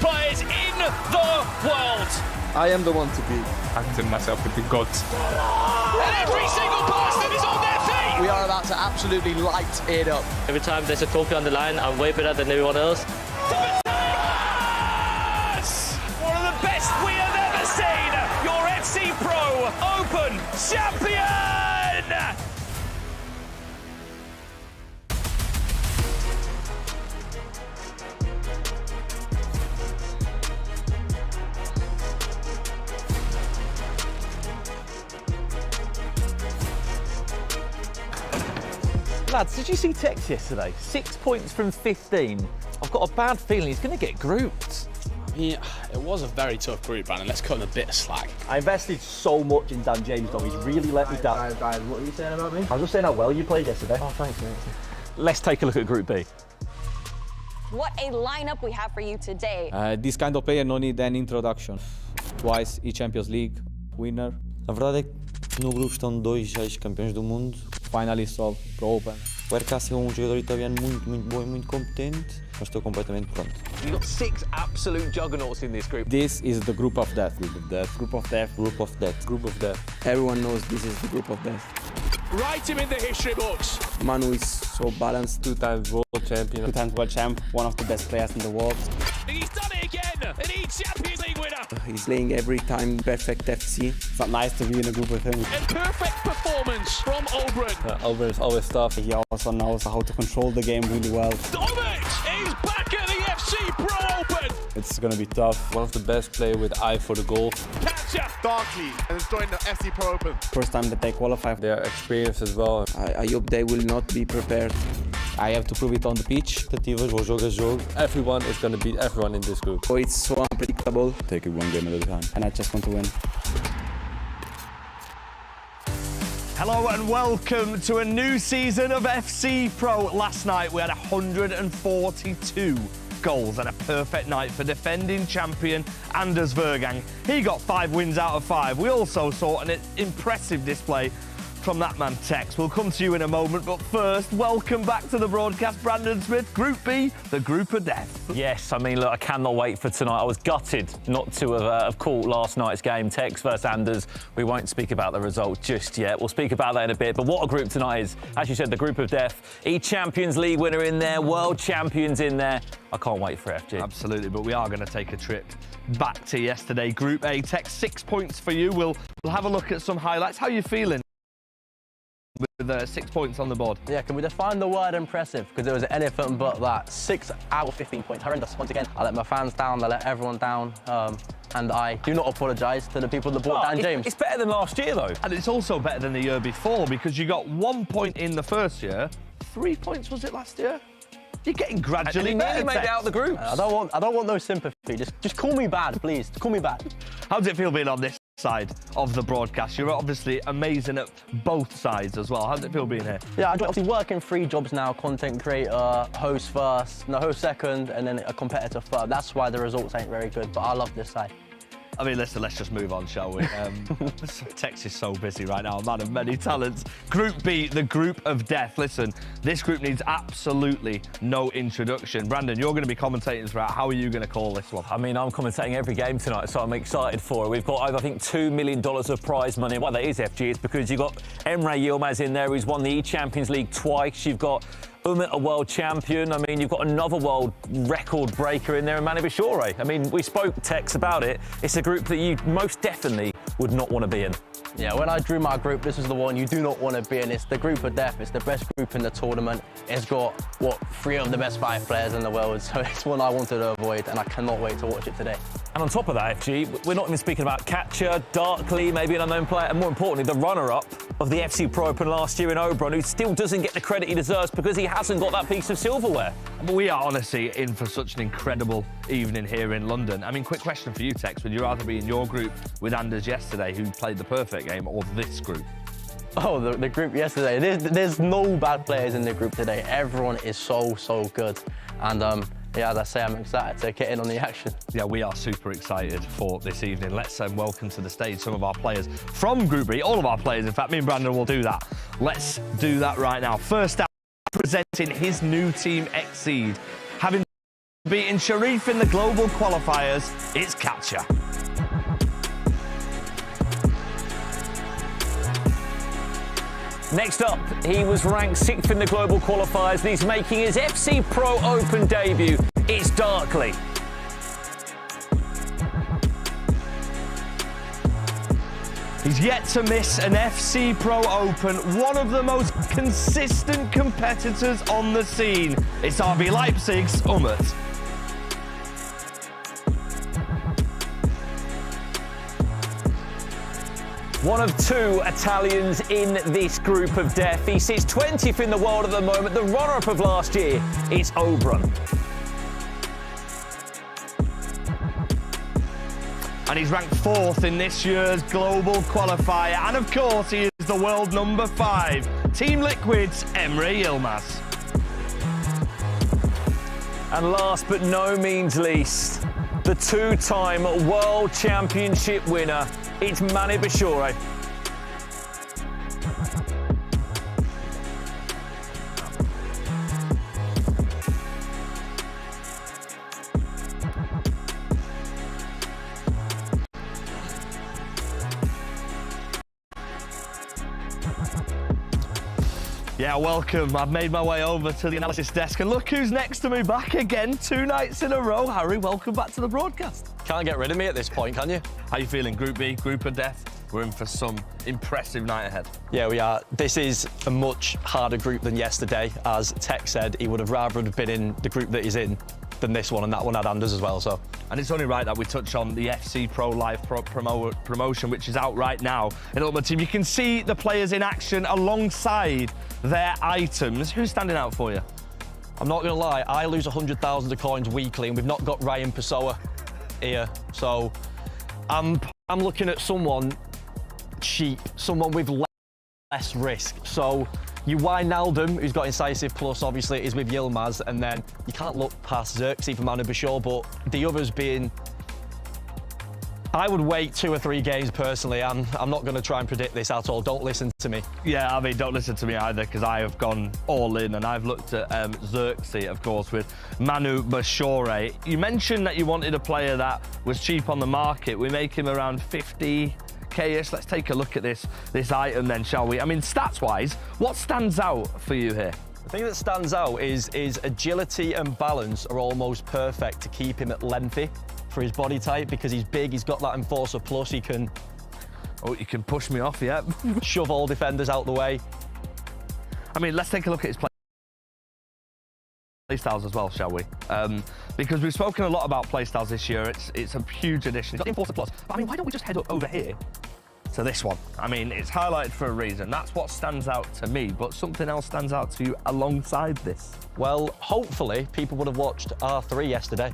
best players in the world. I am the one to beat. I consider myself to be God. And every single person is on their feet. We are about to absolutely light it up. Every time there's a trophy on the line, I'm way better than everyone else. One of the best we have ever seen. Your FC Pro Open champion. Lads, did you see Tex yesterday? 6 points from 15. I've got a bad feeling he's going to get grouped. Yeah, it was a very tough group, man, and let's cut him a bit of slack. I invested so much in Dan James, though. He's really let me down. Guys, what are you saying about me? I was just saying how well you played yesterday. Oh, thanks, mate. Let's take a look at Group B. What a lineup we have for you today. This kind of player no need an introduction. Twice e-Champions League winner. A verdade é que no grupo estão dois ex-campeões do mundo. Finalist of Pro Open. O RKC é jogador italiano muito bom e muito competente, mas estou completamente pronto. You've got 6 absolute juggernauts in this group. This is the group of death. Group of death. Group of death. Group of death. Group of death. Everyone knows this is the group of death. Write him in the history books. Manu is so balanced. 2 times world champion. 2 times world champ, one of the best players in the world. And he's done it again. An E-Champions League winner. He's playing every time perfect FC. It's not nice to be in a group with him. And perfect performance from Obrun. Obrun is always tough. He also knows how to control the game really well. Umut is back at the FC Pro Open. It's going to be tough. One of the best players with eye for the goal. Caccia. Darkly and is joining the FC Pro Open. First time that they qualify. They are experienced as well. I hope they will not be prepared. I have to prove it on the pitch. Vou jogo a jogo. Everyone is going to beat everyone in this group. So it's so unpredictable. Take it one game at a time. And I just want to win. Hello and welcome to a new season of FC Pro. Last night we had 142 goals and a perfect night for defending champion Anders Vergang. He got 5 wins out of 5. We also saw an impressive display from that man Tex. We'll come to you in a moment, but first, welcome back to the broadcast, Brandon Smith. Group B, the group of death. Yes, I mean, look, I cannot wait for tonight. I was gutted not to have caught last night's game, Tex versus Anders. We won't speak about the result just yet. We'll speak about that in a bit, but what a group tonight is. As you said, the group of death. E-Champions League winner in there, world champions in there. I can't wait for FG. Absolutely, but we are going to take a trip back to yesterday. Group A, Tex, 6 points for you. We'll have a look at some highlights. How are you feeling with 6 points on the board? Yeah, can we define the word impressive? Because it was anything but that. 6 out of 15 points. Horrendous. Once again, I let my fans down, I let everyone down. And I do not apologise to the people that bought Dan James. It's better than last year, though. And it's also better than the year before, because you got 1 point in the first year. 3 points, was it last year? You're getting gradually better. Made out the group. I don't want no sympathy. Just call me bad, please. Call me bad. How does it feel being on this side of the broadcast? You're obviously amazing at both sides as well. How does it feel being here? Yeah, I obviously work in 3 jobs now: content creator, host host second, and then a competitor third. That's why the results ain't very good, but I love this side. I mean, listen, let's just move on, shall we? Tex is so busy right now, a man of many talents. Group B, the group of death. Listen, this group needs absolutely no introduction. Brandon, you're going to be commentating throughout. How are you going to call this one? I mean, I'm commentating every game tonight, so I'm excited for it. We've got over, I think, $2 million of prize money. Well, that is FG. It's because you've got Emre Yilmaz in there, who's won the E-Champions League twice. You've got Umut, a world champion. I mean, you've got another world record breaker in there, and Bashoure. I mean, we spoke, Tex, about it. It's a group that you most definitely would not want to be in. Yeah, when I drew my group, this is the one you do not want to be in. It's the group of death. It's the best group in the tournament. It's got, 3 of the best 5 players in the world, so it's one I wanted to avoid, and I cannot wait to watch it today. And on top of that, FG, we're not even speaking about Caccia, Darkly, maybe an unknown player, and more importantly, the runner-up of the FC Pro Open last year in Obrun, who still doesn't get the credit he deserves because he hasn't got that piece of silverware. But we are honestly in for such an incredible evening here in London. I mean, quick question for you, Tex. Would you rather be in your group with Anders yesterday, who played the perfect game, or this group? Oh, the group yesterday. There's no bad players in the group today. Everyone is so good. And yeah, as I say, I'm excited to get in on the action. Yeah, we are super excited for this evening. Let's welcome to the stage some of our players from Group B, all of our players. In fact, me and Brandon will do that. Let's do that right now. First out, presenting his new team, Exceed. Having Beating Sharif in the global qualifiers, it's Caccia. Next up, he was ranked 6th in the global qualifiers and he's making his FC Pro Open debut. It's Darkley. He's yet to miss an FC Pro Open, one of the most consistent competitors on the scene. It's RB Leipzig's Umut. One of 2 Italians in this group of death. He sits 20th in the world at the moment, the runner-up of last year. It's Obrun. And he's ranked 4th in this year's global qualifier. And of course, he is the world number 5. Team Liquid's Emre Yilmaz. And last but no means least, the 2-time World Championship winner, it's Manu Bashoure. Yeah, welcome. I've made my way over to the analysis desk and look who's next to me back again 2 nights in a row. Harry, welcome back to the broadcast. Can't get rid of me at this point, can you? How you feeling? Group B, group of death. We're in for some impressive night ahead. Yeah, we are. This is a much harder group than yesterday. As Tech said, he would have rather have been in the group that he's in than this one, and that one had Anders as well. So, and it's only right that we touch on the FC Pro Live promotion, which is out right now in Ultimate Team. You can see the players in action alongside their items. Who's standing out for you? I'm not going to lie, I lose 100,000 of coins weekly, and we've not got Ryan Pessoa here. So, I'm looking at someone cheap, someone with less risk. So, you Wijnaldum, who's got Incisive Plus, obviously, is with Yilmaz, and then you can't look past Xerxes for Manu Bashoure, but the others being... I would wait 2 or 3 games personally. I'm not going to try and predict this at all. Don't listen to me. Yeah, I mean, don't listen to me either, because I have gone all in, and I've looked at Xerxes, of course, with Manu Bashoure. You mentioned that you wanted a player that was cheap on the market. We make him around 50k-ish. Let's take a look at this item then, shall we? I mean, stats-wise, what stands out for you here? The thing that stands out is agility and balance are almost perfect to keep him at lengthy for his body type, because he's big, he's got that Enforcer Plus, he can... Oh, you can push me off, yeah. Shove all defenders out the way. I mean, let's take a look at his playstyles as well, shall we? Because we've spoken a lot about playstyles this year. It's a huge addition. He's got the Enforcer Plus. But I mean, why don't we just head up over here to this one? I mean, it's highlighted for a reason. That's what stands out to me, but something else stands out to you alongside this. Well, hopefully, people would have watched R3 yesterday,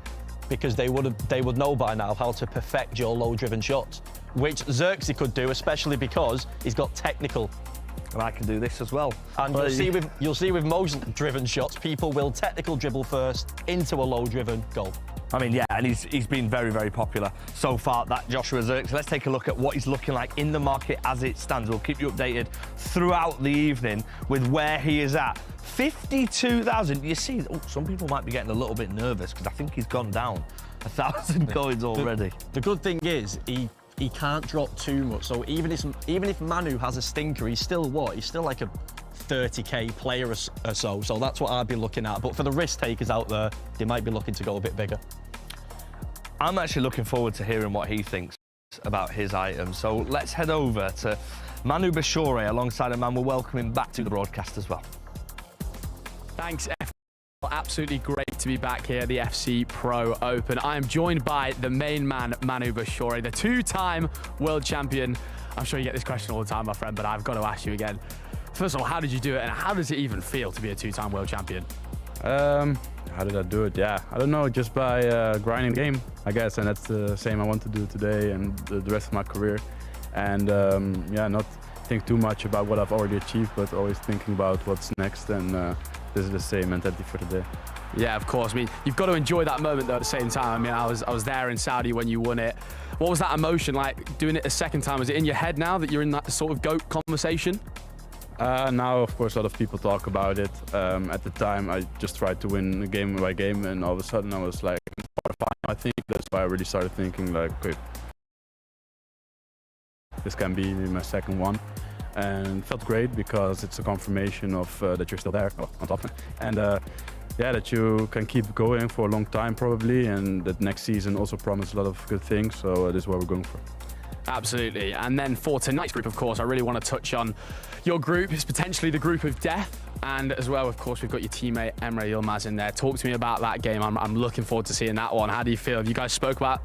because they would know by now how to perfect your low-driven shots, which Xerxes could do, especially because he's got technical. And I can do this as well. And you'll see with most driven shots, people will technical dribble first into a low-driven goal. I mean, yeah, and he's been very, very popular so far, that Joshua Xerxes. Let's take a look at what he's looking like in the market as it stands. We'll keep you updated throughout the evening with where he is at. 52,000. You see, some people might be getting a little bit nervous because I think he's gone down 1,000 coins already. The good thing is he can't drop too much. So even if Manu has a stinker, he's still what? He's still like a 30k player or so. So that's what I'd be looking at. But for the risk takers out there, they might be looking to go a bit bigger. I'm actually looking forward to hearing what he thinks about his items. So let's head over to Manu Bashoure alongside a man we're welcoming back to the broadcast as well. Thanks, absolutely great to be back here at the FC Pro Open. I am joined by the main man, Manu Bashoure, the 2-time world champion. I'm sure you get this question all the time, my friend, but I've got to ask you again. First of all, how did you do it, and how does it even feel to be a 2-time world champion? How did I do it? Yeah, I don't know, just by grinding the game, I guess, and that's the same I want to do today and the rest of my career. And yeah, not think too much about what I've already achieved, but always thinking about what's next, and this is the same mentality for today. Yeah, of course. I mean, you've got to enjoy that moment, though, at the same time. I mean, I was there in Saudi when you won it. What was that emotion like, doing it a second time? Was it in your head now that you're in that sort of GOAT conversation? Now, of course, a lot of people talk about it. At the time, I just tried to win game by game, and all of a sudden I was like, I think that's why I really started thinking like, okay, this can be my second one. And felt great because it's a confirmation of that you're still there on top, and yeah, that you can keep going for a long time probably, and that next season also promised a lot of good things. So this is what we're going for. Absolutely. And then for tonight's group, of course, I really want to touch on your group. It's potentially the group of death. And as well, of course, we've got your teammate Emre Yilmaz in there. Talk to me about that game. I'm looking forward to seeing that one. How do you feel? Have you guys spoke about,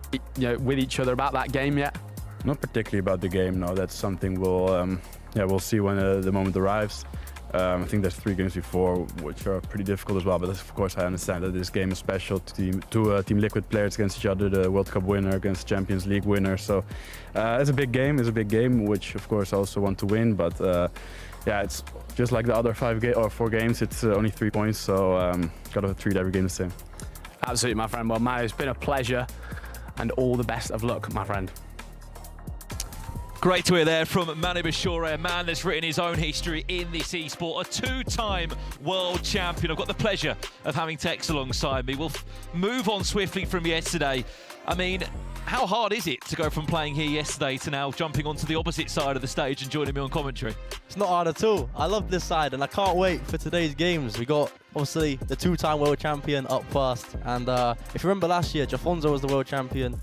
with each other about that game yet? Not particularly about the game, no. That's something we'll see when the moment arrives. I think there's 3 games before, which are pretty difficult as well. But of course, I understand that this game is special to Team Liquid players against each other, the World Cup winner against Champions League winner. So it's a big game. It's a big game, which of course I also want to win. But yeah, it's just like the other 4 games. It's only 3 points, so gotta treat every game the same. Absolutely, my friend. Well, Manu, it's been a pleasure, and all the best of luck, my friend. Great to hear there from Manu Bashoure, a man that's written his own history in this esport, a 2-time world champion. I've got the pleasure of having Tex alongside me. We'll move on swiftly from yesterday. I mean, how hard is it to go from playing here yesterday to now jumping onto the opposite side of the stage and joining me on commentary? It's not hard at all. I love this side, and I can't wait for today's games. We got, obviously, the 2-time world champion up first. And if you remember last year, Jafonzo was the world champion,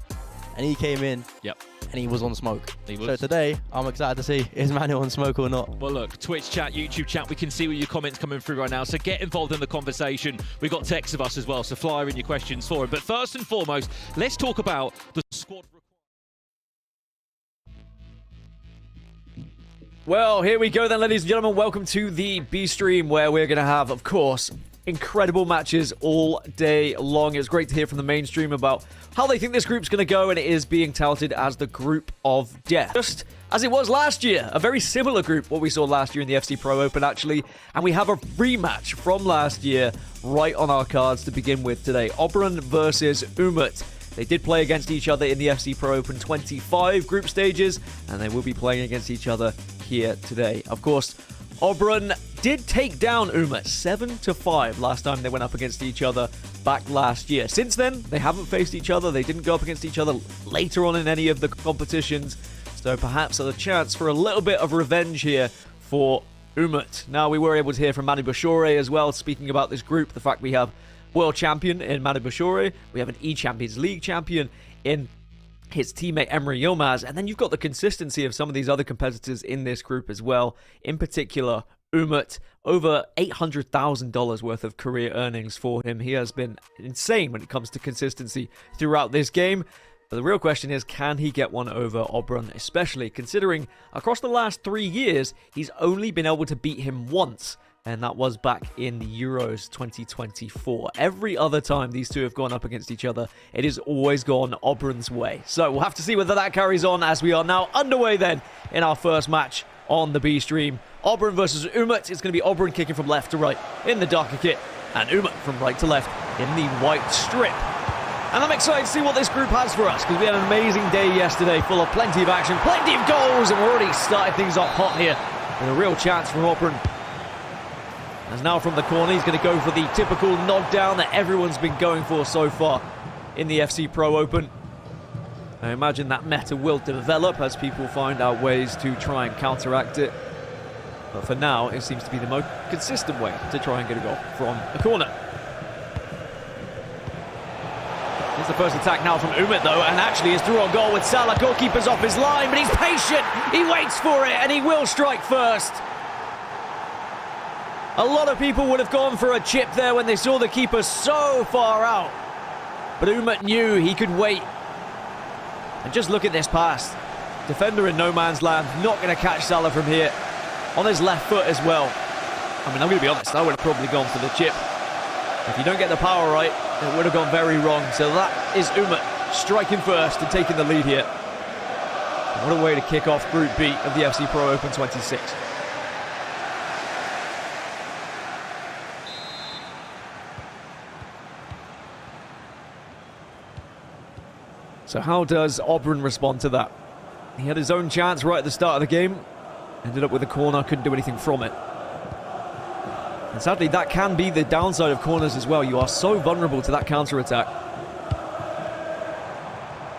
and he came in. Yep. And he was on smoke. He was. So today, I'm excited to see, is Manu on smoke or not? Well, look, Twitch chat, YouTube chat, we can see all your comments coming through right now, so get involved in the conversation. We've got text of us as well, so fire in your questions for him. But first and foremost, let's talk about the squad. Well, here we go then, ladies and gentlemen. Welcome to the B stream, where we're going to have, of course, incredible matches all day long. It's great to hear from the mainstream about how they think this group's going to go, and it is being touted as the group of death. Just as it was last year, a very similar group, what we saw last year in the FC Pro Open, actually. And we have a rematch from last year right on our cards to begin with today. Obrun versus Umut. They did play against each other in the FC Pro Open 25 group stages, and they will be playing against each other here today. Of course, Obrun did take down Umut 7-5 last time they went up against each other back last year. Since then, they haven't faced each other. They didn't go up against each other later on in any of the competitions. So perhaps a chance for a little bit of revenge here for Umut. Now, we were able to hear from Manu Bashoure as well, speaking about this group. The fact we have world champion in Manu Bashoure. We have an E-Champions League champion in his teammate Emre Yilmaz, and then you've got the consistency of some of these other competitors in this group as well. In particular, Umut, over $800,000 worth of career earnings for him. He has been insane when it comes to consistency throughout this game. But the real question is, can he get one over Obrun, especially considering across the last 3 years, he's only been able to beat him once. And that was back in the Euros 2024. Every other time these two have gone up against each other, it has always gone Obrun's way. So we'll have to see whether that carries on, as we are now underway then in our first match on the B stream. Obrun versus Umut. It's going to be Obrun kicking from left to right in the darker kit, and Umut from right to left in the white strip. And I'm excited to see what this group has for us, because we had an amazing day yesterday, full of plenty of action, plenty of goals, and we're already starting things off hot here with a real chance from Obrun. As now from the corner, he's going to go for the typical nod down that everyone's been going for so far in the FC Pro Open. I imagine that meta will develop as people find out ways to try and counteract it. But for now, it seems to be the most consistent way to try and get a goal from a corner. Here's the first attack now from Umut, though, and actually is through on goal with Salah. Goalkeeper's off his line, but he's patient. He waits for it, and he will strike first. A lot of people would have gone for a chip there when they saw the keeper so far out. But Umut knew he could wait. And just look at this pass. Defender in no man's land, not going to catch Salah from here. On his left foot as well. I mean, I'm going to be honest, I would have probably gone for the chip. If you don't get the power right, it would have gone very wrong. So that is Umut striking first and taking the lead here. And what a way to kick off Group B of the FC Pro Open 26. So how does Obrun respond to that? He had his own chance right at the start of the game. Ended up with a corner, couldn't do anything from it. And sadly, that can be the downside of corners as well. You are so vulnerable to that counter-attack.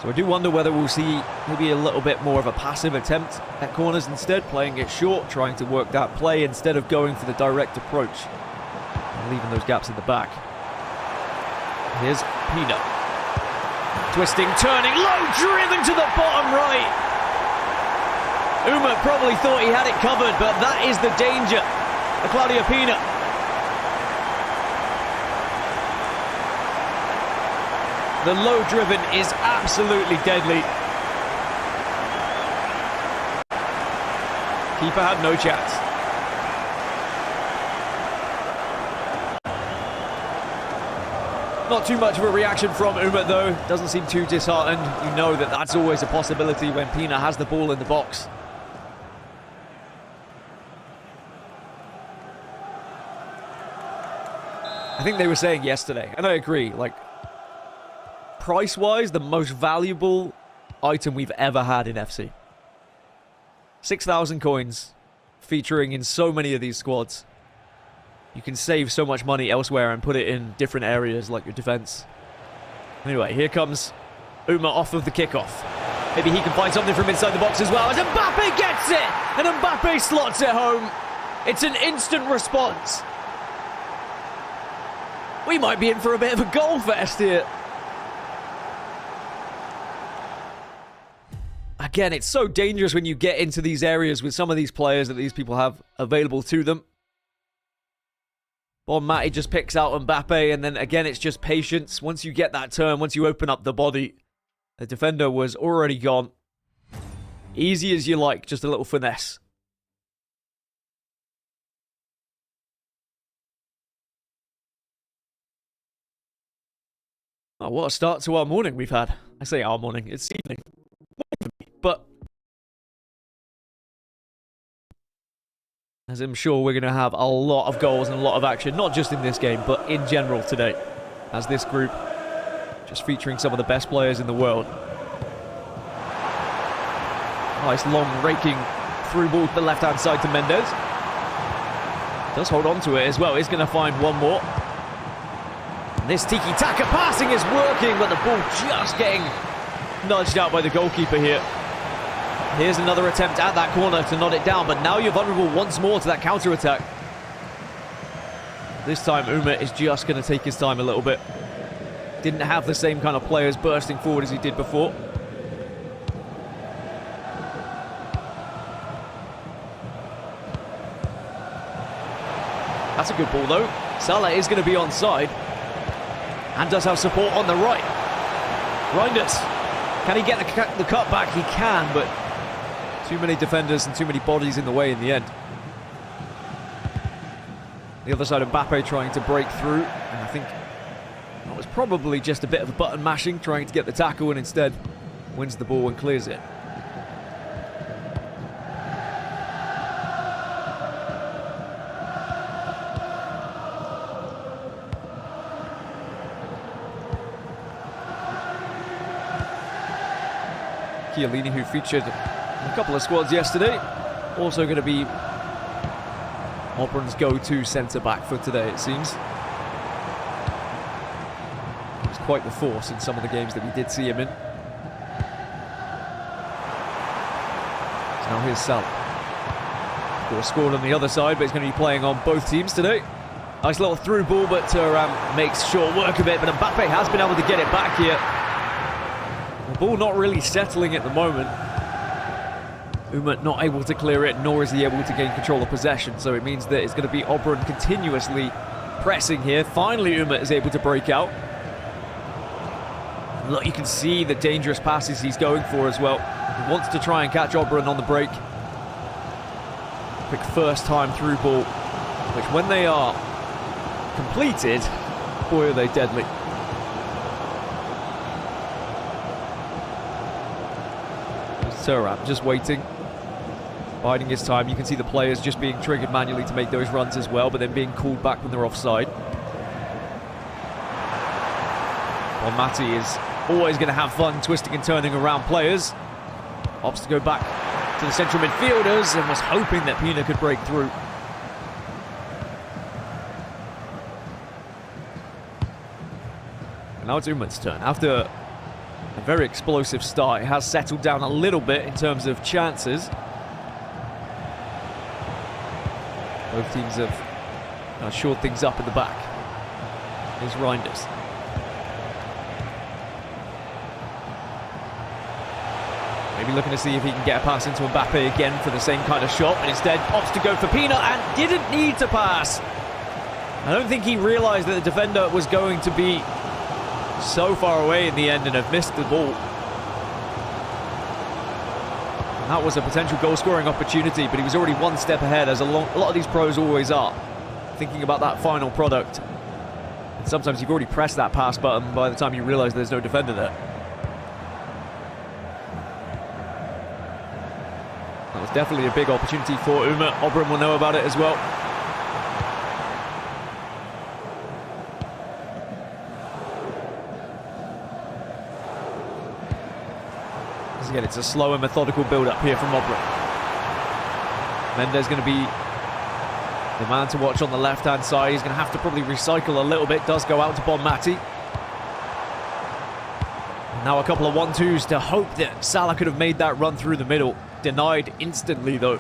So I do wonder whether we'll see maybe a little bit more of a passive attempt at corners instead, playing it short, trying to work that play instead of going for the direct approach and leaving those gaps in the back. Here's Pina. Twisting, turning, low driven to the bottom right. Umut probably thought he had it covered, but that is the danger of Claudio Pina. The low driven is absolutely deadly. Keeper had no chance. Not too much of a reaction from Umut though. Doesn't seem too disheartened. You know that that's always a possibility when Pina has the ball in the box. I think they were saying yesterday, and I agree, like, price-wise, the most valuable item we've ever had in FC. 6,000 coins, featuring in so many of these squads. You can save so much money elsewhere and put it in different areas, like your defense. Anyway, here comes Umut off of the kickoff. Maybe he can find something from inside the box as well, as Mbappe gets it! And Mbappe slots it home. It's an instant response. We might be in for a bit of a goal fest here. Again, it's so dangerous when you get into these areas with some of these players that these people have available to them. Bon Mati just picks out Mbappe, and then again, it's just patience. Once you get that turn, once you open up the body, the defender was already gone. Easy as you like, just a little finesse. Oh, what a start to our morning we've had. I say our morning, it's evening. But as I'm sure we're going to have a lot of goals and a lot of action, not just in this game, but in general today, as this group just featuring some of the best players in the world. Nice long raking through ball to the left-hand side to Mendes. Does hold on to it as well. He's going to find one more. And this tiki-taka passing is working, but the ball just getting nudged out by the goalkeeper here. Here's another attempt at that corner to nod it down, but now you're vulnerable once more to that counter-attack. This time Umut is just going to take his time a little bit. Didn't have the same kind of players bursting forward as he did before. That's a good ball though. Salah is going to be onside and does have support on the right. Reinders, can he get the cut back? He can, but too many defenders and too many bodies in the way in the end. The other side, Mbappe trying to break through, and I think that was probably just a bit of a button mashing, trying to get the tackle, and instead wins the ball and clears it. Chiellini, who featured in a couple of squads yesterday, also going to be Obrun's go-to centre-back for today, it seems. He was quite the force in some of the games that we did see him in. So now here's Salah. Of course, scored on the other side, but he's going to be playing on both teams today. Nice little through ball, but Thuram makes short work of it, but Mbappe has been able to get it back here. The ball not really settling at the moment. Umut not able to clear it, nor is he able to gain control of possession. So it means that it's going to be Obrun continuously pressing here. Finally, Umut is able to break out. Look, you can see the dangerous passes he's going for as well. He wants to try and catch Obrun on the break. Quick first time through ball, which when they are completed, boy are they deadly. Thuram just waiting, biding his time. You can see the players just being triggered manually to make those runs as well, but then being called back when they're offside. Bon Mati is always going to have fun twisting and turning around players. Opts to go back to the central midfielders and was hoping that Pina could break through. And now it's Umut's turn. After a very explosive start, it has settled down a little bit in terms of chances. Both teams have shored things up at the back. Here's Reinders. Maybe looking to see if he can get a pass into Mbappe again for the same kind of shot, but instead opts to go for Pina and didn't need to pass. I don't think he realised that the defender was going to be so far away in the end and have missed the ball. And that was a potential goal-scoring opportunity, but he was already one step ahead, as a lot of these pros always are, thinking about that final product. And sometimes you've already pressed that pass button by the time you realise there's no defender there. That was definitely a big opportunity for Umut. Obrun will know about it as well. Again, it's a slow and methodical build-up here from Obrun. Mendes going to be the man to watch on the left-hand side. He's going to have to probably recycle a little bit. Does go out to Bonmati. Now a couple of 1-2s to hope that Salah could have made that run through the middle. Denied instantly, though.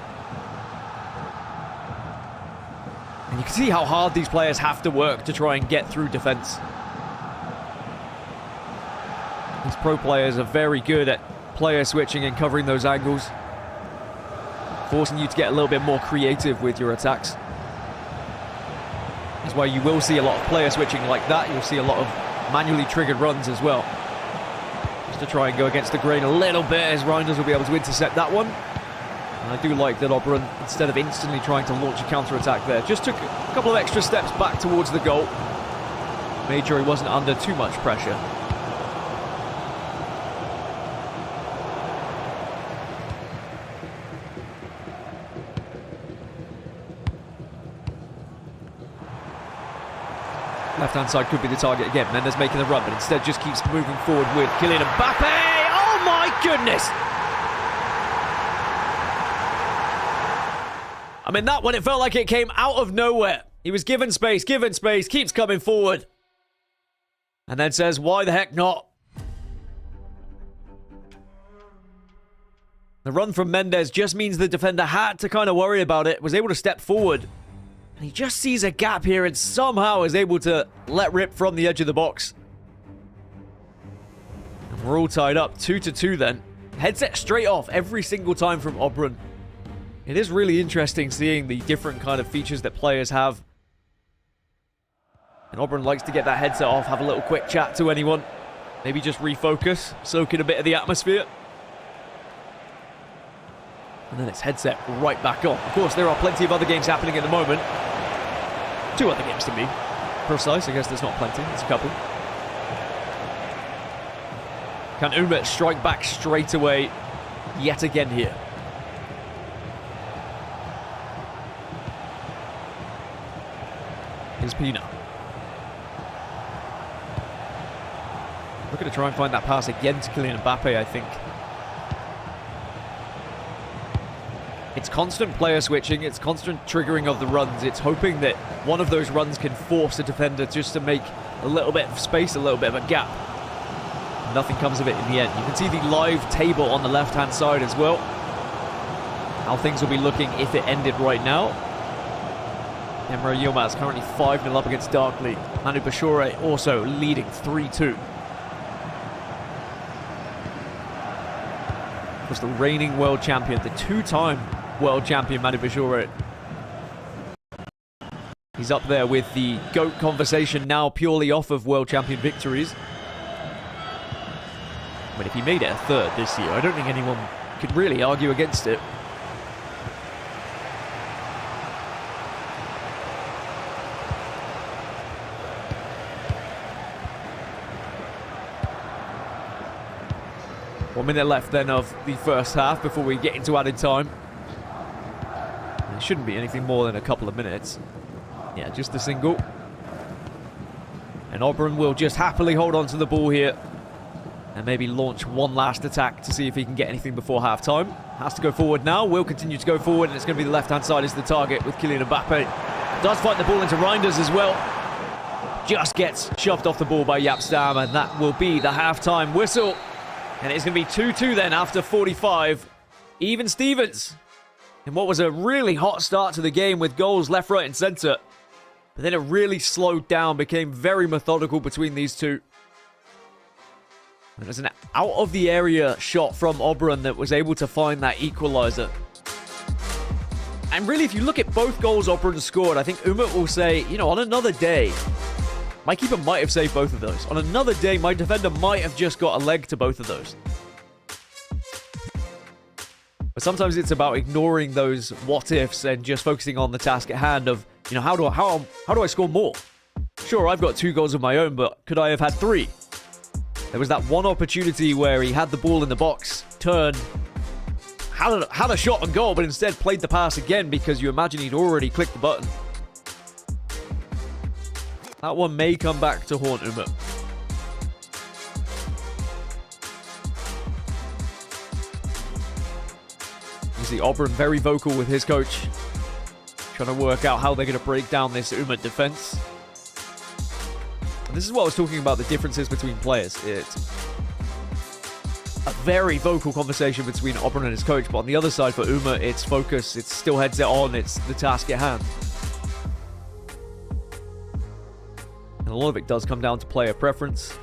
And you can see how hard these players have to work to try and get through defence. These pro players are very good at player switching and covering those angles, forcing you to get a little bit more creative with your attacks. That's why you will see a lot of player switching like that. You'll see a lot of manually triggered runs as well, just to try and go against the grain a little bit, as Reinders will be able to intercept that one. And I do like that Obrun, instead of instantly trying to launch a counter-attack there, just took a couple of extra steps back towards the goal, made sure he wasn't under too much pressure. Left-hand side could be the target again. Mendes making the run, but instead just keeps moving forward with Kylian Mbappe. Oh my goodness! I mean, that one, it felt like it came out of nowhere. He was given space, keeps coming forward. And then says, why the heck not? The run from Mendes just means the defender had to kind of worry about it, was able to step forward. And he just sees a gap here and somehow is able to let rip from the edge of the box. And we're all tied up, 2-2 then. Headset straight off every single time from Obrun. It is really interesting seeing the different kind of features that players have. And Obrun likes to get that headset off, have a little quick chat to anyone. Maybe just refocus, soak in a bit of the atmosphere. And then it's headset right back on. Of course, there are plenty of other games happening at the moment. 2 other games to be precise. I guess there's not plenty. There's a couple. Can Umut strike back straight away yet again here? Here's Pina. Looking to try and find that pass again to Kylian Mbappe, I think. It's constant player switching, it's constant triggering of the runs. It's hoping that one of those runs can force a defender just to make a little bit of space, a little bit of a gap. Nothing comes of it in the end. You can see the live table on the left-hand side as well. How things will be looking if it ended right now. Emre Yilmaz currently 5-0 up against Darkly. Manu Bashoure also leading 3-2. Of course, the reigning world champion, the 2-time world champion Manu Bashoure. He's up there with the GOAT conversation now purely off of world champion victories. I mean, if he made it a third this year, I don't think anyone could really argue against it. One minute left then of the first half before we get into added time. It shouldn't be anything more than a couple of minutes. Yeah, just a single. And Obrun will just happily hold on to the ball here and maybe launch one last attack to see if he can get anything before half-time. has to go forward now. Will continue to go forward, and it's going to be the left-hand side is the target with Kylian Mbappe. Does fight the ball into Reinders as well. Just gets shoved off the ball by Jaap Stam, and that will be the half-time whistle. And it's going to be 2-2 then after 45. Even Stevens. In what was a really hot start to the game with goals left, right, and centre. But then it really slowed down, became very methodical between these two. And there's an out-of-the-area shot from Obrun that was able to find that equaliser. And really, if you look at both goals Obrun scored, I think Umut will say, you know, on another day, my keeper might have saved both of those. On another day, my defender might have just got a leg to both of those. But sometimes it's about ignoring those what-ifs and just focusing on the task at hand of, you know, how do I score more? Sure, I've got 2 goals of my own, but could I have had 3? There was that one opportunity where he had the ball in the box, turned, had a shot on goal, but instead played the pass again because you imagine he'd already clicked the button. That one may come back to haunt Umut. You see Obrun very vocal with his coach, trying to work out how they're going to break down this Umut defense. And this is what I was talking about, the differences between players. It's a very vocal conversation between Obrun and his coach, but on the other side for Umut, it's focus, it's still heads it on, it's the task at hand. And a lot of it does come down to player preference,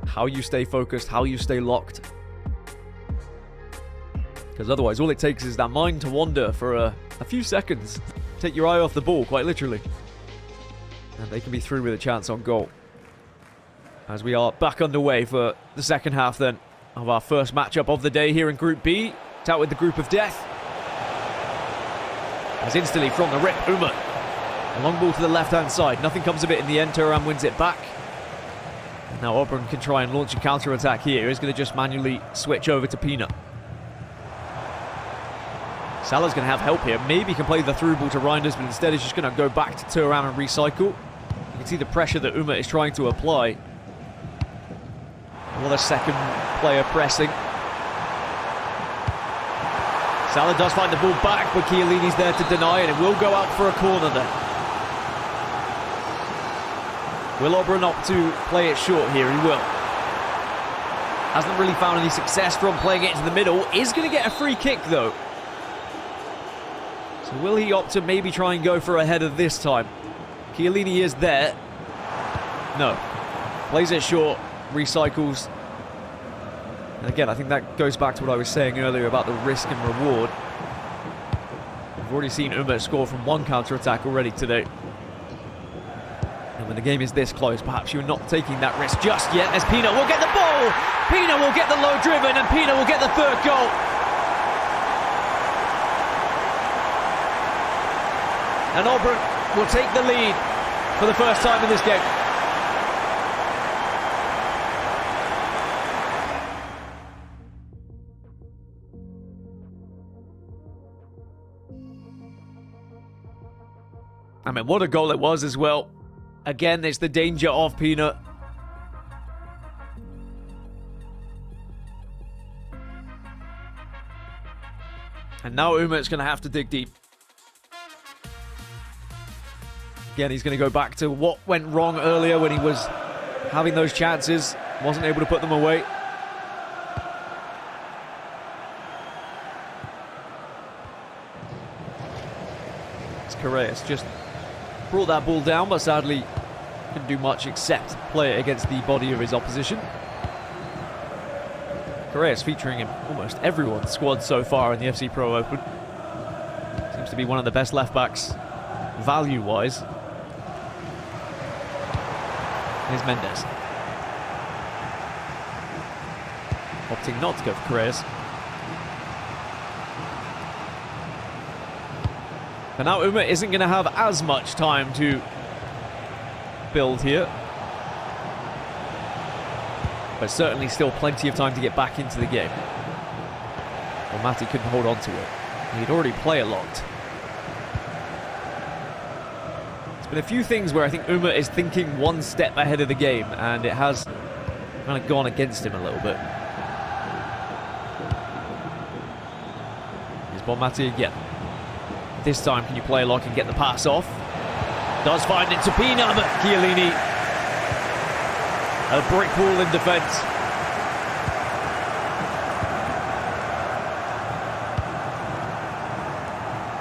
how you stay focused, how you stay locked. Because otherwise, all it takes is that mind to wander for a few seconds. Take your eye off the ball, quite literally. And they can be through with a chance on goal. As we are back underway for the second half then of our first matchup of the day here in Group B. It's out with the Group of Death. As instantly from the rip, Umut. A long ball to the left-hand side. Nothing comes of it in the end. Thuram wins it back. And now Obrun can try and launch a counter-attack here. He's going to just manually switch over to Pina. Salah's going to have help here. Maybe he can play the through ball to Reinders, but instead he's just going to go back to Thuram and recycle. You can see the pressure that Umut is trying to apply. Another second player pressing. Salah does find the ball back, but Chiellini's there to deny it. It will go out for a corner then. Will Obrun opt to play it short here? He will. Hasn't really found any success from playing it into the middle. Is going to get a free kick though. So will he opt to maybe try and go for a header this time? Chiellini is there. No. Plays it short. Recycles. And again, I think that goes back to what I was saying earlier about the risk and reward. We've already seen Umut score from one counter-attack already today. And when the game is this close, perhaps you're not taking that risk just yet, as Pina will get the ball! Pina will get the low driven, and Pina will get the third goal! And Obrun will take the lead for the first time in this game. I mean, what a goal it was as well. Again, it's the danger of Pina. And now Umut's going to have to dig deep. Again, he's going to go back to what went wrong earlier when he was having those chances. Wasn't able to put them away. It's Correas just brought that ball down, but sadly couldn't do much except play it against the body of his opposition. Correas featuring in almost everyone's squad so far in the FC Pro Open. Seems to be one of the best left-backs value-wise. Here's Mendes. Opting not to go for Correas. But now Umut isn't going to have as much time to build here. But certainly still plenty of time to get back into the game. Well, Matty couldn't hold on to it. He'd already play a lot. There's been a few things where I think Umut is thinking one step ahead of the game, and it has kind of gone against him a little bit. Bonmati again. This time, can you play lock and get the pass off? Does find it to Pina, but Chiellini, a brick wall in defence.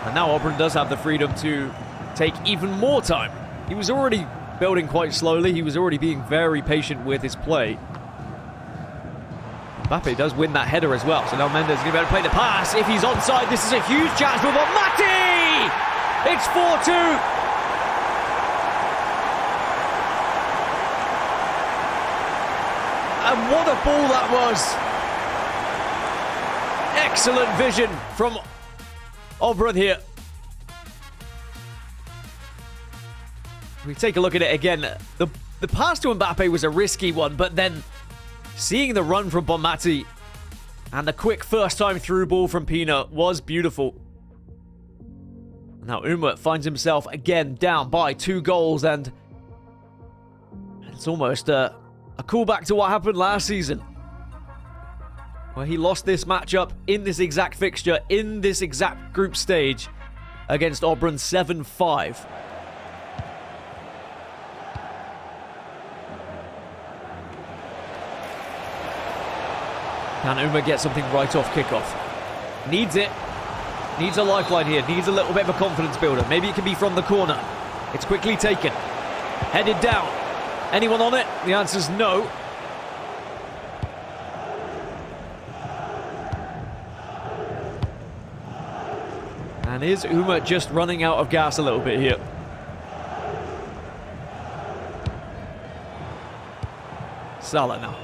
And now Obrun does have the freedom to take even more time. He was already building quite slowly. He was already being very patient with his play. Mbappe does win that header as well. So now Mendes is going to be able to play the pass. If he's onside, this is a huge chance for Bonmati! It's 4-2. And what a ball that was. Excellent vision from Obrun here. We take a look at it again. The pass to Mbappe was a risky one, but then seeing the run from Bonmati and the quick first time through ball from Pina was beautiful. Now Umut finds himself again down by 2 goals, and it's almost a callback to what happened last season, where he lost this matchup in this exact fixture, in this exact group stage against Obrun 7-5. Can Umut get something right off kickoff? Needs it. Needs a lifeline here. Needs a little bit of a confidence builder. Maybe it can be from the corner. It's quickly taken. Headed down. Anyone on it? The answer's no. And is Umut just running out of gas a little bit here? Salah now.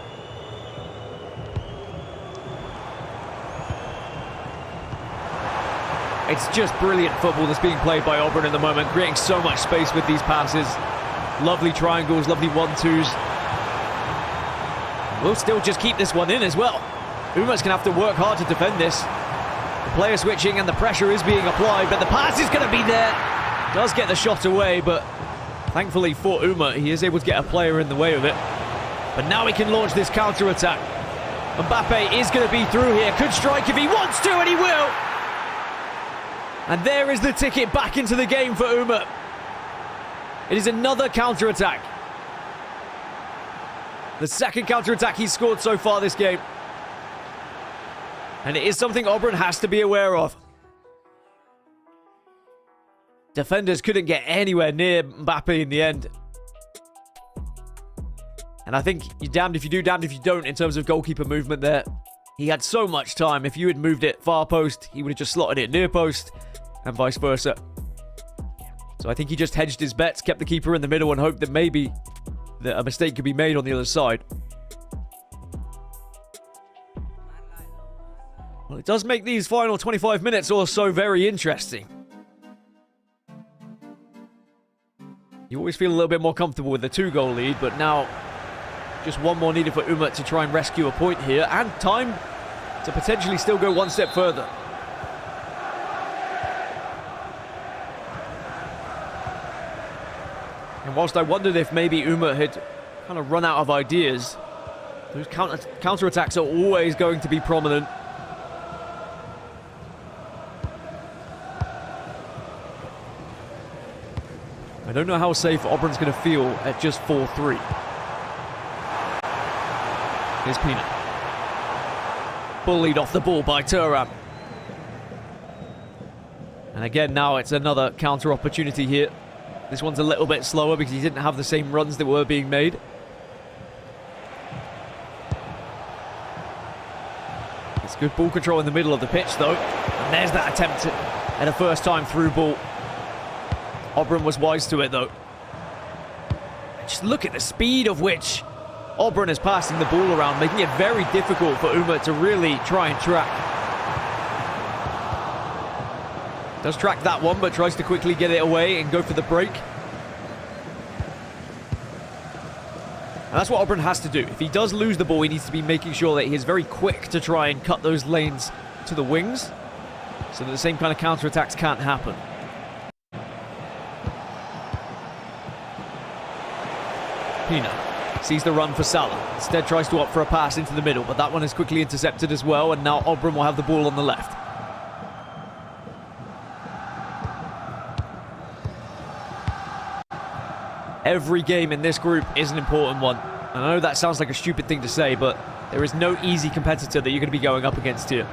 It's just brilliant football that's being played by Obrun at the moment, creating so much space with these passes. Lovely triangles, lovely 1-2s. We'll still just keep this one in as well. Umut's going to have to work hard to defend this. The player switching and the pressure is being applied, but the pass is going to be there. Does get the shot away, but thankfully for Umut, he is able to get a player in the way of it. But now he can launch this counter-attack. Mbappe is going to be through here. Could strike if he wants to, and he will. And there is the ticket back into the game for Umut. It is another counter-attack. The second counter-attack he's scored so far this game. And it is something Obrun has to be aware of. Defenders couldn't get anywhere near Mbappe in the end. And I think you're damned if you do, damned if you don't in terms of goalkeeper movement there. He had so much time. If you had moved it far post, he would have just slotted it near post, and vice versa. So I think he just hedged his bets, kept the keeper in the middle, and hoped that maybe a mistake could be made on the other side. Well, it does make these final 25 minutes or so very interesting. You always feel a little bit more comfortable with the 2-goal lead, but now just one more needed for Umut to try and rescue a point here, and time to potentially still go one step further. And whilst I wondered if maybe Umut had kind of run out of ideas, those counter-attacks are always going to be prominent. I don't know how safe Obrun's going to feel at just 4-3. Here's Pina. Bullied off the ball by Thuram. And again, now it's another counter opportunity here. This one's a little bit slower because he didn't have the same runs that were being made. It's good ball control in the middle of the pitch, though. And there's that attempt at a first-time through ball. Obrun was wise to it, though. Just look at the speed of which Obrun is passing the ball around, making it very difficult for Umut to really try and track. Does track that one, but tries to quickly get it away and go for the break. And that's what Obrun has to do. If he does lose the ball, he needs to be making sure that he is very quick to try and cut those lanes to the wings, so that the same kind of counter-attacks can't happen. Pina sees the run for Salah. Instead tries to opt for a pass into the middle, but that one is quickly intercepted as well, and now Obrun will have the ball on the left. Every game in this group is an important one. I know that sounds like a stupid thing to say, but there is no easy competitor that you're going to be going up against here.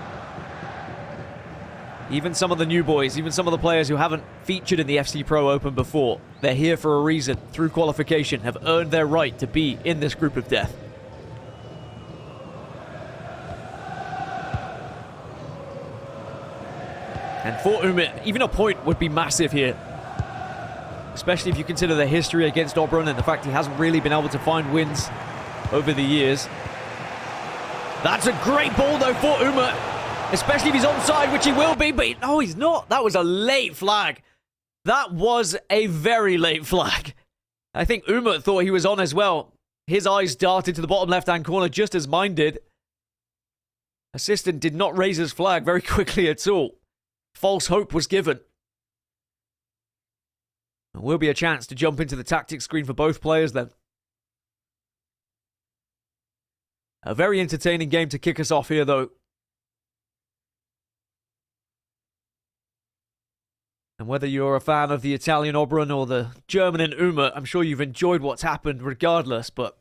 Even some of the new boys, even some of the players who haven't featured in the FC Pro Open before, they're here for a reason. Through qualification, have earned their right to be in this group of death. And for Umut, even a point would be massive here. Especially if you consider the history against Obrun and the fact he hasn't really been able to find wins over the years. That's a great ball though for Umut. Especially if he's onside, which he will be, but no, he's not. That was a late flag. That was a very late flag. I think Umut thought he was on as well. His eyes darted to the bottom left-hand corner just as mine did. Assistant did not raise his flag very quickly at all. False hope was given. There will be a chance to jump into the tactics screen for both players then. A very entertaining game to kick us off here though. And whether you're a fan of the Italian Obrun or the German and Umut, I'm sure you've enjoyed what's happened regardless, but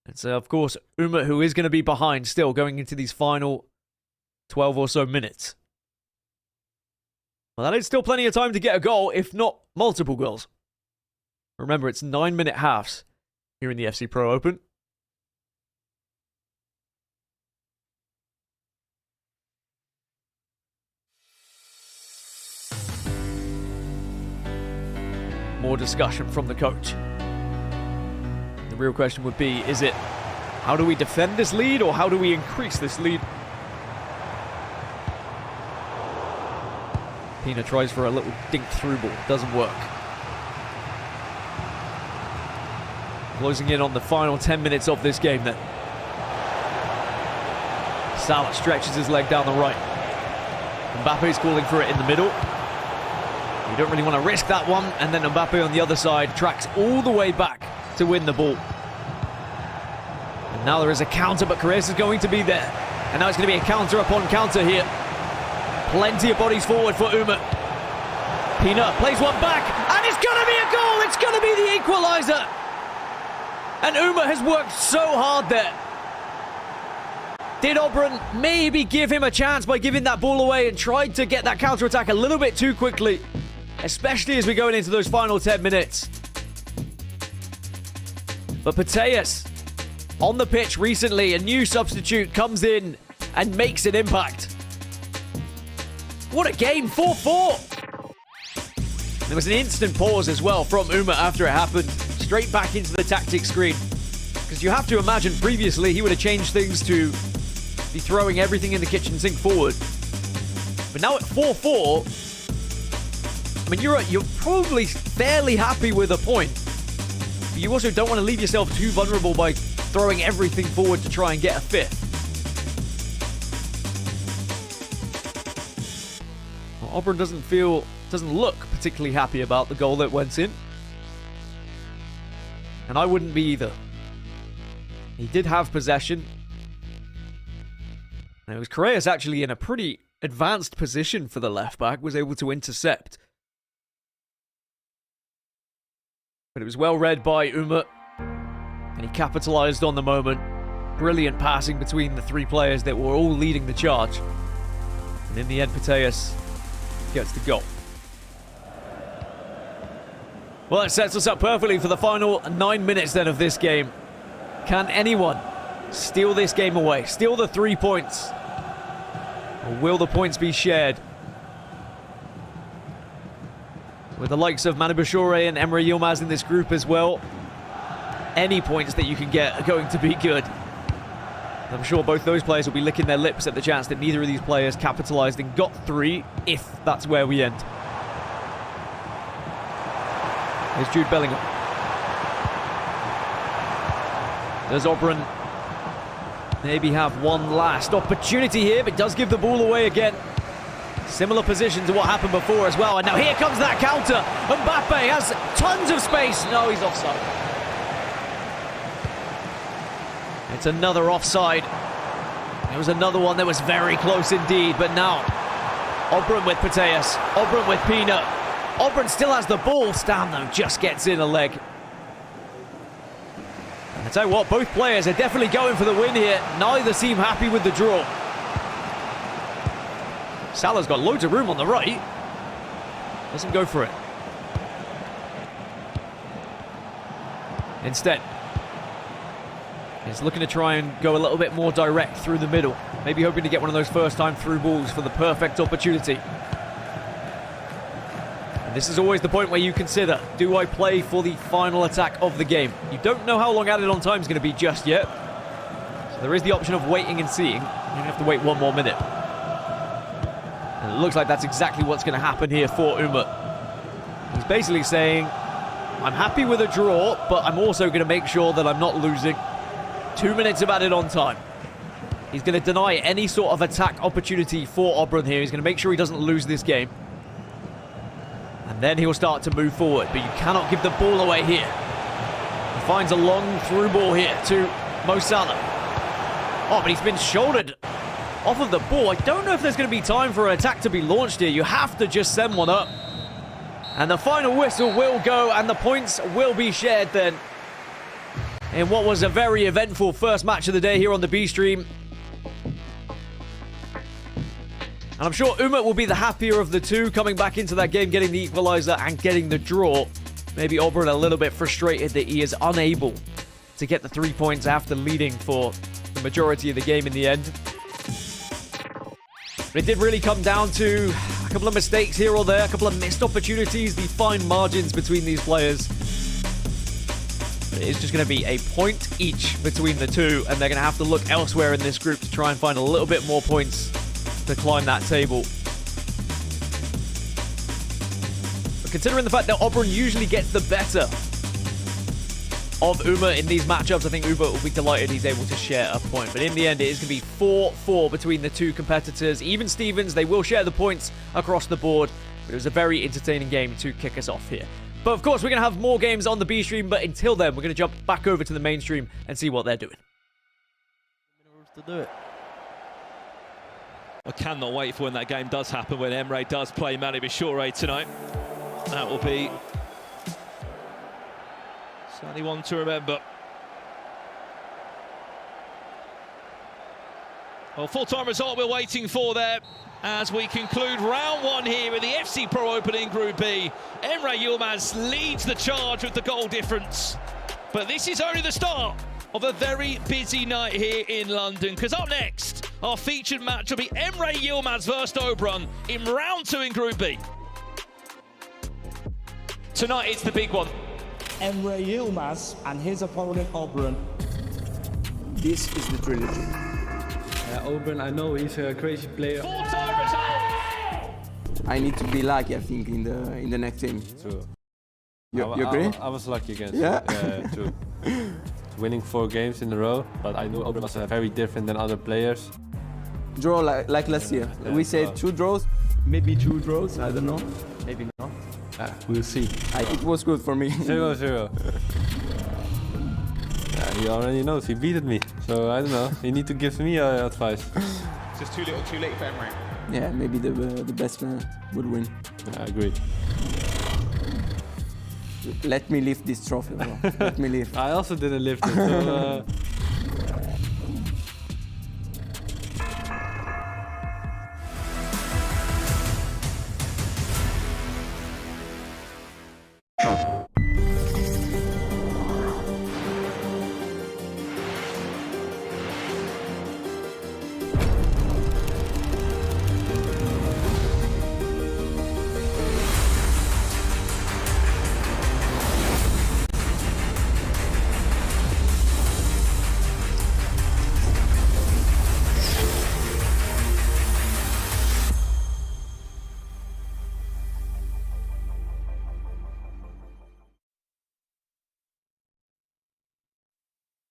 it's of course Umut who is going to be behind still going into these final 12 or so minutes. Well, that is still plenty of time to get a goal, if not multiple goals. Remember, it's 9-minute halves here in the FC Pro Open. More discussion from the coach. The real question would be, is it how do we defend this lead or how do we increase this lead? Pina tries for a little dink through ball. Doesn't work. Closing in on the final 10 minutes of this game then. Salah stretches his leg down the right. Mbappe's calling for it in the middle. You don't really want to risk that one. And then Mbappe on the other side tracks all the way back to win the ball. And now there is a counter, but Carreras is going to be there. And now it's going to be a counter upon counter here. Plenty of bodies forward for Umut. Pina plays one back, and it's going to be a goal! It's going to be the equaliser! And Umut has worked so hard there. Did Obrun maybe give him a chance by giving that ball away and tried to get that counter-attack a little bit too quickly? Especially as we're going into those final 10 minutes. But Putellas, on the pitch recently, a new substitute comes in and makes an impact. What a game, 4-4. There was an instant pause as well from Umut after it happened. Straight back into the tactics screen. Because you have to imagine previously he would have changed things to be throwing everything in the kitchen sink forward. But now at 4-4, I mean, you're probably fairly happy with a point. But you also don't want to leave yourself too vulnerable by throwing everything forward to try and get a fifth. Obrun doesn't look particularly happy about the goal that went in. And I wouldn't be either. He did have possession. And it was Carreras actually in a pretty advanced position for the left back, was able to intercept. But it was well read by Umut. And he capitalized on the moment. Brilliant passing between the three players that were all leading the charge. And in the end, Putellas gets the goal. Well, that sets us up perfectly for the final 9 minutes then of this game. Can anyone steal this game away? Steal the 3 points? Or will the points be shared? With the likes of Bashoure and Emre Yilmaz in this group as well, any points that you can get are going to be good. I'm sure both those players will be licking their lips at the chance that neither of these players capitalised and got 3, if that's where we end. Here's Jude Bellingham. Does Obrun maybe have one last opportunity here, but does give the ball away again. Similar position to what happened before as well. And now here comes that counter. Mbappe has tons of space. No, he's offside. It's another offside. It was another one that was very close indeed, but now Obrun with Putellas, Obrun with Pina. Obrun still has the ball. Stam, though, just gets in a leg. And I tell you what, both players are definitely going for the win here. Neither seem happy with the draw. Salah's got loads of room on the right. Doesn't go for it. Instead, he's looking to try and go a little bit more direct through the middle. Maybe hoping to get one of those first-time through balls for the perfect opportunity. And this is always the point where you consider, do I play for the final attack of the game? You don't know how long added on time is going to be just yet. So there is the option of waiting and seeing. You have to wait one more minute. And it looks like that's exactly what's going to happen here for Umut. He's basically saying, I'm happy with a draw, but I'm also going to make sure that I'm not losing. 2 minutes of added on time. He's going to deny any sort of attack opportunity for Obrun here. He's going to make sure he doesn't lose this game. And then he'll start to move forward, but you cannot give the ball away here. He finds a long through ball here to Mo Salah. Oh, but he's been shouldered off of the ball. I don't know if there's going to be time for an attack to be launched here. You have to just send one up. And the final whistle will go, and the points will be shared then in what was a very eventful first match of the day here on the B stream. And I'm sure Umut will be the happier of the two, coming back into that game, getting the equaliser and getting the draw. Maybe Obrun a little bit frustrated that he is unable to get the 3 points after leading for the majority of the game in the end. But it did really come down to a couple of mistakes here or there, a couple of missed opportunities, the fine margins between these players. But it is just going to be a point each between the two, and they're going to have to look elsewhere in this group to try and find a little bit more points to climb that table. But considering the fact that Obrun usually gets the better of Umut in these matchups, I think Umut will be delighted he's able to share a point. But in the end, it is going to be 4-4 between the two competitors. Even Stevens, they will share the points across the board. But it was a very entertaining game to kick us off here. But of course, we're going to have more games on the B stream. But until then, we're going to jump back over to the main stream and see what they're doing. To do it. I cannot wait for when that game does happen, when Emre does play Bashoure tonight. That will be certainly one to remember. Well, full-time result we're waiting for there as we conclude round one here in the FC Pro Open in Group B. Emre Yilmaz leads the charge with the goal difference. But this is only the start of a very busy night here in London, because up next, our featured match will be Emre Yilmaz versus Obrun in round two in Group B. Tonight, it's the big one. Emre Yilmaz and his opponent Obrun. This is the trilogy. Obrun, I know he's a crazy player. Full-time result! I need to be lucky, I think, in the next game. True. You agree? I was lucky against yeah. True. Winning 4 games in a row, but I knew Obrun was very different than other players. Draw like last year. Yeah, we said 2 draws. Maybe 2 draws, I don't know. Maybe not. We'll see. It was good for me. 0-0. He already knows, he beat me. So I don't know, you need to give me advice. Just too little, too late for Emre. Yeah, maybe the best man would win. Yeah, I agree. Let me lift this trophy, bro. Let me lift. I also didn't lift it, so...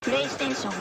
PlayStation.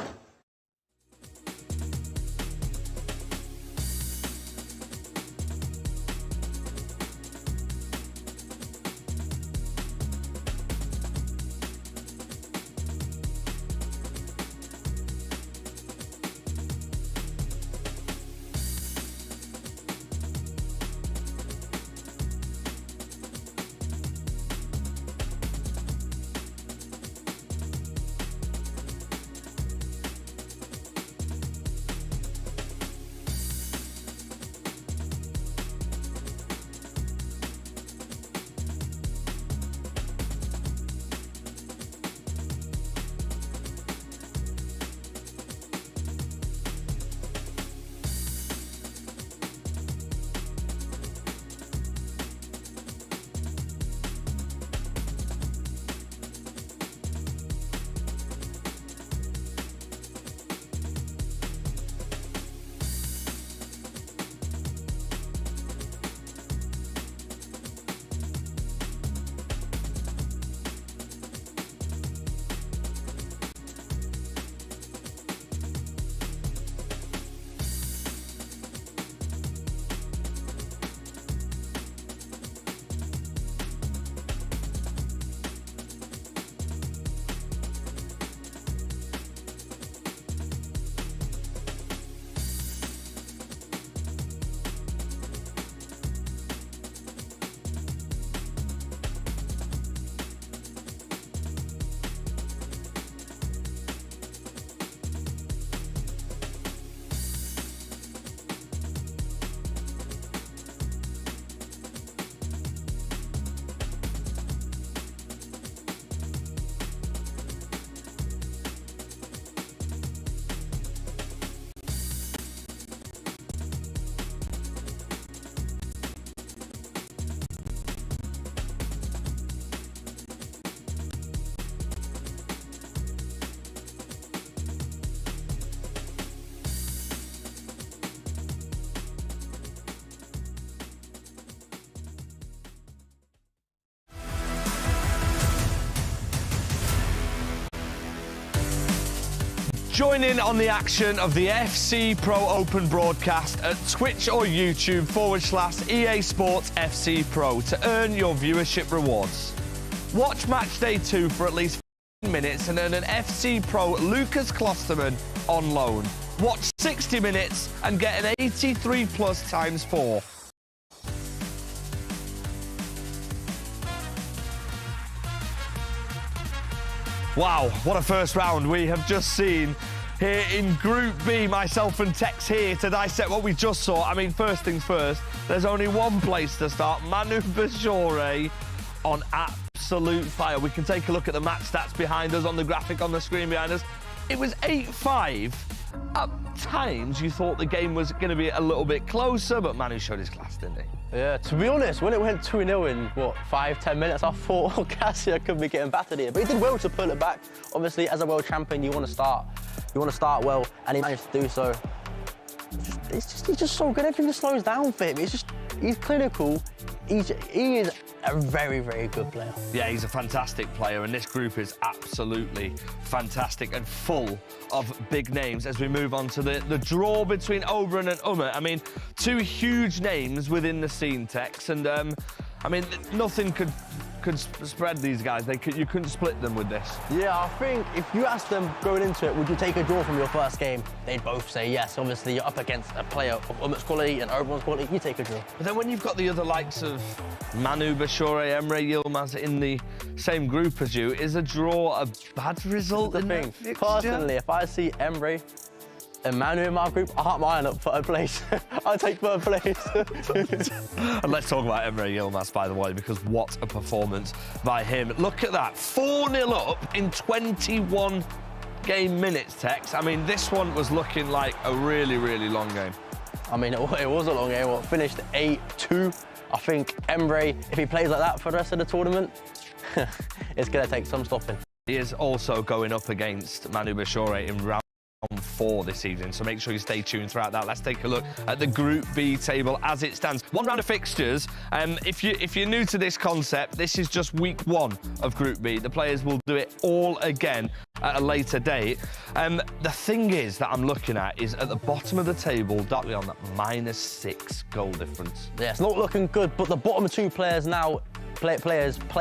Join in on the action of the FC Pro Open broadcast at Twitch or YouTube /EA Sports FC Pro to earn your viewership rewards. Watch match day 2 for at least 15 minutes and earn an FC Pro Lucas Klosterman on loan. Watch 60 minutes and get an 83 plus ×4. Wow, what a first round we have just seen here in Group B. Myself and Tex here to dissect what we just saw. I mean, first things first, there's only one place to start. Manu Bashoure on absolute fire. We can take a look at the match stats behind us on the graphic on the screen behind us. It was 8-5. At times, you thought the game was going to be a little bit closer, but Manu showed his class, didn't he? Yeah, to be honest, when it went 2-0 in, 5-10 minutes, I thought, Caccia could be getting battered here. But he did well to pull it back. Obviously, as a world champion, you want to start well, and he managed to do so. He's just so good. Everything just slows down for him. He's clinical. He is a very, very good player. Yeah, he's a fantastic player, and this group is absolutely fantastic and full of big names as we move on to the draw between Obrun and Umut. I mean, two huge names within the scene, Tex, and I mean, nothing could spread these guys. You couldn't split them with this. Yeah, I think if you asked them going into it, would you take a draw from your first game? They'd both say yes. Obviously, you're up against a player of Umut's quality and Obrun's quality, you take a draw. But then when you've got the other likes of Manu Bashoure, Emre Yilmaz in the same group as you, is a draw a bad result in that fixture? Personally, if I see Emre and Manu in my group, I can't mind up third place. I'll take third place. And let's talk about Emre Yilmaz, by the way, because what a performance by him. Look at that, 4-0 up in 21 game minutes, Tex. I mean, this one was looking like a really, really long game. I mean, it was a long game. It finished 8-2. I think Emre, if he plays like that for the rest of the tournament, it's going to take some stopping. He is also going up against Manu Bashoure in round 4 this evening, so make sure you stay tuned throughout that. Let's take a look at the Group B table as it stands. One round of fixtures. If you're new to this concept, this is just week 1 of Group B. The players will do it all again at a later date. The thing is that I'm looking at is at the bottom of the table, directly on that -6 goal difference. Yeah, it's not looking good, but the bottom 2 players now play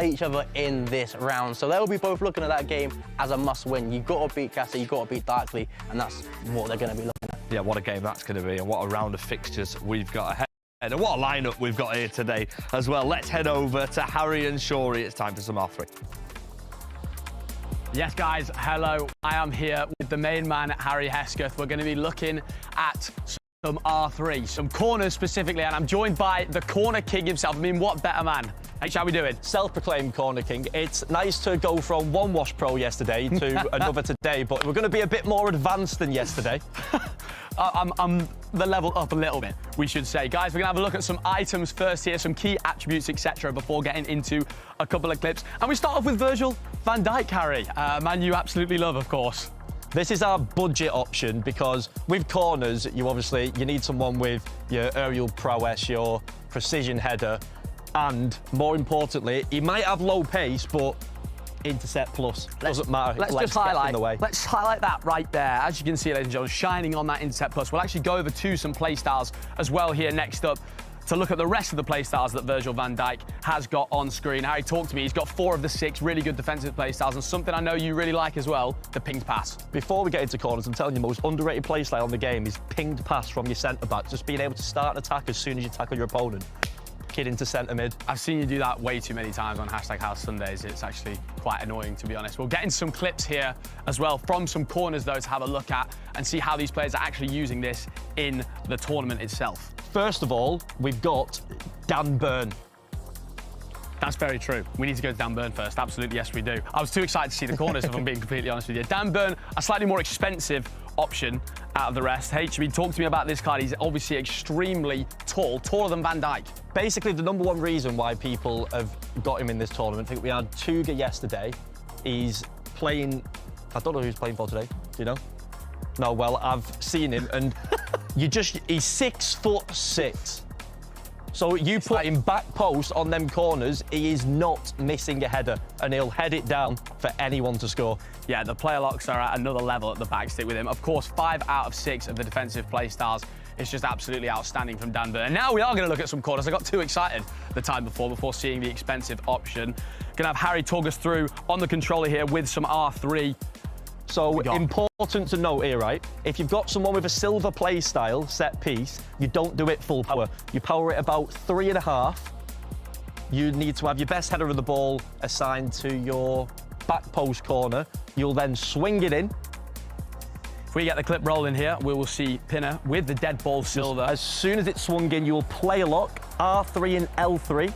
each other in this round, so they'll be both looking at that game as a must-win. You've got to beat Caccia, you've got to beat Darkly, and that's what they're going to be looking at. Yeah, what a game that's going to be, and what a round of fixtures we've got ahead. And what a lineup we've got here today as well. Let's head over to Harry and Shorey. It's time for some R3. Yes, guys, hello. I am here with the main man, Harry Hesketh. We're going to be looking at some R3, some corners specifically, and I'm joined by the corner king himself. I mean, what better man? H, how we doing? Self-proclaimed corner king. It's nice to go from one wash pro yesterday to another today, but we're going to be a bit more advanced than yesterday. I'm the level up a little bit, we should say. Guys, we're going to have a look at some items first here, some key attributes, etc., before getting into a couple of clips. And we start off with Virgil van Dijk, Harry. Man you absolutely love, of course. This is our budget option because with corners, you need someone with your aerial prowess, your precision header, and more importantly, he might have low pace, but intercept plus. Doesn't matter. Let's just highlight. Let's highlight that right there. As you can see, ladies and gentlemen, shining on that intercept plus. We'll actually go over to some play styles as well here next up to look at the rest of the play styles that Virgil van Dijk has got on screen. Harry, talk to me. He's got 4 of the 6 really good defensive play styles, and something I know you really like as well, the pinged pass. Before we get into corners, I'm telling you, the most underrated play style on the game is pinged pass from your centre-back. Just being able to start an attack as soon as you tackle your opponent. Kid into centre mid. I've seen you do that way too many times on #House Sundays. It's actually quite annoying, to be honest. We'll get in some clips here as well from some corners, though, to have a look at and see how these players are actually using this in the tournament itself. First of all, we've got Dan Burn. That's very true. We need to go to Dan Burn first. Absolutely, yes, we do. I was too excited to see the corners, if I'm being completely honest with you. Dan Burn, a slightly more expensive option out of the rest. H, talk to me about this card. He's obviously extremely tall, taller than Van Dijk. Basically, the number 1 reason why people have got him in this tournament, I think we had Tuga yesterday. He's playing, I don't know who he's playing for today. Do you know? No, well, I've seen him, and he's 6'6". So you put him back post on them corners, he is not missing a header, and he'll head it down for anyone to score. Yeah, the player locks are at another level at the back stick with him. Of course, 5 out of 6 of the defensive play styles is just absolutely outstanding from Danvers. And now we are going to look at some corners. I got too excited the time before seeing the expensive option. Going to have Harry talk us through on the controller here with some R3. So important to note here, right? If you've got someone with a silver play style set piece, you don't do it full power. You power it about 3.5. You need to have your best header of the ball assigned to your back post corner. You'll then swing it in. If we get the clip rolling here, we will see Pinner with the dead ball silver. As soon as it's swung in, you will play lock, R3 and L3.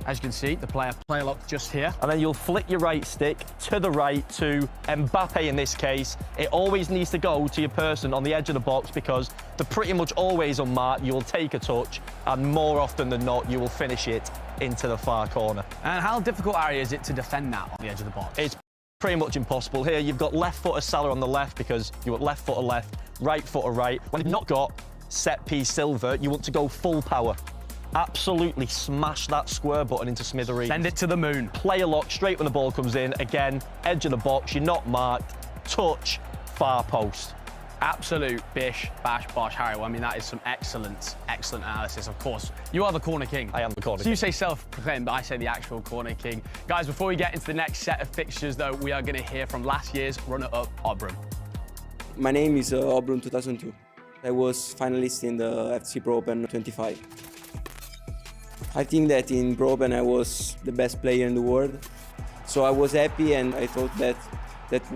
As you can see, the player lock just here. And then you'll flick your right stick to the right to Mbappe in this case. It always needs to go to your person on the edge of the box because they're pretty much always unmarked. You will take a touch and more often than not, you will finish it into the far corner. And how difficult, Ari, is it to defend that on the edge of the box? It's pretty much impossible. Here, you've got left footer Salah on the left because you want left footer left, right footer right. When you've not got set piece silver, you want to go full power. Absolutely smash that square button into smithereens. Send it to the moon. Player lock straight when the ball comes in. Again, edge of the box, you're not marked. Touch, far post. Absolute bish, bash, bosh, Harry. Well, I mean, that is some excellent analysis. Of course, you are the corner king. I am the corner king. king. You say self-proclaimed, but I say the actual corner king. Guys, before we get into the next set of fixtures, though, we are going to hear from last year's runner-up, Obrun. My name is Obrun 2002. I was finalist in the FC Pro Open 25. I think that in Pro Open I was the best player in the world. So I was happy and I thought that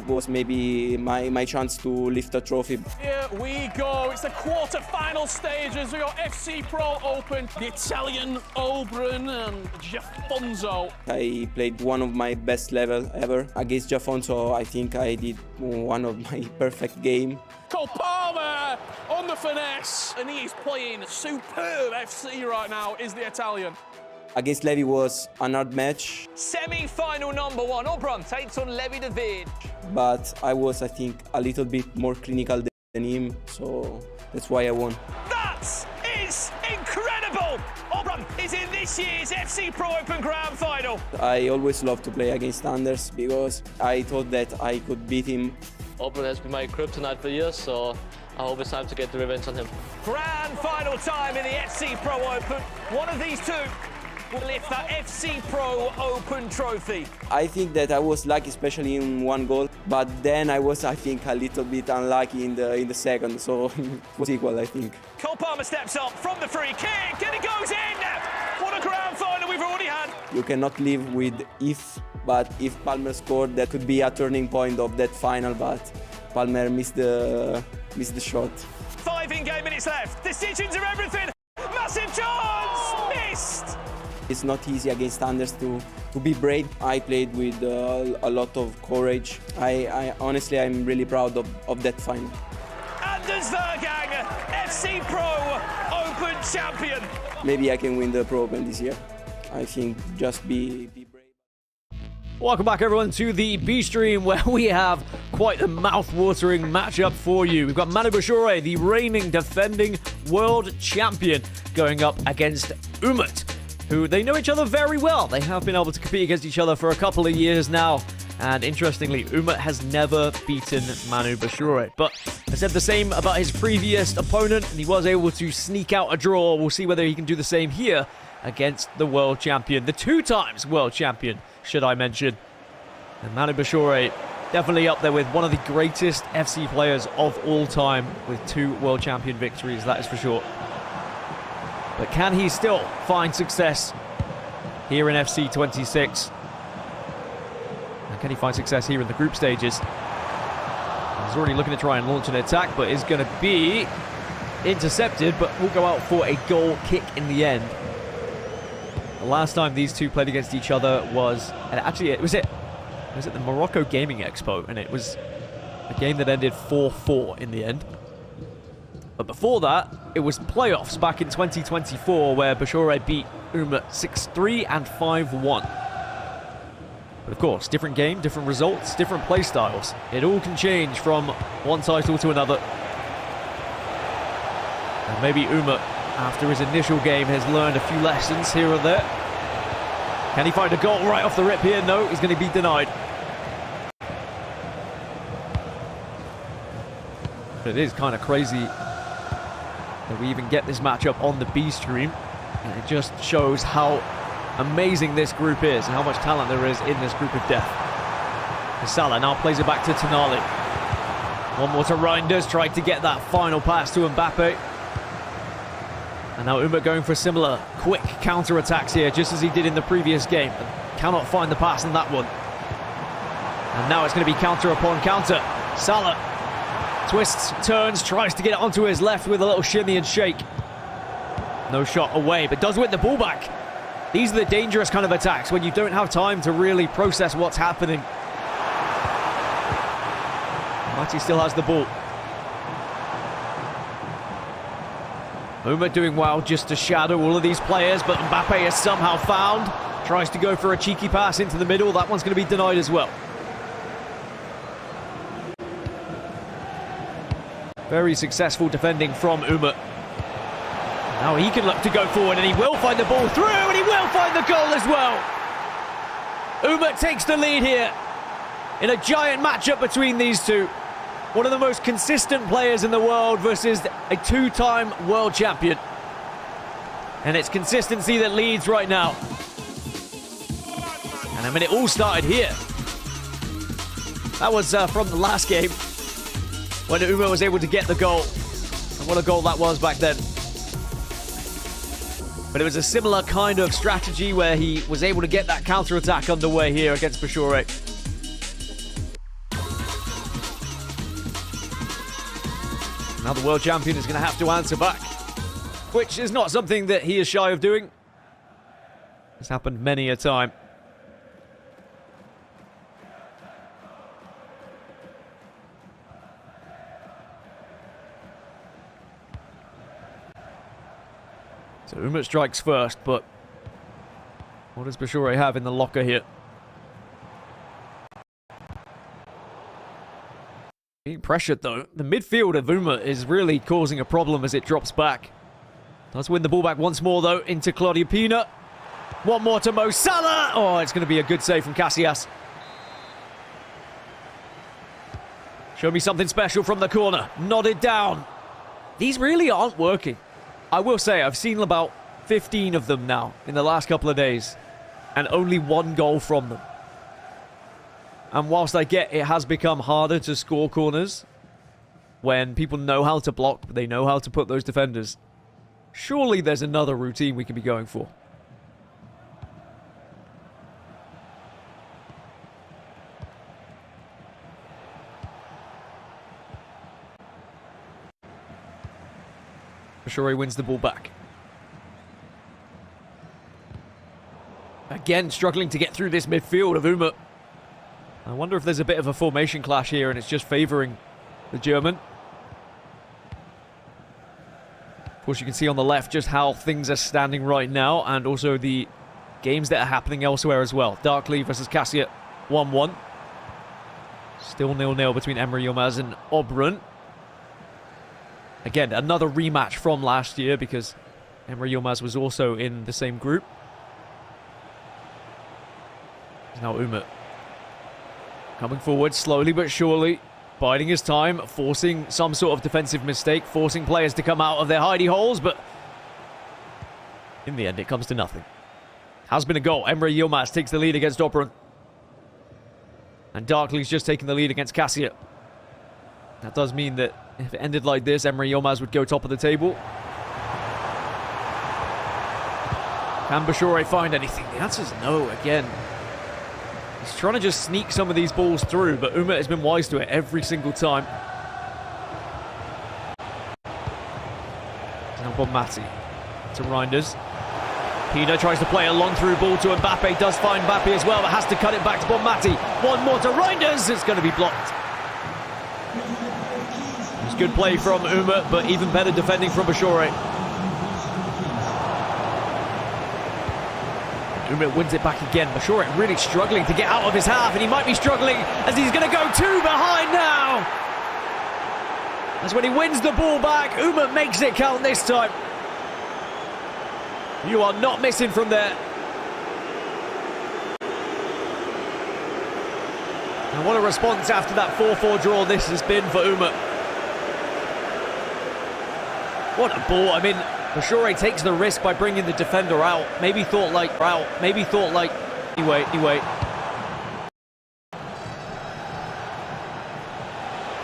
was maybe my chance to lift a trophy. Here we go. It's the quarter-final stages. We got FC Pro Open, the Italian Obrun and Jafonso. I played one of my best level ever against Jafonso. I think I did one of my perfect game. Cole Palmer on the finesse, and he is playing superb FC right now, is the Italian. Against Levy was an hard match. Semi-final number 1, Obrun takes on Levy David. But I was, I think, a little bit more clinical than him, so that's why I won. That is incredible! Obrun is in this year's FC Pro Open Grand Final. I always love to play against Anders because I thought that I could beat him. Obrun has been my kryptonite for years, so I hope it's time to get the revenge on him. Grand final time in the FC Pro Open. One of these two will lift that FC Pro Open trophy. I think that I was lucky, especially in one goal, but then I was, I think, a little bit unlucky in the second, so it was equal, I think. Cole Palmer steps up from the free kick, and it goes in! What a grand final we've already had! You cannot live with if, but if Palmer scored, that could be a turning point of that final, but Palmer missed the shot. 5 in-game minutes left. Decisions are everything. Massive chance! Missed! It's not easy against Anders to be brave. I played with a lot of courage. I honestly, I'm really proud of that final. Anders Vergang, FC Pro Open champion. Maybe I can win the Pro Open this year. I think just be brave. Welcome back, everyone, to the B stream where we have quite a mouth-watering matchup for you. We've got Manu Bashoure, the reigning defending world champion, going up against Umut, who they know each other very well. They have been able to compete against each other for a couple of years now. And interestingly, Umut has never beaten Manu Bashoure. But I said the same about his previous opponent, and he was able to sneak out a draw. We'll see whether he can do the same here against the world champion, the 2 times world champion, should I mention. And Manu Bashoure definitely up there with one of the greatest FC players of all time with 2 world champion victories, that is for sure. But can he still find success here in FC 26? And can he find success here in the group stages? He's already looking to try and launch an attack, but is going to be intercepted, but will go out for a goal kick in the end. The last time these two played against each other was, and actually it was at the Morocco Gaming Expo, and it was a game that ended 4-4 in the end. But before that, it was playoffs back in 2024 where Bashoure beat Umut 6-3 and 5-1. But of course, different game, different results, different play styles. It all can change from one title to another. And maybe Umut after his initial game, has learned a few lessons here and there. Can he find a goal right off the rip here? No, he's going to be denied. But it is kind of crazy that we even get this matchup on the B stream. And it just shows how amazing this group is and how much talent there is in this group of death. Salah now plays it back to Tonali. One more to Reinders, tried to get that final pass to Mbappe. And now Umut going for similar quick counter-attacks here, just as he did in the previous game. But cannot find the pass in that one. And now it's going to be counter upon counter. Salah twists, turns, tries to get it onto his left with a little shimmy and shake. No shot away, but does win the ball back. These are the dangerous kind of attacks when you don't have time to really process what's happening. Mati still has the ball. Umut doing well just to shadow all of these players, but Mbappe is somehow found. Tries to go for a cheeky pass into the middle. That one's going to be denied as well. Very successful defending from Umut. Now he can look to go forward, and he will find the ball through, and he will find the goal as well. Umut takes the lead here in a giant matchup between these two. One of the most consistent players in the world versus a two-time world champion. And it's consistency that leads right now. And I mean, it all started here. That was from the last game when Umut was able to get the goal. And what a goal that was back then. But it was a similar kind of strategy where he was able to get that counter-attack underway here against Bashoure. Now the world champion is going to have to answer back, which is not something that he is shy of doing. It's happened many a time. So Umut strikes first, but what does Bashoure have in the locker here? Being pressured though. The midfield of Umut is really causing a problem as it drops back. Does win the ball back once more though into Claudio Pina. One more to Mo Salah. Oh, it's going to be a good save from Casillas. Show me something special from the corner. Nodded down. These really aren't working. I will say I've seen about 15 of them now in the last couple of days, and only one goal from them. And whilst I get it has become harder to score corners when people know how to block, they know how to put those defenders, surely there's another routine we can be going for. Bashoure wins the ball back. Again, struggling to get through this midfield of Umut. I wonder if there's a bit of a formation clash here and it's just favouring the German. Of course, you can see on the left just how things are standing right now, and also the games that are happening elsewhere as well. Darkly versus Caccia, 1-1. Still 0-0 between Emre Yilmaz and Obrun. Again, another rematch from last year because Emre Yilmaz was also in the same group. Now Umut coming forward slowly but surely, biding his time, forcing some sort of defensive mistake, forcing players to come out of their hidey holes, but in the end it comes to nothing. Has been a goal. Emre Yilmaz takes the lead against Obrun. And Darkly's just taking the lead against Caccia. That does mean that if it ended like this, Emre Yilmaz would go top of the table. Can Bashoure find anything? The answer is no again. He's trying to just sneak some of these balls through, but Umut has been wise to it every single time. Now Bonmati to Reinders. Pina tries to play a long through ball to Mbappe. Does find Mbappe as well, but has to cut it back to Bonmati. One more to Reinders. It's going to be blocked. It's good play from Umut, but even better defending from Bashoure. Umut wins it back again. Bashoure really struggling to get out of his half, and he might be struggling as he's going to go two behind now. That's when he wins the ball back. Umut makes it count this time. You are not missing from there. And what a response after that 4-4 draw this has been for Umut. What a ball. I mean, Bashoure takes the risk by bringing the defender out. Maybe thought like, anyway.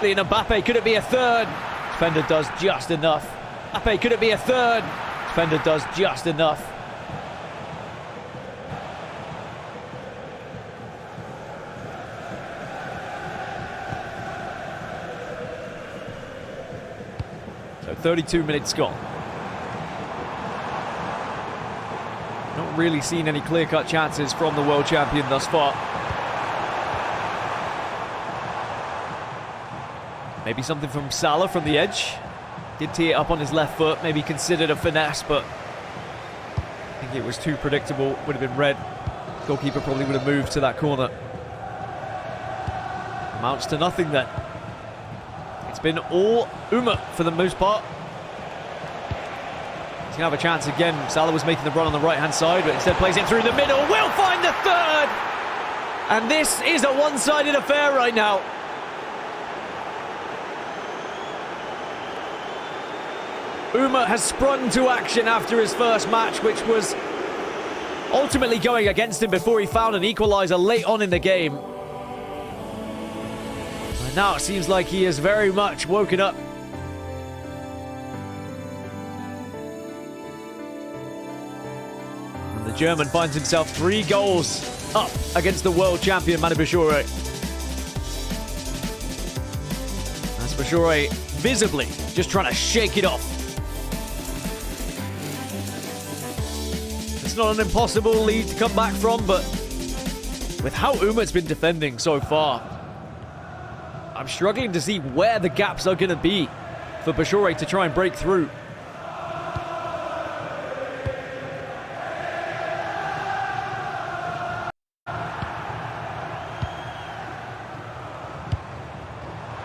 And Mbappe, could it be a third? Defender does just enough. Mbappe, could it be a third? Defender does just enough. So 32 minutes gone. Not really seen any clear-cut chances from the world champion thus far. Maybe something from Salah from the edge. Did tee it up on his left foot, maybe considered a finesse, but I think it was too predictable. Would have been red. Goalkeeper probably would have moved to that corner. Amounts to nothing then. It's been all Umut for the most part. He's going to have a chance again. Salah was making the run on the right-hand side, but instead plays it through the middle. Will find the third! And this is a one-sided affair right now. Umut has sprung to action after his first match, which was ultimately going against him before he found an equaliser late on in the game. And now it seems like he is very much woken up. And the German finds himself 3 goals up against the world champion Manu Bashoure. As Bashoure visibly just trying to shake it off. It's not an impossible lead to come back from, but with how Umut's been defending so far, I'm struggling to see where the gaps are going to be for Bashoure to try and break through.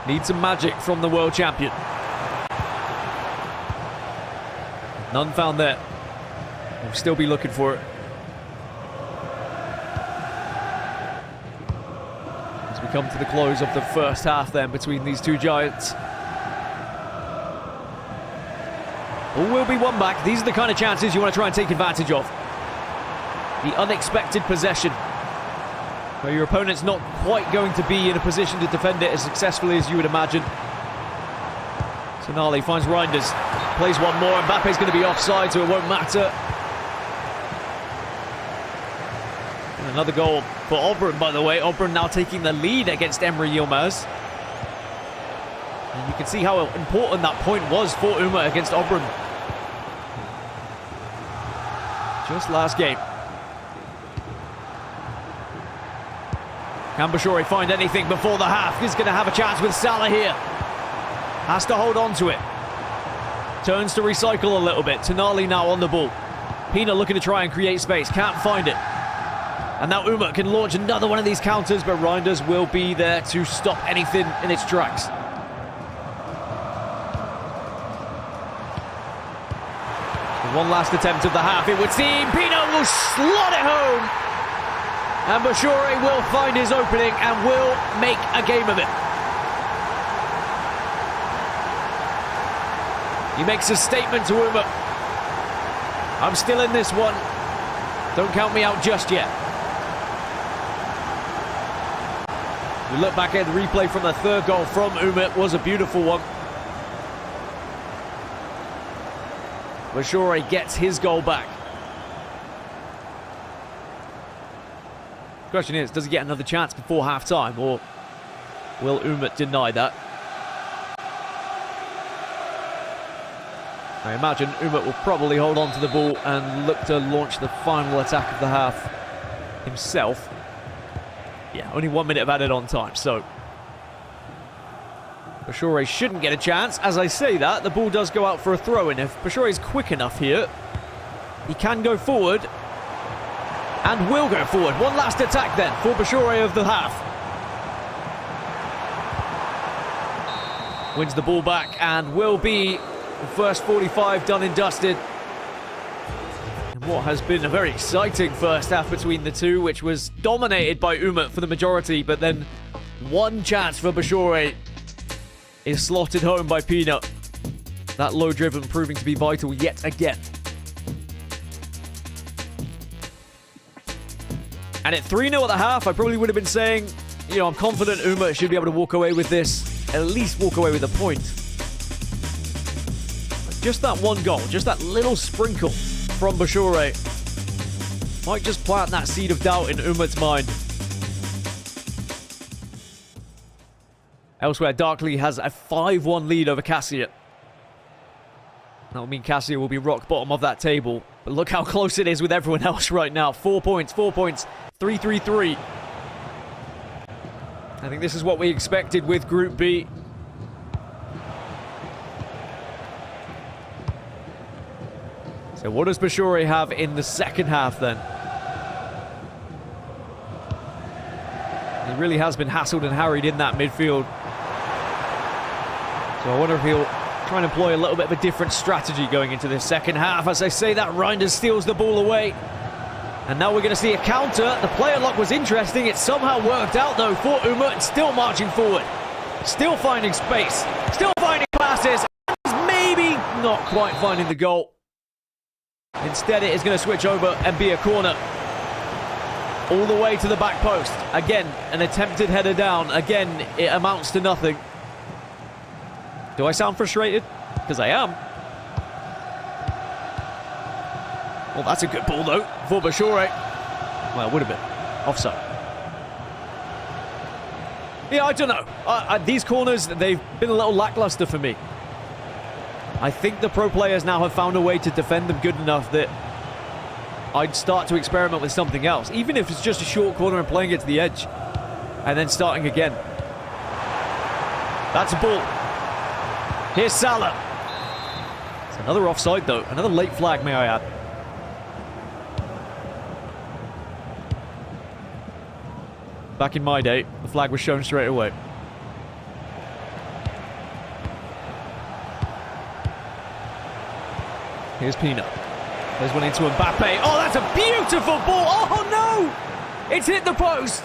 Need some magic from the world champion. None found there. We'll still be looking for it. As we come to the close of the first half then between these two giants. All will be won back. These are the kind of chances you want to try and take advantage of. The unexpected possession, where your opponent's not quite going to be in a position to defend it as successfully as you would imagine. Tonali finds Reinders, plays one more, and Mbappe's going to be offside, so it won't matter. And another goal for Obrun, by the way. Obrun now taking the lead against Emre Yilmaz. And you can see how important that point was for Umut against Obrun. Just last game. Can Bashoure find anything before the half? He's going to have a chance with Salah here. Has to hold on to it. Turns to recycle a little bit. Tonali now on the ball. Pina looking to try and create space. Can't find it. And now Umut can launch another one of these counters, but Reinders will be there to stop anything in its tracks. One last attempt of the half, it would seem. Pina will slot it home. And Bashoure will find his opening and will make a game of it. He makes a statement to Umut. I'm still in this one. Don't count me out just yet. We look back at the replay from the third goal from Umut. Was a beautiful one. Bashoure gets his goal back. The question is, does he get another chance before half-time, or will Umut deny that? I imagine Umut will probably hold on to the ball and look to launch the final attack of the half himself. Yeah, only 1 minute of added on time, so Bashoure shouldn't get a chance. As I say that, the ball does go out for a throw-in. If Bashoure is quick enough here, he can go forward and will go forward. One last attack then for Bashoure of the half. Wins the ball back and will be the first 45 done and dusted. And what has been a very exciting first half between the two, which was dominated by Umut for the majority, but then one chance for Bashoure is slotted home by Peanut. That low driven proving to be vital yet again. And at 3-0 at the half, I probably would have been saying, you know, I'm confident Umut should be able to walk away with this, at least walk away with a point. But just that one goal, just that little sprinkle from Bashoure might just plant that seed of doubt in Umut's mind. Elsewhere, Darkly has a 5-1 lead over Caccia. That will mean Caccia will be rock bottom of that table. But look how close it is with everyone else right now. 4 points, 3-3-3. I think this is what we expected with Group B. So what does Bashoure have in the second half then? He really has been hassled and harried in that midfield. So I wonder if he'll try and employ a little bit of a different strategy going into this second half. As I say that, Reinders steals the ball away. And now we're going to see a counter. The player lock was interesting. It somehow worked out, though, for Umut. Still marching forward. Still finding space. Still finding passes. Maybe not quite finding the goal. Instead, it is going to switch over and be a corner. All the way to the back post. Again, an attempted header down. Again, it amounts to nothing. Do I sound frustrated? Because I am. Well, that's a good ball, though, for Bashoure. Well, it would have been. Offside. Yeah, I don't know. These corners, they've been a little lackluster for me. I think the pro players now have found a way to defend them good enough that I'd start to experiment with something else. Even if it's just a short corner and playing it to the edge. And then starting again. That's a ball. Here's Salah. It's another offside, though. Another late flag, may I add. Back in my day, the flag was shown straight away. Here's Peanut. There's one into Mbappe. Oh, that's a beautiful ball. Oh, no! It's hit the post.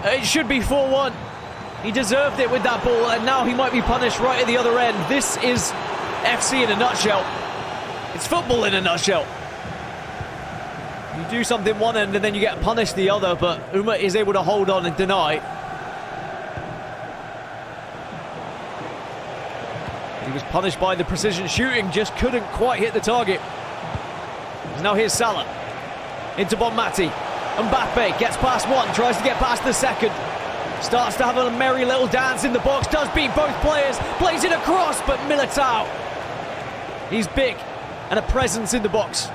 It should be 4-1. He deserved it with that ball, and now he might be punished right at the other end. This is FC in a nutshell. It's football in a nutshell. You do something one end and then you get punished the other, but Umut is able to hold on and deny. He was punished by the precision shooting, just couldn't quite hit the target. Now here's Salah. Into Bonmati. Mbappe gets past one, tries to get past the second. Starts to have a merry little dance in the box, does beat both players, plays it across, but Militao. He's big and a presence in the box.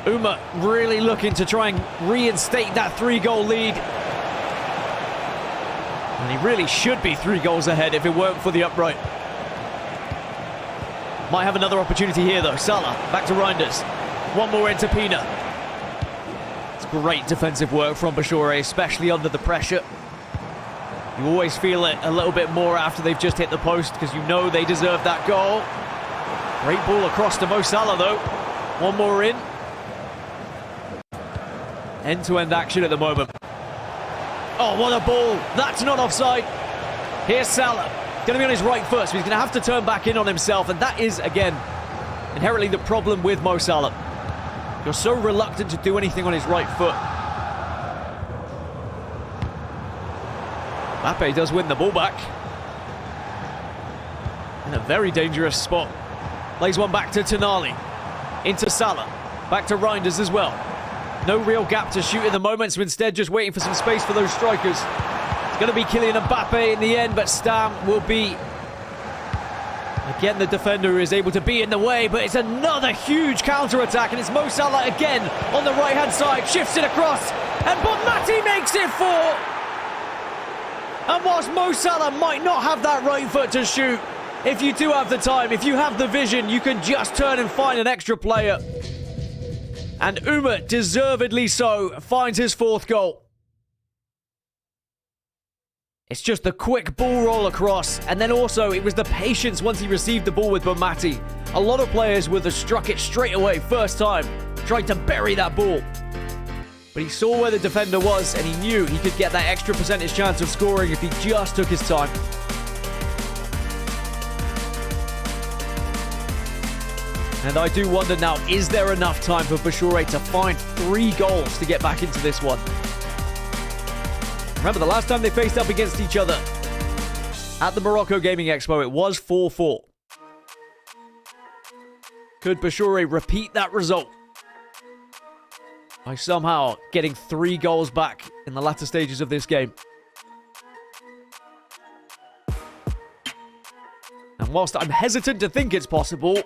Umut really looking to try and reinstate that 3-goal lead. And he really should be 3 goals ahead if it weren't for the upright. Might have another opportunity here though. Salah, back to Reinders. One more into Peanut. It's great defensive work from Bashoure, especially under the pressure. You always feel it a little bit more after they've just hit the post because you know they deserve that goal. Great ball across to Mo Salah though. One more in. End-to-end action at the moment. Oh, what a ball. That's not offside. Here's Salah. Going to be on his right foot, so he's going to have to turn back in on himself. And that is, again, inherently the problem with Mo Salah. You're so reluctant to do anything on his right foot. Mbappe does win the ball back. In a very dangerous spot. Plays one back to Tonali. Into Salah. Back to Reinders as well. No real gap to shoot in the moment, so instead just waiting for some space for those strikers. It's going to be Kylian Mbappe in the end, but Stam will be... Again, the defender is able to be in the way, but it's another huge counter-attack, and it's Mo Salah again on the right-hand side, shifts it across, and Bonmati makes it 4! And whilst Mo Salah might not have that right foot to shoot, if you do have the time, if you have the vision, you can just turn and find an extra player. And Umut, deservedly so, finds his 4th goal. It's just the quick ball roll across, and then also it was the patience once he received the ball with Bomati. A lot of players would have struck it straight away first time, trying to bury that ball. But he saw where the defender was, and he knew he could get that extra percentage chance of scoring if he just took his time. And I do wonder now, is there enough time for Bashoure to find 3 goals to get back into this one? Remember, the last time they faced up against each other at the Morocco Gaming Expo, it was 4-4. Could Bashoure repeat that result by somehow getting 3 goals back in the latter stages of this game? And whilst I'm hesitant to think it's possible,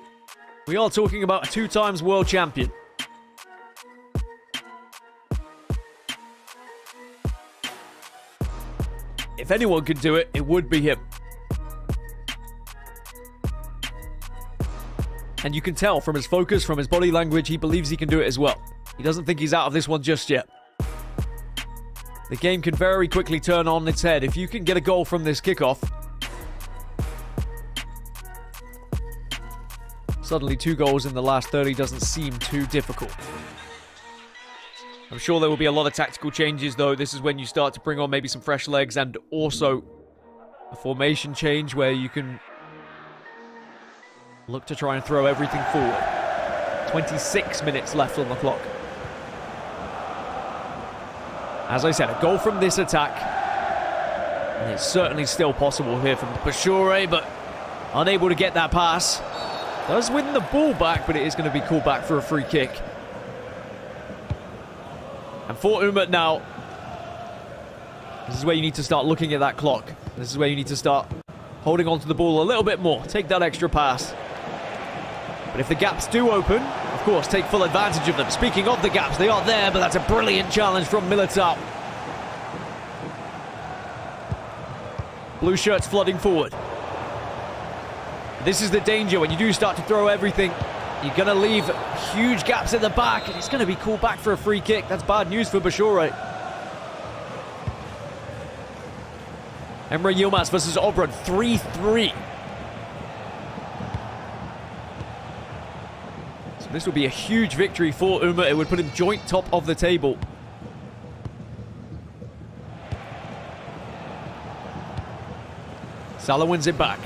we are talking about a 2-time world champion. If anyone could do it, it would be him. And you can tell from his focus, from his body language, he believes he can do it as well. He doesn't think he's out of this one just yet. The game can very quickly turn on its head if you can get a goal from this kickoff. Suddenly 2 goals in the last 30 doesn't seem too difficult. I'm sure there will be a lot of tactical changes, though. This is when you start to bring on maybe some fresh legs and also a formation change where you can look to try and throw everything forward. 26 minutes left on the clock. As I said, a goal from this attack. And it's certainly still possible here from Bashoure, but unable to get that pass. Does win the ball back, but it is going to be called back for a free kick. And for Umut now, this is where you need to start looking at that clock. This is where you need to start holding on to the ball a little bit more. Take that extra pass. But if the gaps do open, of course, take full advantage of them. Speaking of the gaps, they are there, but that's a brilliant challenge from Militao. Blue shirts flooding forward. This is the danger when you do start to throw everything. You're going to leave huge gaps at the back, and it's going to be called back for a free kick. That's bad news for Bashoure. Emre Yilmaz versus Obrun, 3-3. So this would be a huge victory for Umut. It would put him joint top of the table. Salah wins it back.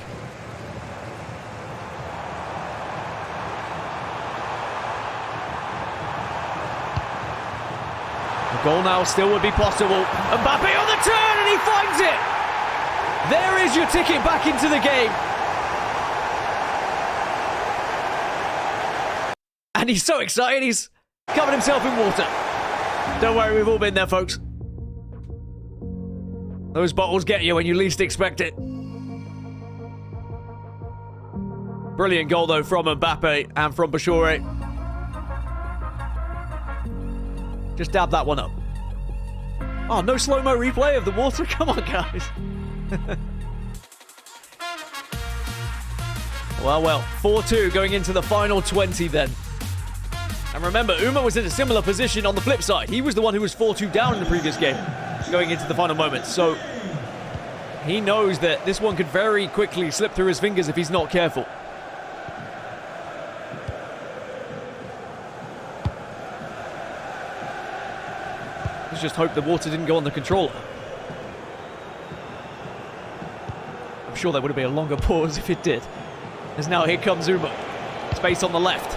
Goal now still would be possible. Mbappe on the turn, and he finds it! There is your ticket back into the game. And he's so excited, he's covered himself in water. Don't worry, we've all been there, folks. Those bottles get you when you least expect it. Brilliant goal, though, from Mbappe and from Bashoure. Just dab that one up. Oh, no slow-mo replay of the water? Come on, guys. Well, 4-2 going into the final 20 then. And remember, Umut was in a similar position on the flip side. He was the one who was 4-2 down in the previous game, going into the final moments. So he knows that this one could very quickly slip through his fingers if he's not careful. Let's just hope the water didn't go on the controller. I'm sure there would have been a longer pause if it did. As now here comes Umut. Space on the left.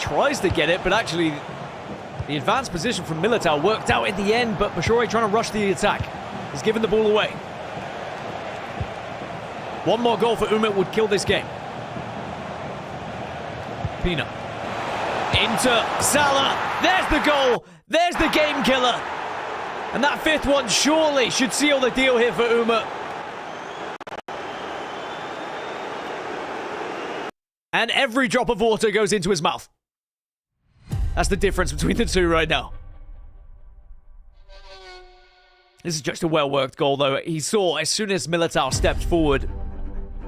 Tries to get it, but actually the advanced position from Militao worked out in the end, but Bashoure trying to rush the attack. He's given the ball away. One more goal for Umut would kill this game. Pina. Into Salah. There's the goal. There's the game killer. And that 5th one surely should seal the deal here for Umut. And every drop of water goes into his mouth. That's the difference between the two right now. This is just a well-worked goal, though. He saw, as soon as Militao stepped forward,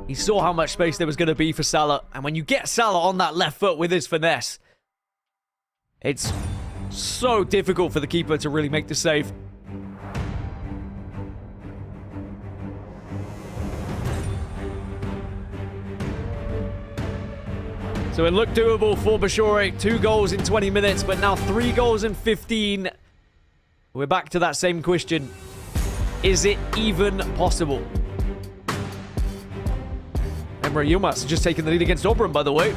he saw how much space there was going to be for Salah. And when you get Salah on that left foot with his finesse, it's so difficult for the keeper to really make the save. So it looked doable for Bashoure. 2 goals in 20 minutes, but now 3 goals in 15. We're back to that same question. Is it even possible? Emre Yilmaz just taking the lead against Obrun, by the way.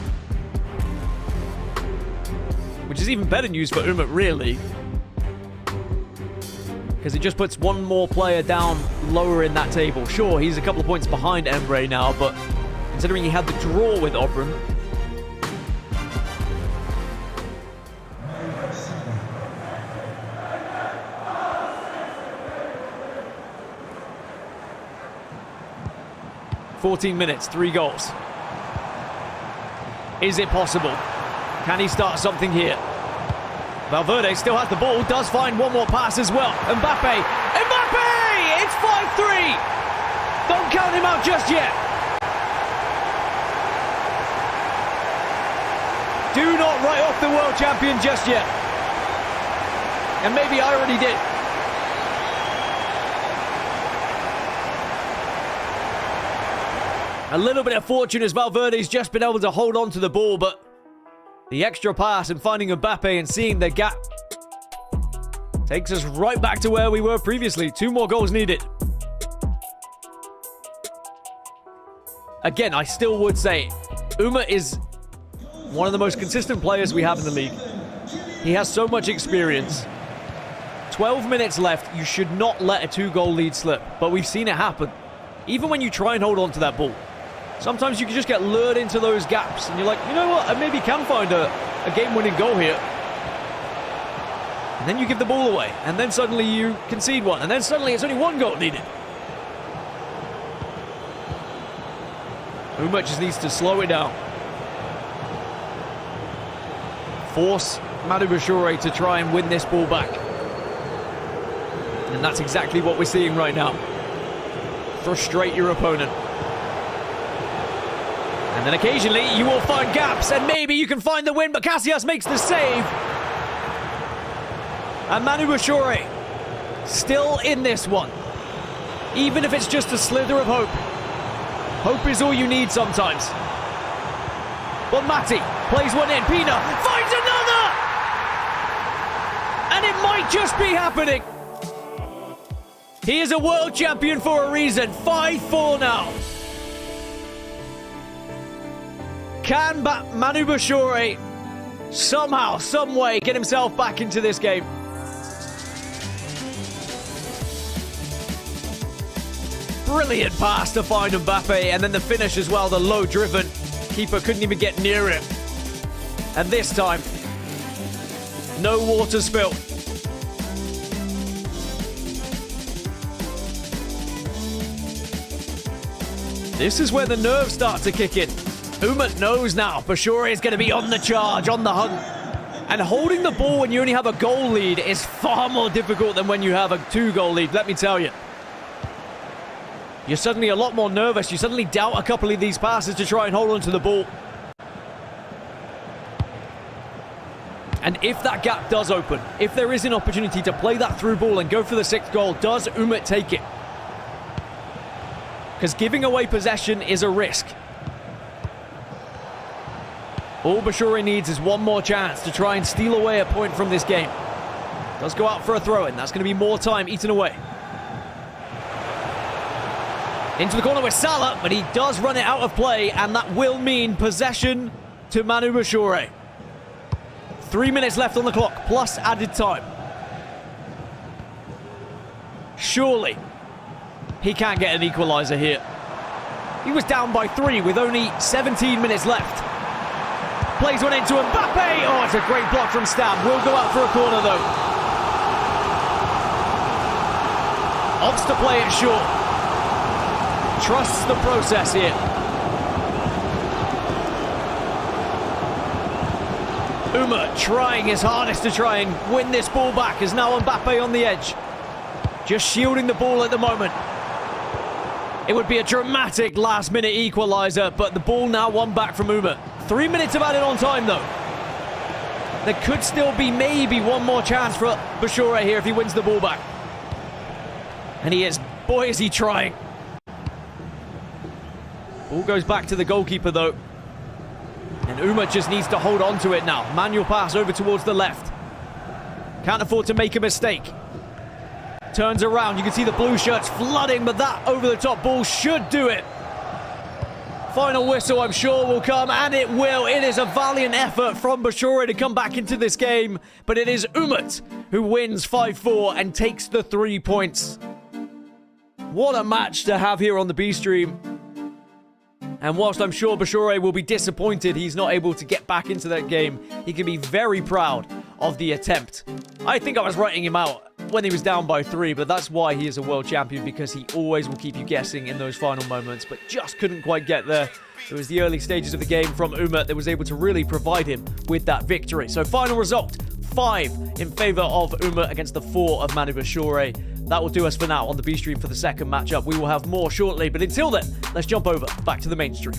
Which is even better news for Umut, really. Because it just puts one more player down lower in that table. Sure, he's a couple of points behind Emre now, but considering he had the draw with Obrun, 14 minutes, 3 goals. Is it possible? Can he start something here? Valverde still has the ball, does find one more pass as well. Mbappe! It's 5-3! Don't count him out just yet. Do not write off the world champion just yet. And maybe I already did. A little bit of fortune as Valverde's just been able to hold on to the ball, but the extra pass and finding Mbappe and seeing the gap takes us right back to where we were previously. 2 more goals needed. Again, I still would say Umut is one of the most consistent players we have in the league. He has so much experience. 12 minutes left. You should not let a 2-goal lead slip, but we've seen it happen. Even when you try and hold on to that ball. Sometimes you can just get lured into those gaps and you're like, you know what, I maybe can find a game-winning goal here. And then you give the ball away, and then suddenly you concede one, and then suddenly it's only 1 goal needed. Umut just needs to slow it down. Force Manu Bashoure to try and win this ball back. And that's exactly what we're seeing right now. Frustrate your opponent. And then occasionally you will find gaps and maybe you can find the win, but Caccia makes the save. And Manu Bashoure still in this one. Even if it's just a slither of hope. Hope is all you need sometimes. But Mati plays one in. Pina finds another! And it might just be happening. He is a world champion for a reason. 5-4 now. Can Manu Bashoure somehow, some way get himself back into this game? Brilliant pass to find Mbappe, and then the finish as well, the low driven. Keeper couldn't even get near it. And this time, no water spilled. This is where the nerves start to kick in. Umut knows now Bashoure is going to be on the charge, on the hunt. And holding the ball when you only have a goal lead is far more difficult than when you have a 2-goal lead, let me tell you. You're suddenly a lot more nervous. You suddenly doubt a couple of these passes to try and hold on to the ball. And if that gap does open, if there is an opportunity to play that through ball and go for the 6th goal, does Umut take it? Because giving away possession is a risk. All Bashoure needs is one more chance to try and steal away a point from this game. Does go out for a throw-in. That's going to be more time eaten away. Into the corner with Salah, but he does run it out of play, and that will mean possession to Manu Bashoure. 3 minutes left on the clock, plus added time. Surely he can't get an equaliser here. He was down by 3 with only 17 minutes left. Plays one into Mbappe. Oh, it's a great block from Stam. Will go out for a corner, though. Opts to play it short. Trusts the process here. Umut trying his hardest to try and win this ball back. Is now Mbappe on the edge. Just shielding the ball at the moment. It would be a dramatic last-minute equaliser, but the ball now won back from Umut. 3 minutes of added on time, though. There could still be maybe one more chance for Bashoure here if he wins the ball back. And he is. Boy, is he trying. Ball goes back to the goalkeeper, though. And Umut just needs to hold on to it now. Manual pass over towards the left. Can't afford to make a mistake. Turns around, you can see the blue shirts flooding, but that over-the-top ball should do it. Final whistle, I'm sure, will come, and it will. It is a valiant effort from Bashoure to come back into this game, but it is Umut who wins 5-4 and takes the 3 points. What a match to have here on the B stream. And whilst I'm sure Bashoure will be disappointed he's not able to get back into that game, he can be very proud of the attempt. I think I was writing him out when he was down by 3, but that's why he is a world champion, because he always will keep you guessing in those final moments, but just couldn't quite get there. It was the early stages of the game from Umut that was able to really provide him with that victory. So final result, 5 in favour of Umut against the 4 of Manu Bashoure. That will do us for now on the B stream for the second matchup. We will have more shortly, but until then, let's jump over back to the main stream.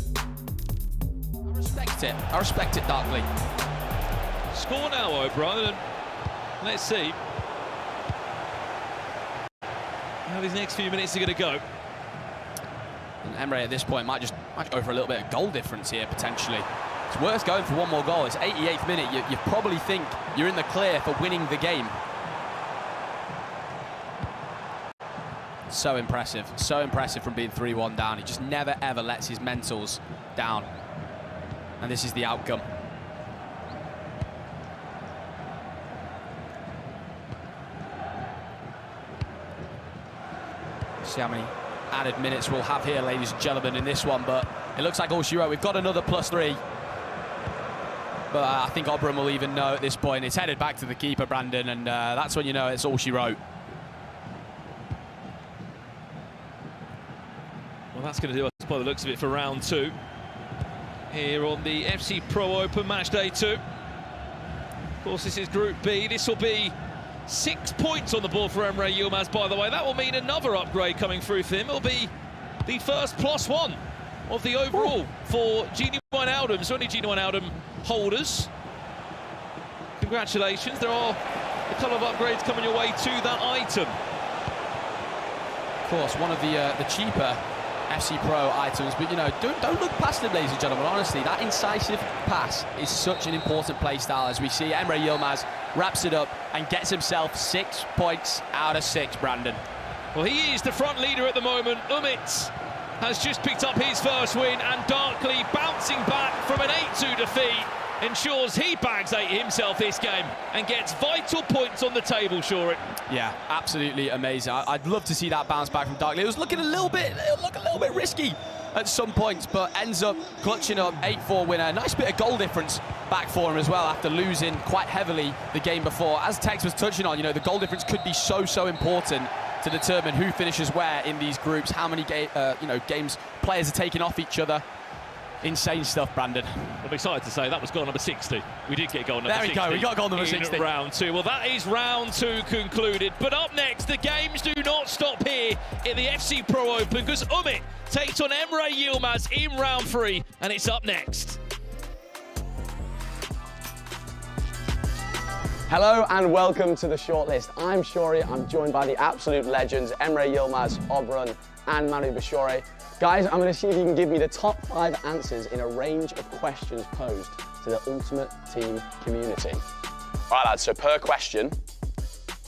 I respect it, Darkly. Score now, Obrun, and let's see how these next few minutes are going to go. And Emre at this point might go for a little bit of goal difference here, potentially. It's worth going for one more goal. It's 88th minute. You probably think you're in the clear for winning the game. So impressive from being 3-1 down. He just never, ever lets his mentals down. And this is the outcome. See how many added minutes we'll have here, ladies and gentlemen, in this one, but it looks like all she wrote. We've got another +3. But I think Obrun will even know at this point. It's headed back to the keeper, Brandon, and that's when you know it's all she wrote. Well, that's going to do us by the looks of it for round 2 here on the FC Pro Open match day 2. Of course, this is Group B. This will be 6 points on the board for Emre Yilmaz, by the way. That will mean another upgrade coming through for him. It'll be the first +1 of the overall for Genie Wijnaldum. So only Genie Wijnaldum holders. Congratulations. There are a couple of upgrades coming your way to that item. Of course, one of the cheaper FC Pro items, but you know, don't look past it, ladies and gentlemen. Honestly, that incisive pass is such an important play style, as we see Emre Yilmaz wraps it up and gets himself 6 points out of 6, Brandon. Well, he is the front leader at the moment. Umut has just picked up his first win, and Darkly, bouncing back from an 8-2 defeat, ensures he bags 8 himself this game and gets vital points on the table, Sure. Yeah, absolutely amazing. I'd love to see that bounce back from Darkly. It was looking a little bit risky at some points, but ends up clutching up 8-4 winner. Nice bit of goal difference back for him as well after losing quite heavily the game before. As Tex was touching on, you know, the goal difference could be so important to determine who finishes where in these groups, how many games players are taking off each other. Insane stuff, Brandon. I'm excited to say that was goal number 60. We did get goal number 60. There we go, we got goal number 60. In round 2. Well, that is round 2 concluded. But up next, the games do not stop here in the FC Pro Open, because Umut takes on Emre Yilmaz in round 3, and it's up next. Hello and welcome to the shortlist. I'm Shori. I'm joined by the absolute legends, Emre Yilmaz, Obrun, and Manu Bashoure. Guys, I'm going to see if you can give me the top 5 answers in a range of questions posed to the Ultimate Team community. All right, lads, so per question,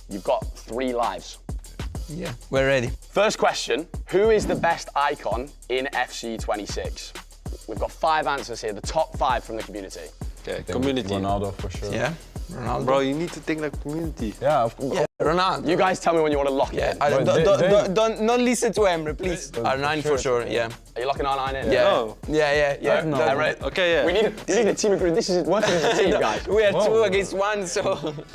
you've got 3 lives. Yeah, we're ready. First question, who is the best icon in FC 26? We've got 5 answers here, the top 5 from the community. Okay, community. Ronaldo for sure. Yeah, Ronaldo. Bro, you need to think like community. Yeah, of course. Yeah, Ronaldo. You guys tell me when you want to lock it in. Don't listen to Emre, please. R9 for sure, yeah. Are you locking R9 in? Yeah. No. Yeah. No. Emre, Okay, yeah. we need a team agreement. This is working as a team, guys. We are 2 against 1, so...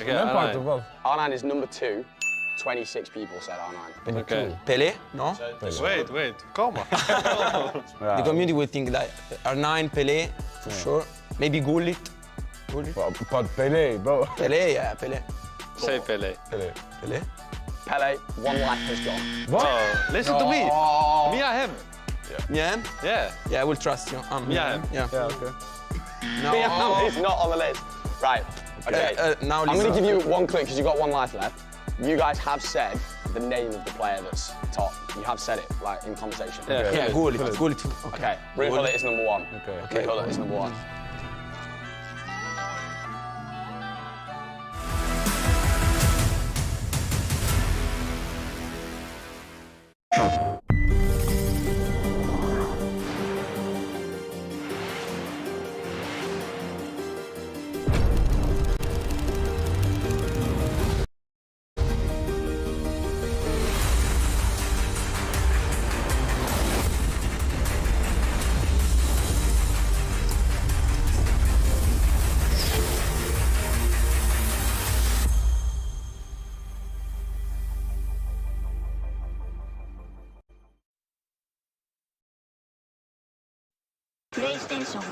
Okay, R9. R9 is number 2. 26 people said R9. Okay. Pelé? No? Wait, calma. The community will think that R9, Pelé, for sure. Maybe Gullit. But Pelé, bro. Pelé, yeah, Pelé. Say Pelé. Pelé? Pele, 1 life has gone. What? Oh, listen to me. Me and him. Yeah? Yeah. Yeah, I will trust you. Me and him. Yeah. Okay. No. It's not on the list. Right, okay. Now I'm going to give you 1 click because you've got 1 life left. You guys have said the name of the player that's top. You have said it, like, in conversation. Yeah, Gullit. Okay, Ring Hullet is number 1. Okay. Ring Hullet is number 1. PlayStation.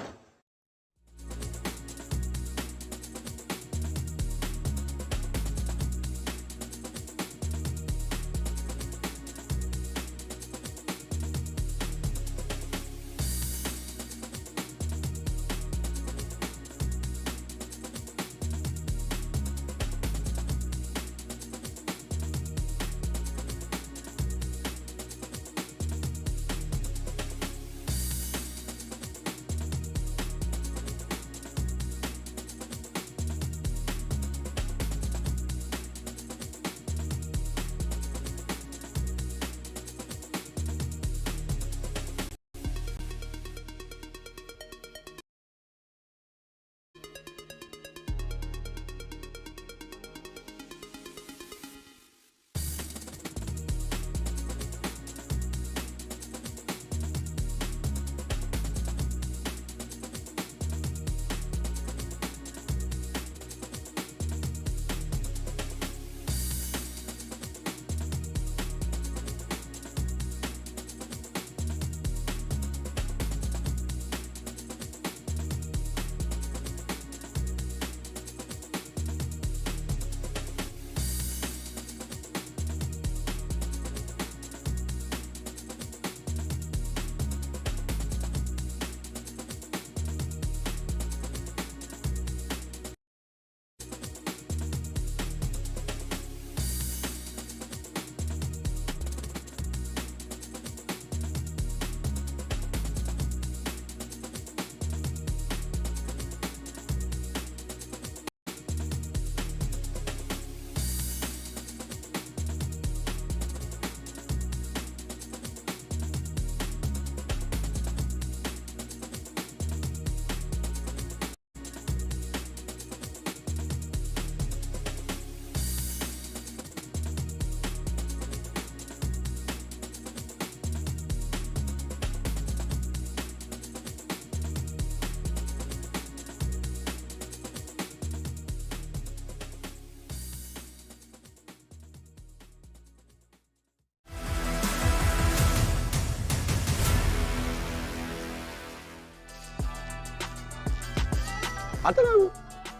I don't know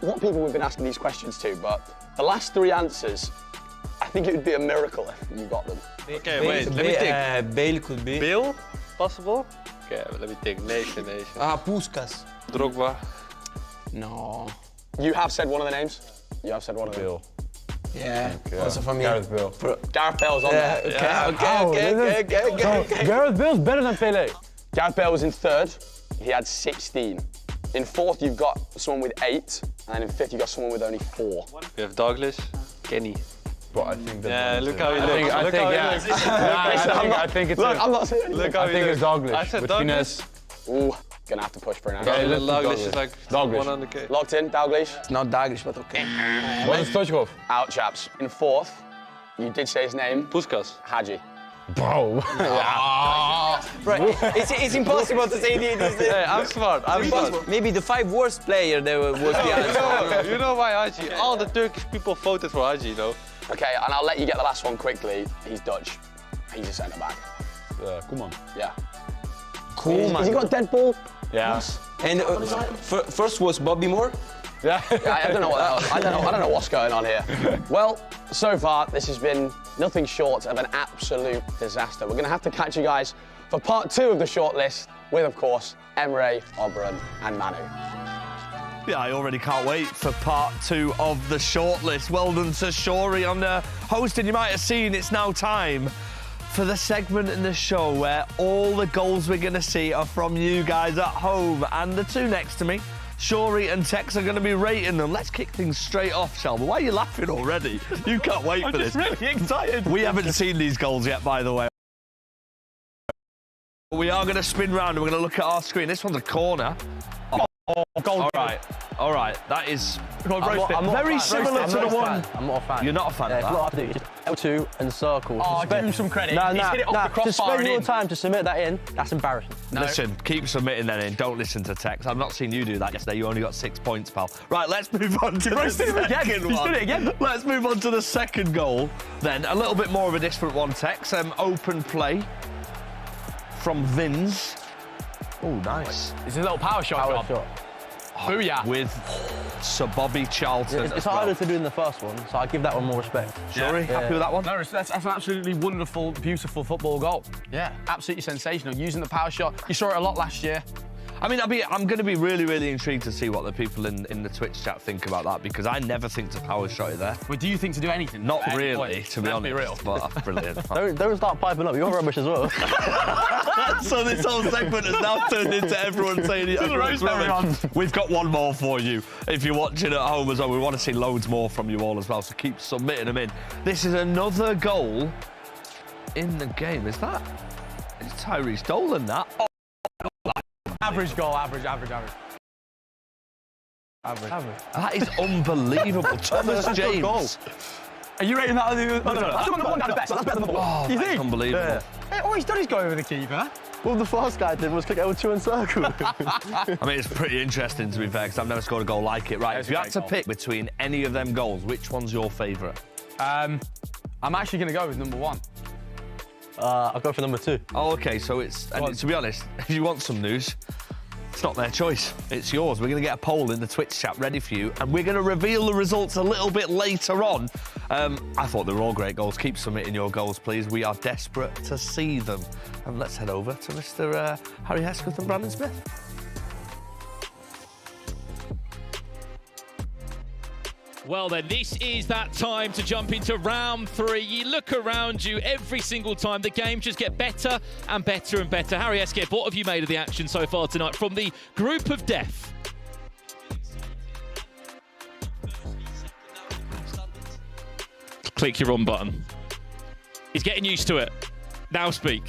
what people we've been asking these questions to, but the last three answers, I think it would be a miracle if you got them. Okay, wait, let me think. Bale could be. Bill, possible? Okay, let me think. Nation. Puskas. Drogba. No. You have said one of the names? You have said one of them. Bill. Yeah, Also from me. Gareth Bale. Gareth Bale's on there. Okay. Gareth Bale's better than Pele. Gareth Bale was in third. He had 16. In fourth, you've got someone with 8, and then in fifth, you've got someone with only 4. We have Douglas, Kenny. But I think look how he looks. I think it's. Look, I'm not saying. Look how I think it's Douglas. I said with Douglas. Ooh, gonna have to push for an answer. Okay, let's do Douglas is like Douglas. 100k. Locked in, Douglas? It's not Douglas, but okay. What is Stoichkov? Out, chaps. In fourth, you did say his name. Puskas. Haji. Bro. Right, it's impossible to say these. Hey, I'm smart. Maybe the 5 worst player that was the answer. You know why Haji? All the Turkish people voted for Haji, though. Okay, and I'll let you get the last one quickly. He's Dutch. He's a centre back. Koeman. Yeah. Koeman. Has he got dead ball? Yeah. And first was Bobby Moore. Yeah. I don't know what that was. I don't know what's going on here. Well, so far this has been nothing short of an absolute disaster. We're going to have to catch you guys for part 2 of the shortlist with, of course, Emre, Obrun, and Manu. Yeah, I already can't wait for part 2 of the shortlist. Well done to Shori on hosting. You might have seen it's now time for the segment in the show where all the goals we're going to see are from you guys at home. And the two next to me, Shori and Tex, are going to be rating them. Let's kick things straight off, shall we? Why are you laughing already? You can't wait for this. I'm just really excited. We haven't seen these goals yet, by the way. We are going to spin round and we're going to look at our screen. This one's a corner. Goal. All right. That is very similar to the one. I'm not a fan. You're not a fan of that? What I do is L2 and circle. Oh, give him some credit. Nah, He's hit it off the crossbar to spend and your in. time to submit that in, that's embarrassing. No. Listen, keep submitting that in. Don't listen to Tex. I've not seen you do that yesterday. You only got 6 points, pal. Right, let's move on to the second one. He's done it again. Let's move on to the second goal then. A little bit more of a different one, Tex. Open play from Vins. Oh, nice. It's a little power shot. Power shot. Booyah. With Sir Bobby Charlton. It's harder to do in the first one, so I give that one more respect. Sorry, happy with that one? No, that's an absolutely wonderful, beautiful football goal. Yeah, absolutely sensational. Using the power shot. You saw it a lot last year. I mean, I'm going to be really, really intrigued to see what the people in the Twitch chat think about that, because I never think to power shot it there. Well, do you think to do anything? Not really, to be honest. Be real. But brilliant. Don't start piping up. You're rubbish as well. So this whole segment has now turned into everyone saying everyone's rubbish. We've got one more for you. If you're watching at home as well, we want to see loads more from you all as well, so keep submitting them in. This is another goal in the game. Is Tyrese Dolan that? Oh. Average goal, average. That is unbelievable. Thomas James. Are you rating that? No. That's one down the best. That's better than the ball. Oh, that's unbelievable. Oh, he's done his goal over the keeper. Well, the first guy did was click L2 and circle. I mean, it's pretty interesting, to be fair, because I've never scored a goal like it. Right, if you had to pick between any of them goals, which one's your favourite? I'm actually going to go with number 1. I'll go for number 2. Oh, OK, so to be honest, if you want some news, it's not their choice. It's yours. We're going to get a poll in the Twitch chat ready for you, and we're going to reveal the results a little bit later on. I thought they were all great goals. Keep submitting your goals, please. We are desperate to see them. And let's head over to Mr. Harry Hesketh and Brandon Smith. Well then, this is that time to jump into round 3. You look around you every single time. The games just get better and better and better. Harry Hesketh, what have you made of the action so far tonight from the group of death? Click your on button. He's getting used to it. Now speak.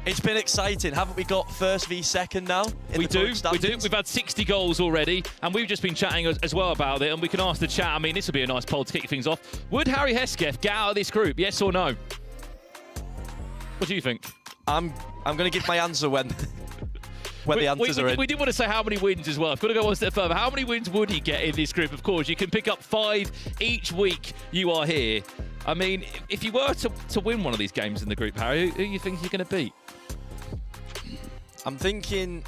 It's been exciting. Haven't we got first v second now? We do. We've had 60 goals already, and we've just been chatting as well about it, and we can ask the chat. I mean, this will be a nice poll to kick things off. Would Harry Hesketh get out of this group, yes or no? What do you think? I'm going to give my answer when the answers are in. We did want to say how many wins as well. I've got to go one step further. How many wins would he get in this group? Of course, you can pick up 5 each week you are here. I mean, if you were to win one of these games in the group, Harry, who do you think you're going to beat? I'm thinking...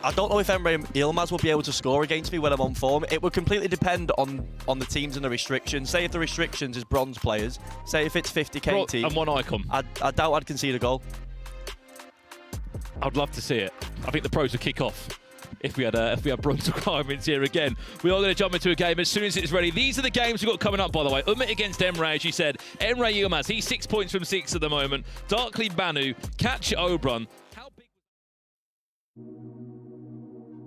I don't know if Emre Yilmaz will be able to score against me when I'm on form. It would completely depend on the teams and the restrictions. Say if the restrictions is bronze players, say if it's 50k team. And one icon. I doubt I'd concede a goal. I'd love to see it. I think the pros would kick off if we had bronze requirements here again. We are going to jump into a game as soon as it's ready. These are the games we've got coming up, by the way. Umut against Emre, as you said. Emre Yilmaz, he's 6 points from 6 at the moment. Darkly Banu, Caccia Obrun.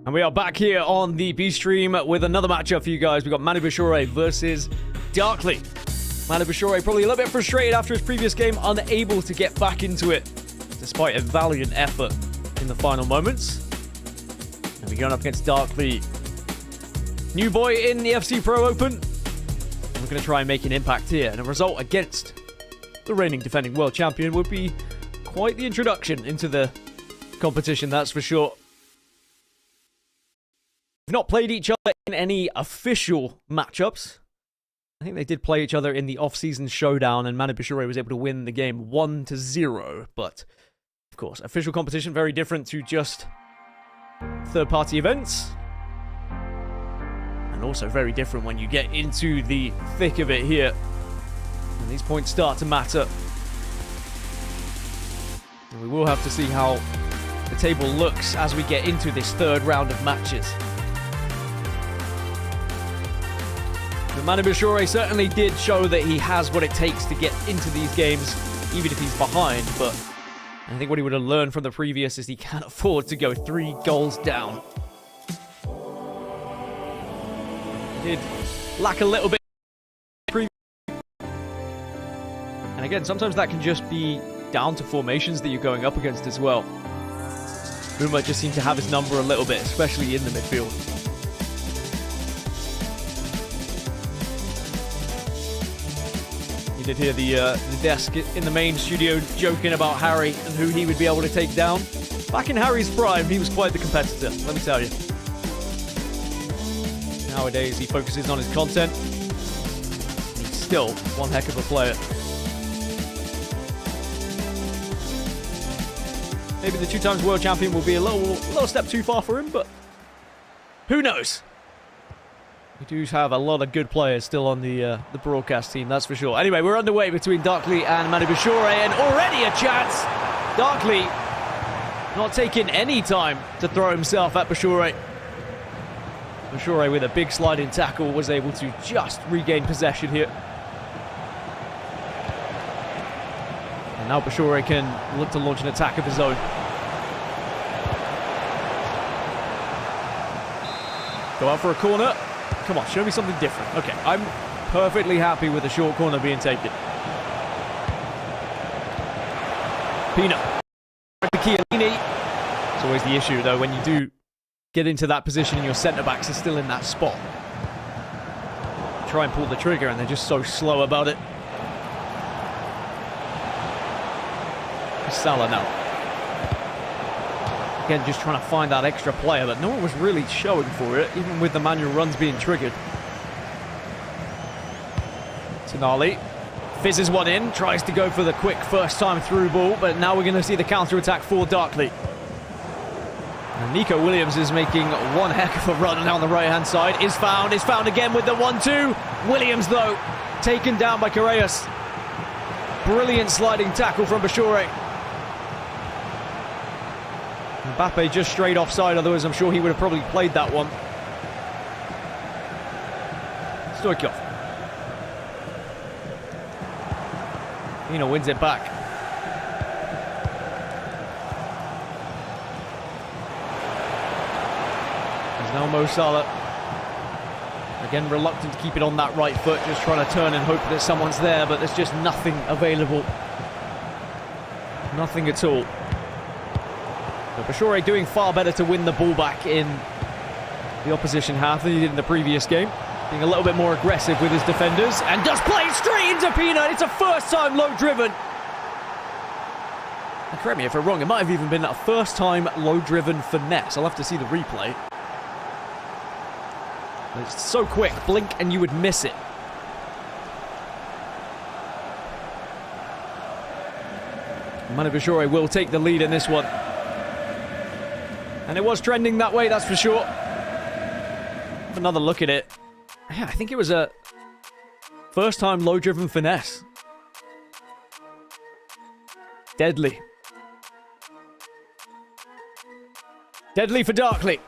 And we are back here on the B stream with another matchup for you guys. We've got Manu Bashoure versus Darkly. Manu Bashoure probably a little bit frustrated after his previous game, unable to get back into it, despite a valiant effort in the final moments. And we're going up against Darkly. New boy in the FC Pro Open. And we're going to try and make an impact here. And a result against the reigning defending world champion would be quite the introduction into the competition, that's for sure. We've not played each other in any official matchups. I think they did play each other in the off-season showdown, and Manu Bashoure was able to win the game 1-0. But, of course, official competition, very different to just third-party events. And also very different when you get into the thick of it here. And these points start to matter. And we will have to see how the table looks as we get into this third round of matches. But Manu Bashoure certainly did show that he has what it takes to get into these games, even if he's behind. But I think what he would have learned from the previous is he can't afford to go 3 goals down. He did lack a little bit. And again, sometimes that can just be down to formations that you're going up against as well. Umut just seemed to have his number a little bit, especially in the midfield. You did hear the desk in the main studio joking about Harry and who he would be able to take down. Back in Harry's prime, he was quite the competitor, let me tell you. Nowadays, he focuses on his content. He's still one heck of a player. Maybe the 2 times world champion will be a little step too far for him, but who knows? We do have a lot of good players still on the broadcast team, that's for sure. Anyway, we're underway between Darkly and Manu Bashoure, and already a chance. Darkly not taking any time to throw himself at Bashoure. Bashoure with a big sliding tackle was able to just regain possession here. And now Bashoure can look to launch an attack of his own. Go out for a corner. Come on, show me something different. Okay, I'm perfectly happy with the short corner being taken. Pino. Chiellini. It's always the issue, though, when you do get into that position and your centre-backs are still in that spot. Try and pull the trigger and they're just so slow about it. Salah now. Again, just trying to find that extra player, but no one was really showing for it, even with the manual runs being triggered. Tonali fizzes one in, tries to go for the quick first time through ball, but now we're going to see the counter-attack for Darkly. And Nico Williams is making one heck of a run down the right-hand side. Is found again with the 1-2. Williams, though, taken down by Correas. Brilliant sliding tackle from Bashoure. Mbappe just straight offside, otherwise I'm sure he would have probably played that one. Stoikov. Pino wins it back. There's now Mo Salah. Again, reluctant to keep it on that right foot, just trying to turn and hope that someone's there, but there's just nothing available. Nothing at all. But Bashoure doing far better to win the ball back in the opposition half than he did in the previous game. Being a little bit more aggressive with his defenders, and does play it straight into Pino. It's a first-time low-driven. And correct me if I'm wrong, it might have even been a first-time low-driven finesse. I'll have to see the replay. It's so quick, blink and you would miss it. Manu Bashoure will take the lead in this one. And it was trending that way, that's for sure. Have another look at it. Yeah, I think it was a first-time low-driven finesse. Deadly. Deadly for Darkly.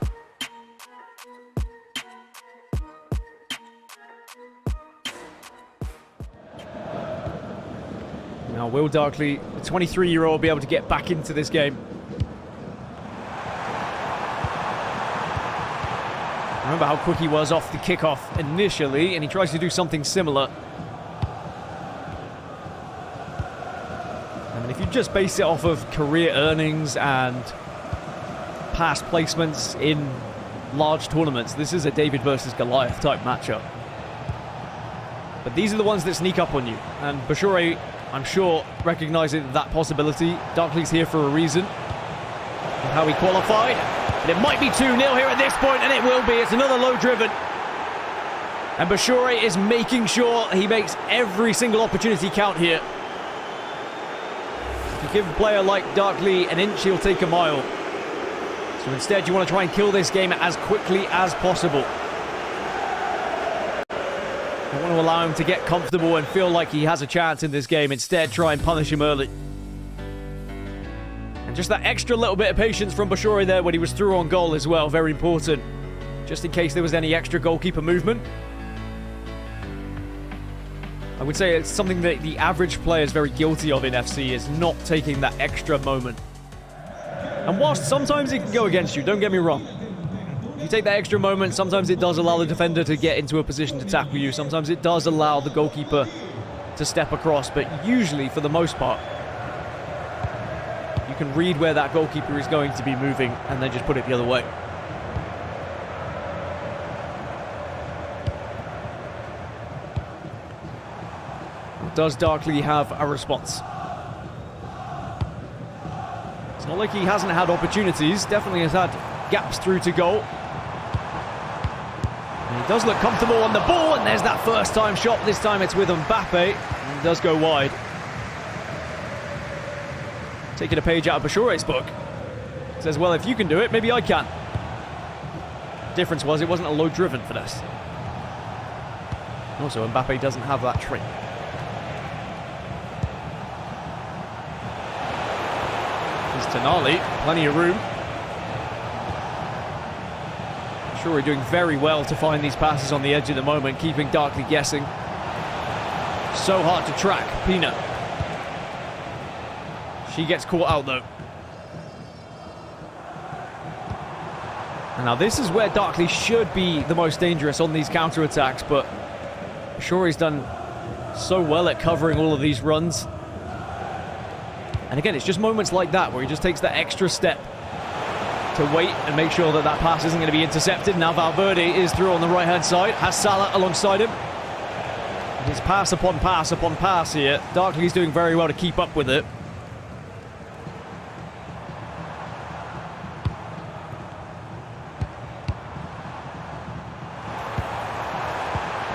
Now, will Darkly, the 23-year-old, be able to get back into this game? Remember how quick he was off the kickoff initially, and he tries to do something similar. I mean, if you just base it off of career earnings and past placements in large tournaments, this is a David versus Goliath type matchup. But these are the ones that sneak up on you, and Bashoure, I'm sure, recognizing that possibility. Darkly's here for a reason. And how he qualified. And it might be 2-0 here at this point, and it will be. It's another low-driven. And Bashoure is making sure he makes every single opportunity count here. If you give a player like Darkly an inch, he'll take a mile. So instead, you want to try and kill this game as quickly as possible. You want to allow him to get comfortable and feel like he has a chance in this game. Instead, try and punish him early. And just that extra little bit of patience from Bashoure there when he was through on goal as well. Very important. Just in case there was any extra goalkeeper movement. I would say it's something that the average player is very guilty of in FC, is not taking that extra moment. And whilst sometimes it can go against you, don't get me wrong. You take that extra moment, sometimes it does allow the defender to get into a position to tackle you. Sometimes it does allow the goalkeeper to step across. But usually, for the most part, you can read where that goalkeeper is going to be moving and then just put it the other way. Does Darkly have a response? It's not like he hasn't had opportunities. Definitely has had gaps through to goal. And he does look comfortable on the ball, and there's that first time shot. This time it's with Mbappe, and it does go wide. Taking a page out of Bashoure's book. Says, well, if you can do it, maybe I can. Difference was it wasn't a low-driven finesse. Also, Mbappe doesn't have that trait. Here's Tonali, plenty of room. Bashoure doing very well to find these passes on the edge at the moment, keeping Darkley guessing. So hard to track, Pina. She gets caught out though. And now this is where Darkley should be the most dangerous on these counter-attacks, but Bashoure's done so well at covering all of these runs. And again, it's just moments like that where he just takes that extra step to wait and make sure that that pass isn't going to be intercepted. Now Valverde is through on the right-hand side, has Salah alongside him. And it's pass upon pass upon pass here. Darkley's doing very well to keep up with it.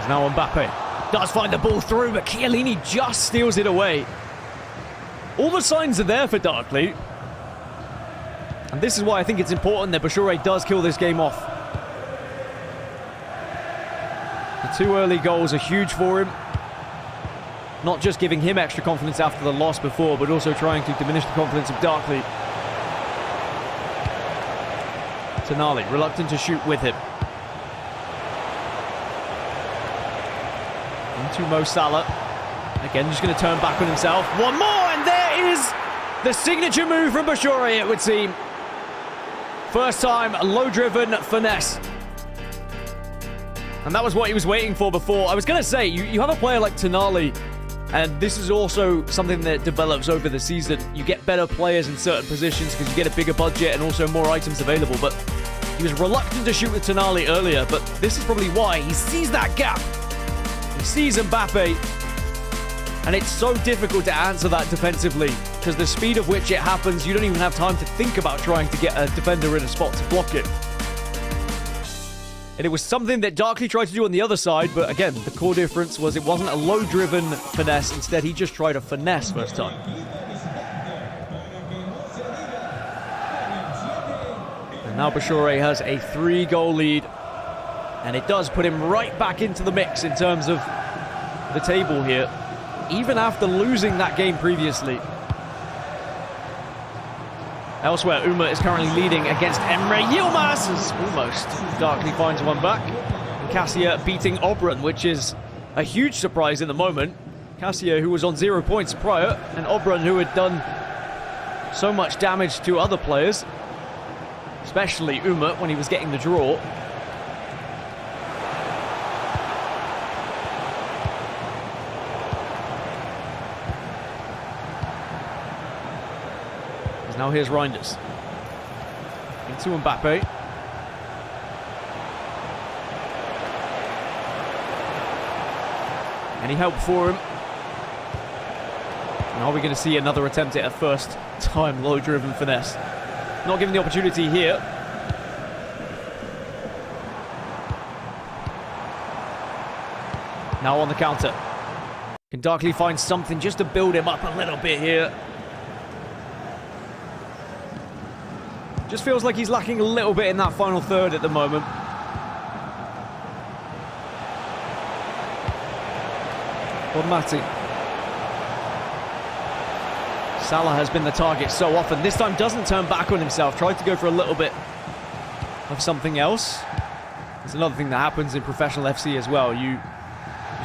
Now Mbappe does find the ball through, but Chiellini just steals it away. All the signs are there for Darkley. And this is why I think it's important that Bashoure does kill this game off. The 2 early goals are huge for him. Not just giving him extra confidence after the loss before, but also trying to diminish the confidence of Darkley. Tonali, reluctant to shoot with him. Into Mo Salah. Again, just going to turn back on himself. One more, and there is the signature move from Bashoure, it would seem. First time, low-driven finesse. And that was what he was waiting for before. I was going to say, you have a player like Tonali, and this is also something that develops over the season. You get better players in certain positions because you get a bigger budget and also more items available. But he was reluctant to shoot with Tonali earlier, but this is probably why. He sees that gap. He sees Mbappe, and it's so difficult to answer that defensively because the speed of which it happens, you don't even have time to think about trying to get a defender in a spot to block it. And it was something that Darkley tried to do on the other side, but again, the core difference was it wasn't a low-driven finesse. Instead, he just tried a finesse first time. And now Bashoure has a 3-goal lead. And it does put him right back into the mix in terms of the table here, even after losing that game previously. Elsewhere, Umut is currently leading against Emre Yilmaz, as almost Darkley finds one back. And Caccia beating Obrun, which is a huge surprise in the moment. Caccia, who was on 0 points prior, and Obrun, who had done so much damage to other players, especially Umut when he was getting the draw. Now here's Reinders. Into Mbappe. Any help for him? And are we going to see another attempt at a first time low-driven finesse? Not given the opportunity here. Now on the counter. Can Darkley find something just to build him up a little bit here? Just feels like he's lacking a little bit in that final third at the moment. Bonmati. Salah has been the target so often. This time doesn't turn back on himself. Tried to go for a little bit of something else. There's another thing that happens in professional FC as well. You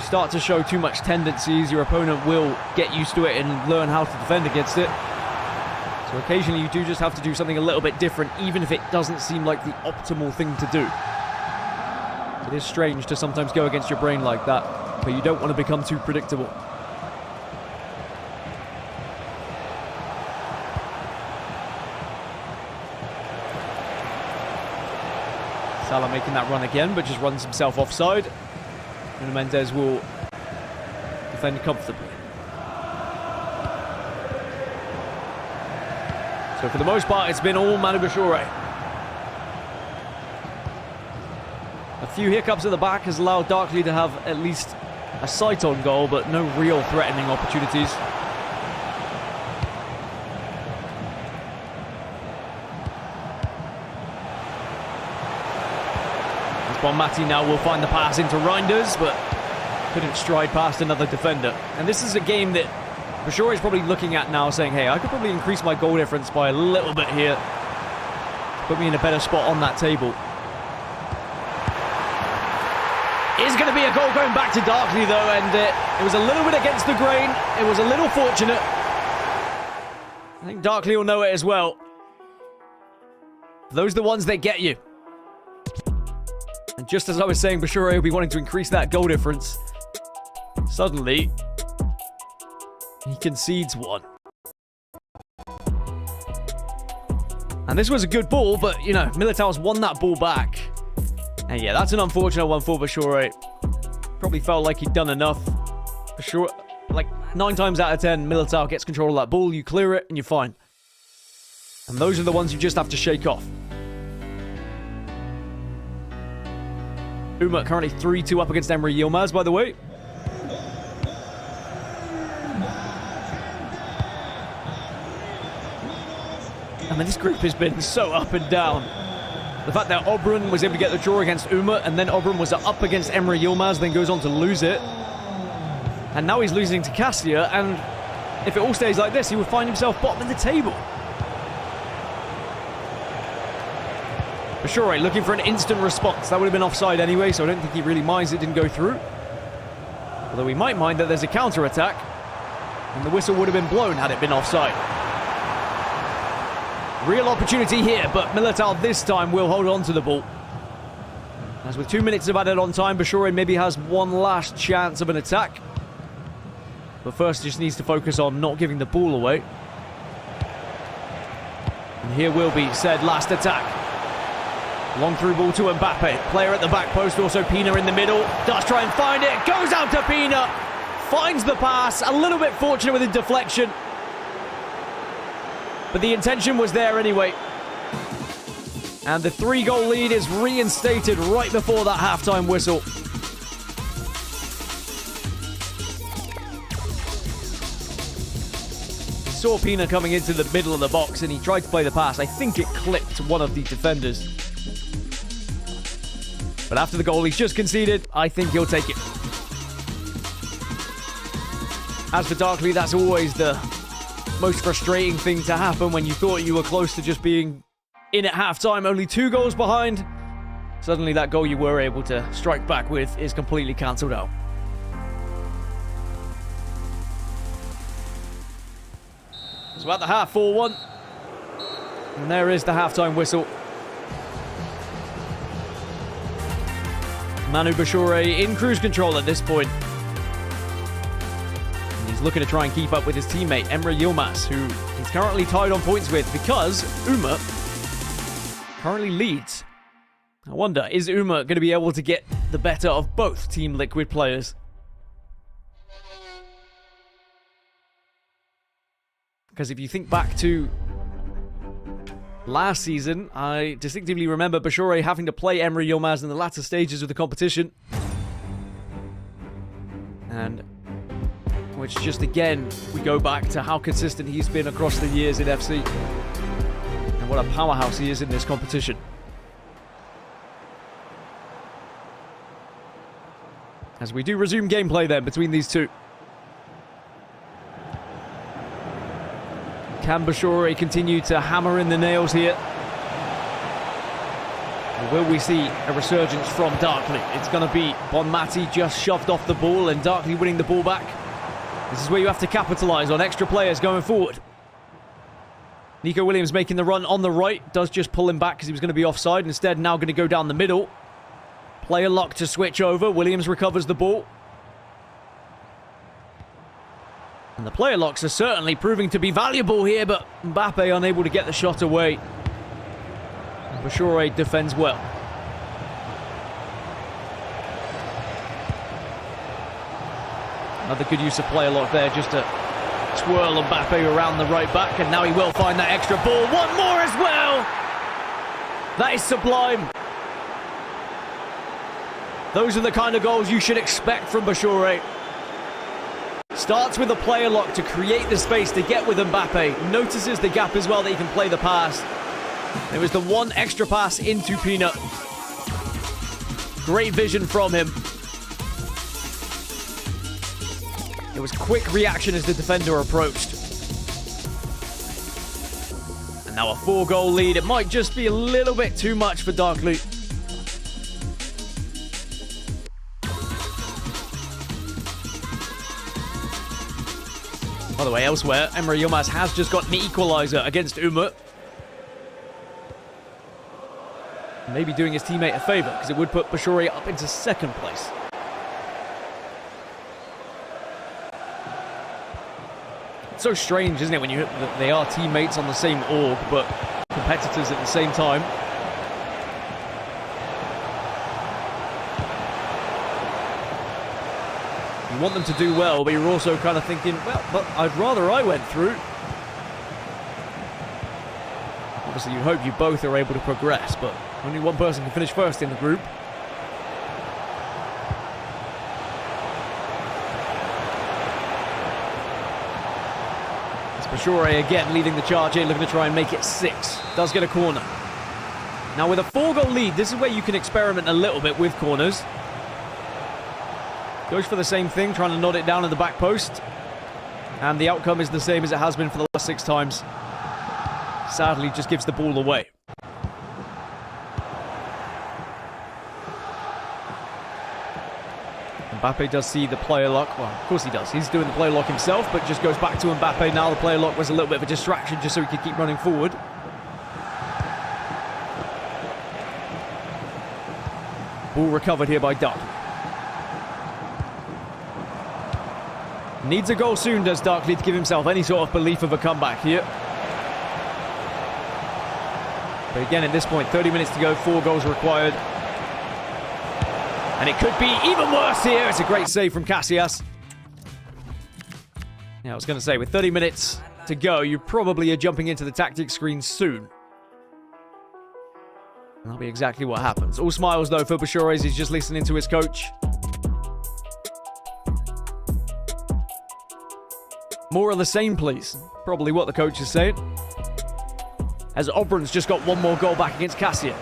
start to show too much tendencies. Your opponent will get used to it and learn how to defend against it. So occasionally you do just have to do something a little bit different, even if it doesn't seem like the optimal thing to do. It is strange to sometimes go against your brain like that, but you don't want to become too predictable. Salah making that run again, but just runs himself offside. And Mendes will defend comfortably. So for the most part, it's been all Manu Bashoure. A few hiccups at the back has allowed Darkley to have at least a sight on goal, but no real threatening opportunities. Bonmati now will find the pass into Reinders, but couldn't stride past another defender. And this is a game that Bashoure is probably looking at now, saying, hey, I could probably increase my goal difference by a little bit here. Put me in a better spot on that table. Is going to be a goal going back to Darkley, though, and it was a little bit against the grain. It was a little fortunate. I think Darkley will know it as well. Those are the ones that get you. And just as I was saying, Bashoure will be wanting to increase that goal difference. Suddenly, he concedes one. And this was a good ball, but, you know, Militao's won that ball back. And yeah, that's an unfortunate one for Bashoure. Probably felt like he'd done enough. Bashoure, like 9 times out of 10, Militao gets control of that ball, you clear it, and you're fine. And those are the ones you just have to shake off. Umut currently 3-2 up against Emre Yilmaz, by the way. I mean, this group has been so up and down. The fact that Obrun was able to get the draw against Umut, and then Obrun was up against Emre Yilmaz, then goes on to lose it. And now he's losing to Caccia, and if it all stays like this, he will find himself bottom of the table. Bashoure looking for an instant response. That would have been offside anyway, so I don't think he really minds it didn't go through. Although he might mind that there's a counter-attack, and the whistle would have been blown had it been offside. Real opportunity here, but Militao this time will hold on to the ball. As with 2 minutes of added on time, Bashoure maybe has one last chance of an attack. But first just needs to focus on not giving the ball away. And here will be said last attack. Long through ball to Mbappe. Player at the back post, also Pina in the middle. Does try and find it, goes out to Pina. Finds the pass, a little bit fortunate with the deflection. But the intention was there anyway. And the 3-goal lead is reinstated right before that halftime whistle. He saw Pina coming into the middle of the box and he tried to play the pass. I think it clipped one of the defenders. But after the goal he's just conceded, I think he'll take it. As for Darkley, that's always the most frustrating thing to happen when you thought you were close to just being in at halftime, only 2 goals behind. Suddenly that goal you were able to strike back with is completely cancelled out. So at the half, 4-1. And there is the halftime whistle. Manu Bashoure in cruise control at this point. Looking to try and keep up with his teammate Emre Yilmaz, who he's currently tied on points with because Umut currently leads. I wonder, is Umut going to be able to get the better of both Team Liquid players? Because if you think back to last season, I distinctively remember Bashoure having to play Emre Yilmaz in the latter stages of the competition. And which just again, we go back to how consistent he's been across the years in FC. And what a powerhouse he is in this competition. As we do resume gameplay then between these two. Can Bashoure continue to hammer in the nails here? Or will we see a resurgence from Darkley? It's going to be Bonmati just shoved off the ball and Darkley winning the ball back. This is where you have to capitalise on extra players going forward. Nico Williams making the run on the right. Does just pull him back because he was going to be offside. Instead, now going to go down the middle. Player lock to switch over. Williams recovers the ball. And the player locks are certainly proving to be valuable here, but Mbappe unable to get the shot away. And Bashoure defends well. Another good use of player lock there, just to twirl Mbappe around the right back, and now he will find that extra ball. One more as well! That is sublime. Those are the kind of goals you should expect from Bashoure. Starts with a player lock to create the space to get with Mbappe. Notices the gap as well that he can play the pass. There was the one extra pass into Pina. Great vision from him. It was quick reaction as the defender approached. And now a 4-goal lead. It might just be a little bit too much for Darkly. By the way, elsewhere, Emre Yilmaz has just got an equaliser against Umut. Maybe doing his teammate a favour, because it would put Bashoure up into second place. It's so strange, isn't it, when they are teammates on the same org, but competitors at the same time. You want them to do well, but you're also kind of thinking, well, but I'd rather I went through. Obviously, you hope you both are able to progress, but only one person can finish first in the group. It's Bashoure again leading the charge here, looking to try and make it 6. Does get a corner. Now, with a 4-goal lead, this is where you can experiment a little bit with corners. Goes for the same thing, trying to nod it down in the back post. And the outcome is the same as it has been for the last 6 times. Sadly, just gives the ball away. Mbappe does see the player lock. Well, of course he does. He's doing the player lock himself, but just goes back to Mbappe. Now the player lock was a little bit of a distraction just so he could keep running forward. Ball recovered here by Darkly. Needs a goal soon, does Darkly, to give himself any sort of belief of a comeback here. But again, at this point, 30 minutes to go, 4 goals required. And it could be even worse here. It's a great save from Caccia. Yeah, I was going to say, with 30 minutes to go, you probably are jumping into the tactics screen soon. And that'll be exactly what happens. All smiles, though, for Bashoure as he's just listening to his coach. More of the same, please. Probably what the coach is saying. As Obrun's just got one more goal back against Caccia.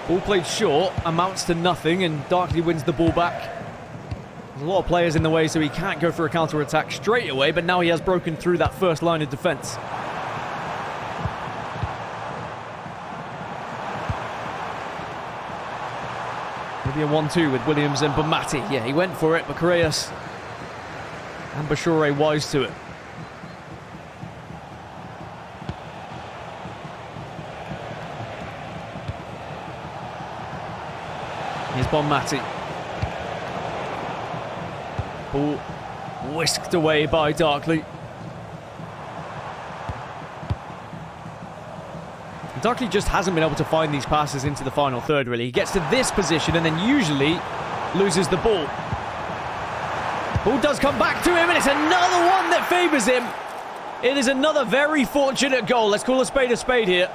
Ball played short, amounts to nothing, and Darkly wins the ball back. There's a lot of players in the way, so he can't go for a counter-attack straight away, but now he has broken through that first line of defence. Maybe a 1-2 with Williams and Bamati. Yeah, he went for it, but Correas and Bashoure wise to it. Here's Bamati. Ball whisked away by Darkly. Darkly just hasn't been able to find these passes into the final third, really. He gets to this position and then usually loses the ball. Ball does come back to him, and it's another one that favours him. It is another very fortunate goal. Let's call a spade here.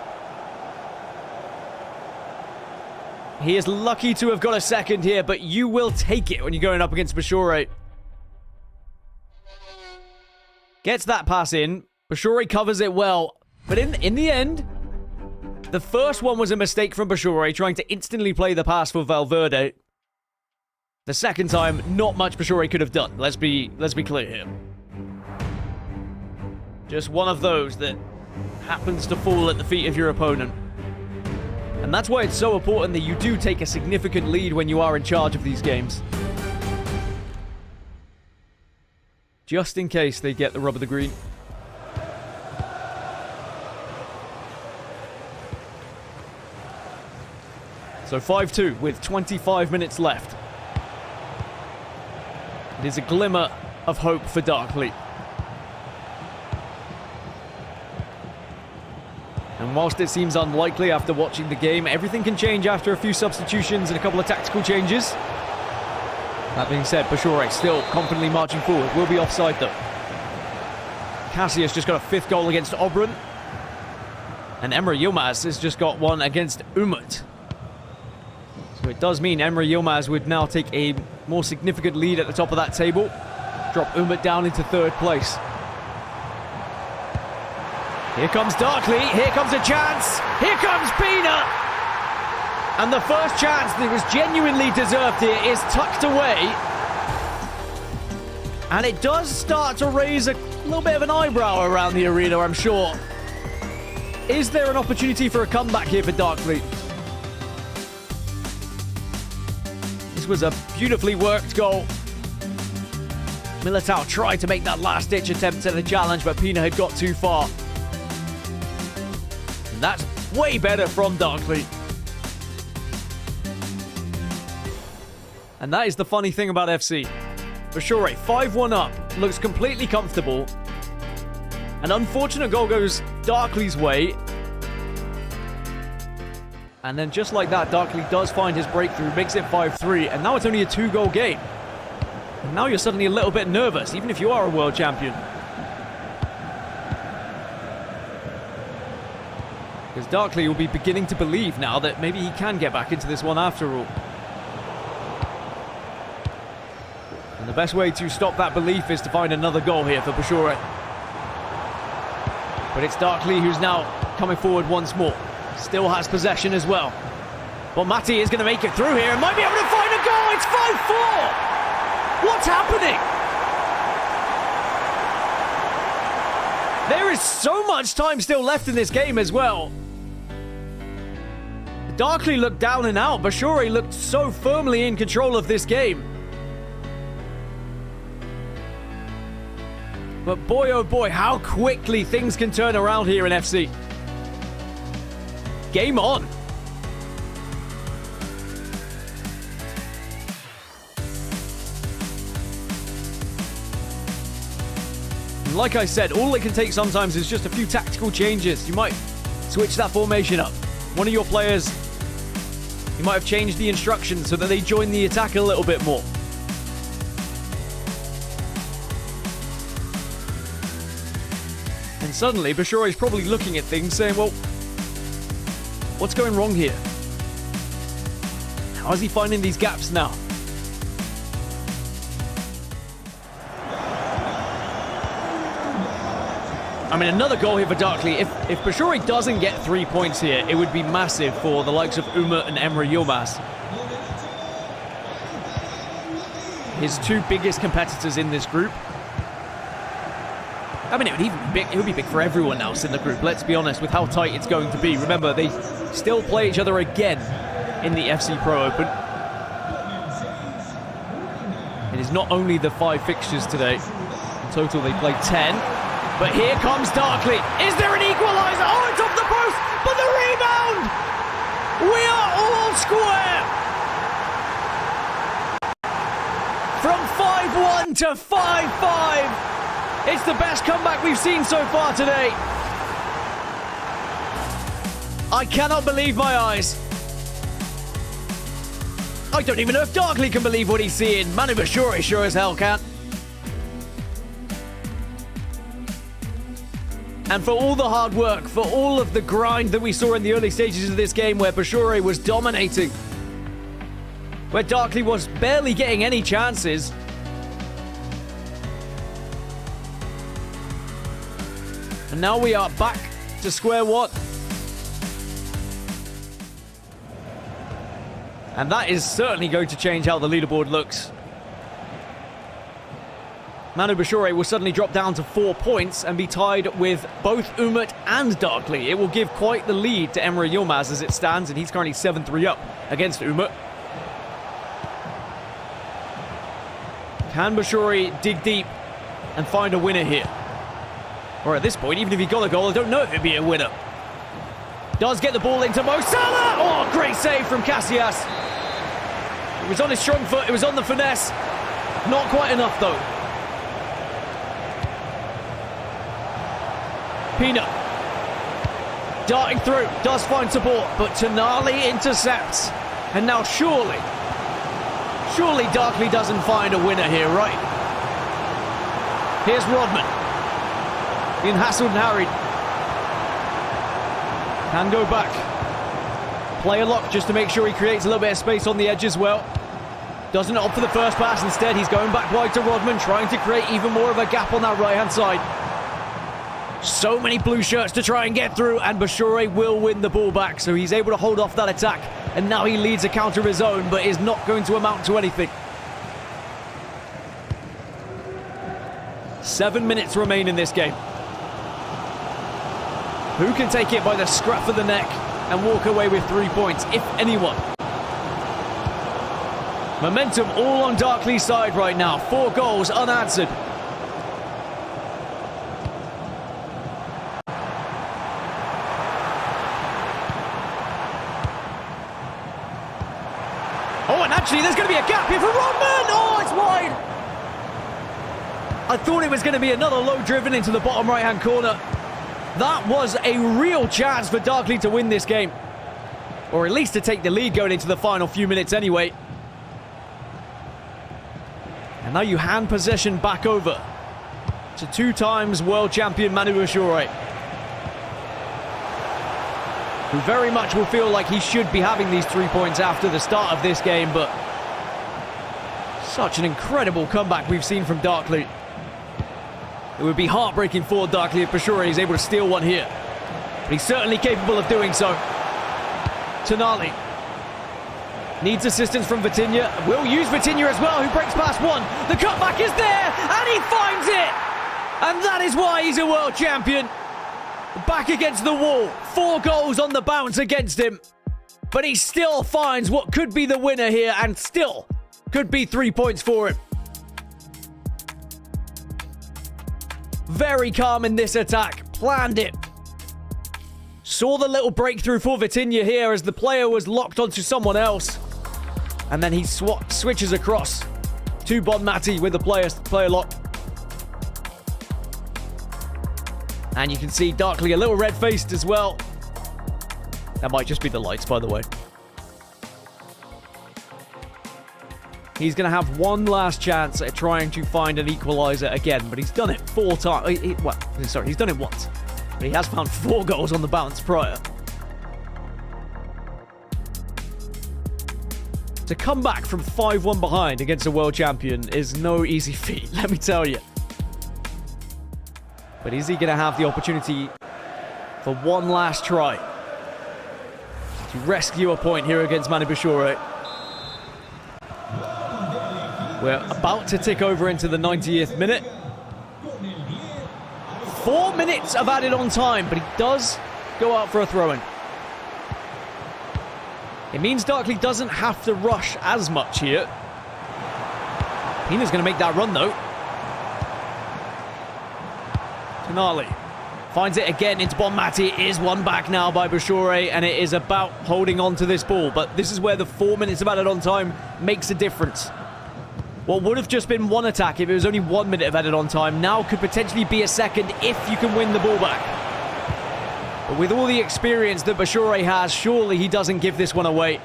He is lucky to have got a second here, but you will take it when you're going up against Bashoure. Gets that pass in. Bashoure covers it well. But in the end, the first one was a mistake from Bashoure, trying to instantly play the pass for Valverde. The second time, not much Bashoure could have done. Let's be clear here. Just one of those that happens to fall at the feet of your opponent. And that's why it's so important that you do take a significant lead when you are in charge of these games. Just in case they get the rub of the green. So 5-2 with 25 minutes left. It is a glimmer of hope for Darkly. And whilst it seems unlikely after watching the game, everything can change after a few substitutions and a couple of tactical changes. That being said, Bashoure still confidently marching forward. Will be offside though. Cassia's just got a 5th goal against Obrun. And Emre Yilmaz has just got one against Umut. So it does mean Emre Yilmaz would now take a more significant lead at the top of that table. Drop Umut down into 3rd place. Here comes Darkley, here comes a chance, here comes Pina! And the first chance that was genuinely deserved here is tucked away. And it does start to raise a little bit of an eyebrow around the arena, I'm sure. Is there an opportunity for a comeback here for Darkley? This was a beautifully worked goal. Militao tried to make that last-ditch attempt at the challenge, but Pina had got too far. And that's way better from Darkley. And that is the funny thing about FC. Bashoure, 5-1 up, looks completely comfortable. An unfortunate goal goes Darkley's way. And then just like that, Darkley does find his breakthrough, makes it 5-3, and now it's only a 2-goal game. And now you're suddenly a little bit nervous, even if you are a world champion. Because Darkley will be beginning to believe now that maybe he can get back into this one after all. And the best way to stop that belief is to find another goal here for Bashoure. But it's Darkley who's now coming forward once more. Still has possession as well. Well, Matti is going to make it through here and might be able to find a goal. It's 5-4! What's happening? There is so much time still left in this game as well. Darkley looked down and out. Bashoure looked so firmly in control of this game. But boy, oh boy, how quickly things can turn around here in FC. Game on. And like I said, all it can take sometimes is just a few tactical changes. You might switch that formation up. One of your players, you might have changed the instructions so that they join the attack a little bit more. And suddenly, Bashoure is probably looking at things saying, well, what's going wrong here? How is he finding these gaps now? I mean, another goal here for Darkley. If Bashoure doesn't get 3 points here, it would be massive for the likes of Umut and Emre Yilmaz. His two biggest competitors in this group. I mean, it would be big for everyone else in the group, let's be honest, with how tight it's going to be. Remember, they still play each other again in the FC Pro Open. It is not only the 5 fixtures today. In total, they play 10. But here comes Darkley. Is there an equaliser? Oh, it's off the post, but the rebound! We are all square! From 5-1 to 5-5. It's the best comeback we've seen so far today. I cannot believe my eyes. I don't even know if Darkley can believe what he's seeing. Manu Bashoure sure as hell can. And for all the hard work, for all of the grind that we saw in the early stages of this game where Bashoure was dominating, where Darkley was barely getting any chances, and now we are back to square one. And that is certainly going to change how the leaderboard looks. Manu Bashoure will suddenly drop down to 4 points and be tied with both Umut and Darkley. It will give quite the lead to Emre Yilmaz as it stands, and he's currently 7-3 up against Umut. Can Bashoure dig deep and find a winner here? Or at this point, even if he got a goal, I don't know if it'd be a winner. Does get the ball into Mo Salah! Oh, great save from Casillas. It was on his strong foot, it was on the finesse. Not quite enough though. Pina. Darting through, does find support, but Tonali intercepts. And now surely Darkley doesn't find a winner here, right? Here's Rodman. Being hassled and harried. Can go back. Play a lock just to make sure he creates a little bit of space on the edge as well. Doesn't opt for the first pass. Instead, he's going back wide to Rodman, trying to create even more of a gap on that right-hand side. So many blue shirts to try and get through, and Bashoure will win the ball back, so he's able to hold off that attack, and now he leads a counter of his own, but is not going to amount to anything. 7 minutes remain in this game. Who can take it by the scruff of the neck and walk away with 3 points, if anyone? Momentum all on Darkley's side right now. 4 goals unanswered. Oh, and actually there's going to be a gap here for Rodman! Oh, it's wide! I thought it was going to be another low driven into the bottom right-hand corner. That was a real chance for Darkley to win this game. Or at least to take the lead going into the final few minutes anyway. And now you hand possession back over to 2 times world champion Manu Bashoure, who very much will feel like he should be having these 3 points after the start of this game, but such an incredible comeback we've seen from Darkley. It would be heartbreaking for Darkley if Bashoure is able to steal one here, but he's certainly capable of doing so. Tonali needs assistance from Vitinha. Will use Vitinha as well, who breaks past one. The cutback is there, and he finds it! And that is why he's a world champion. Back against the wall. 4 goals on the bounce against him. But he still finds what could be the winner here, and still could be 3 points for him. Very calm in this attack. Planned it. Saw the little breakthrough for Vitinha here as the player was locked onto someone else. And then he switches across to Bonmati with the player lock. And you can see Darkley a little red-faced as well. That might just be the lights, by the way. He's going to have one last chance at trying to find an equaliser again, but he's done it 4 times. He's done it once. But he has found 4 goals on the bounce prior. To come back from 5-1 behind against a world champion is no easy feat, let me tell you. But is he going to have the opportunity for one last try to rescue a point here against Manu Bashoure? We're about to tick over into the 90th minute. 4 minutes of added on time, but he does go out for a throw-in. It means Darkley doesn't have to rush as much here. Pina's going to make that run, though. Tonali finds it again into Bonmati. It is won back now by Bashoure, and it is about holding on to this ball. But this is where the 4 minutes of added on time makes a difference. What would have just been one attack if it was only 1 minute of added on time now could potentially be a second if you can win the ball back. But with all the experience that Bashoure has, surely he doesn't give this one away.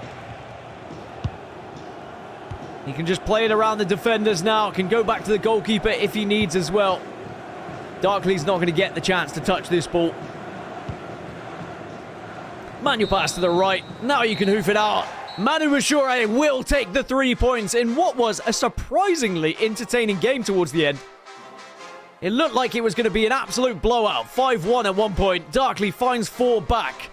He can just play it around the defenders now, can go back to the goalkeeper if he needs as well. Darkley's not going to get the chance to touch this ball. Manual pass to the right. Now you can hoof it out. Manu Bashoure will take the 3 points in what was a surprisingly entertaining game towards the end. It looked like it was going to be an absolute blowout. 5-1 at one point. Darkley finds 4 back.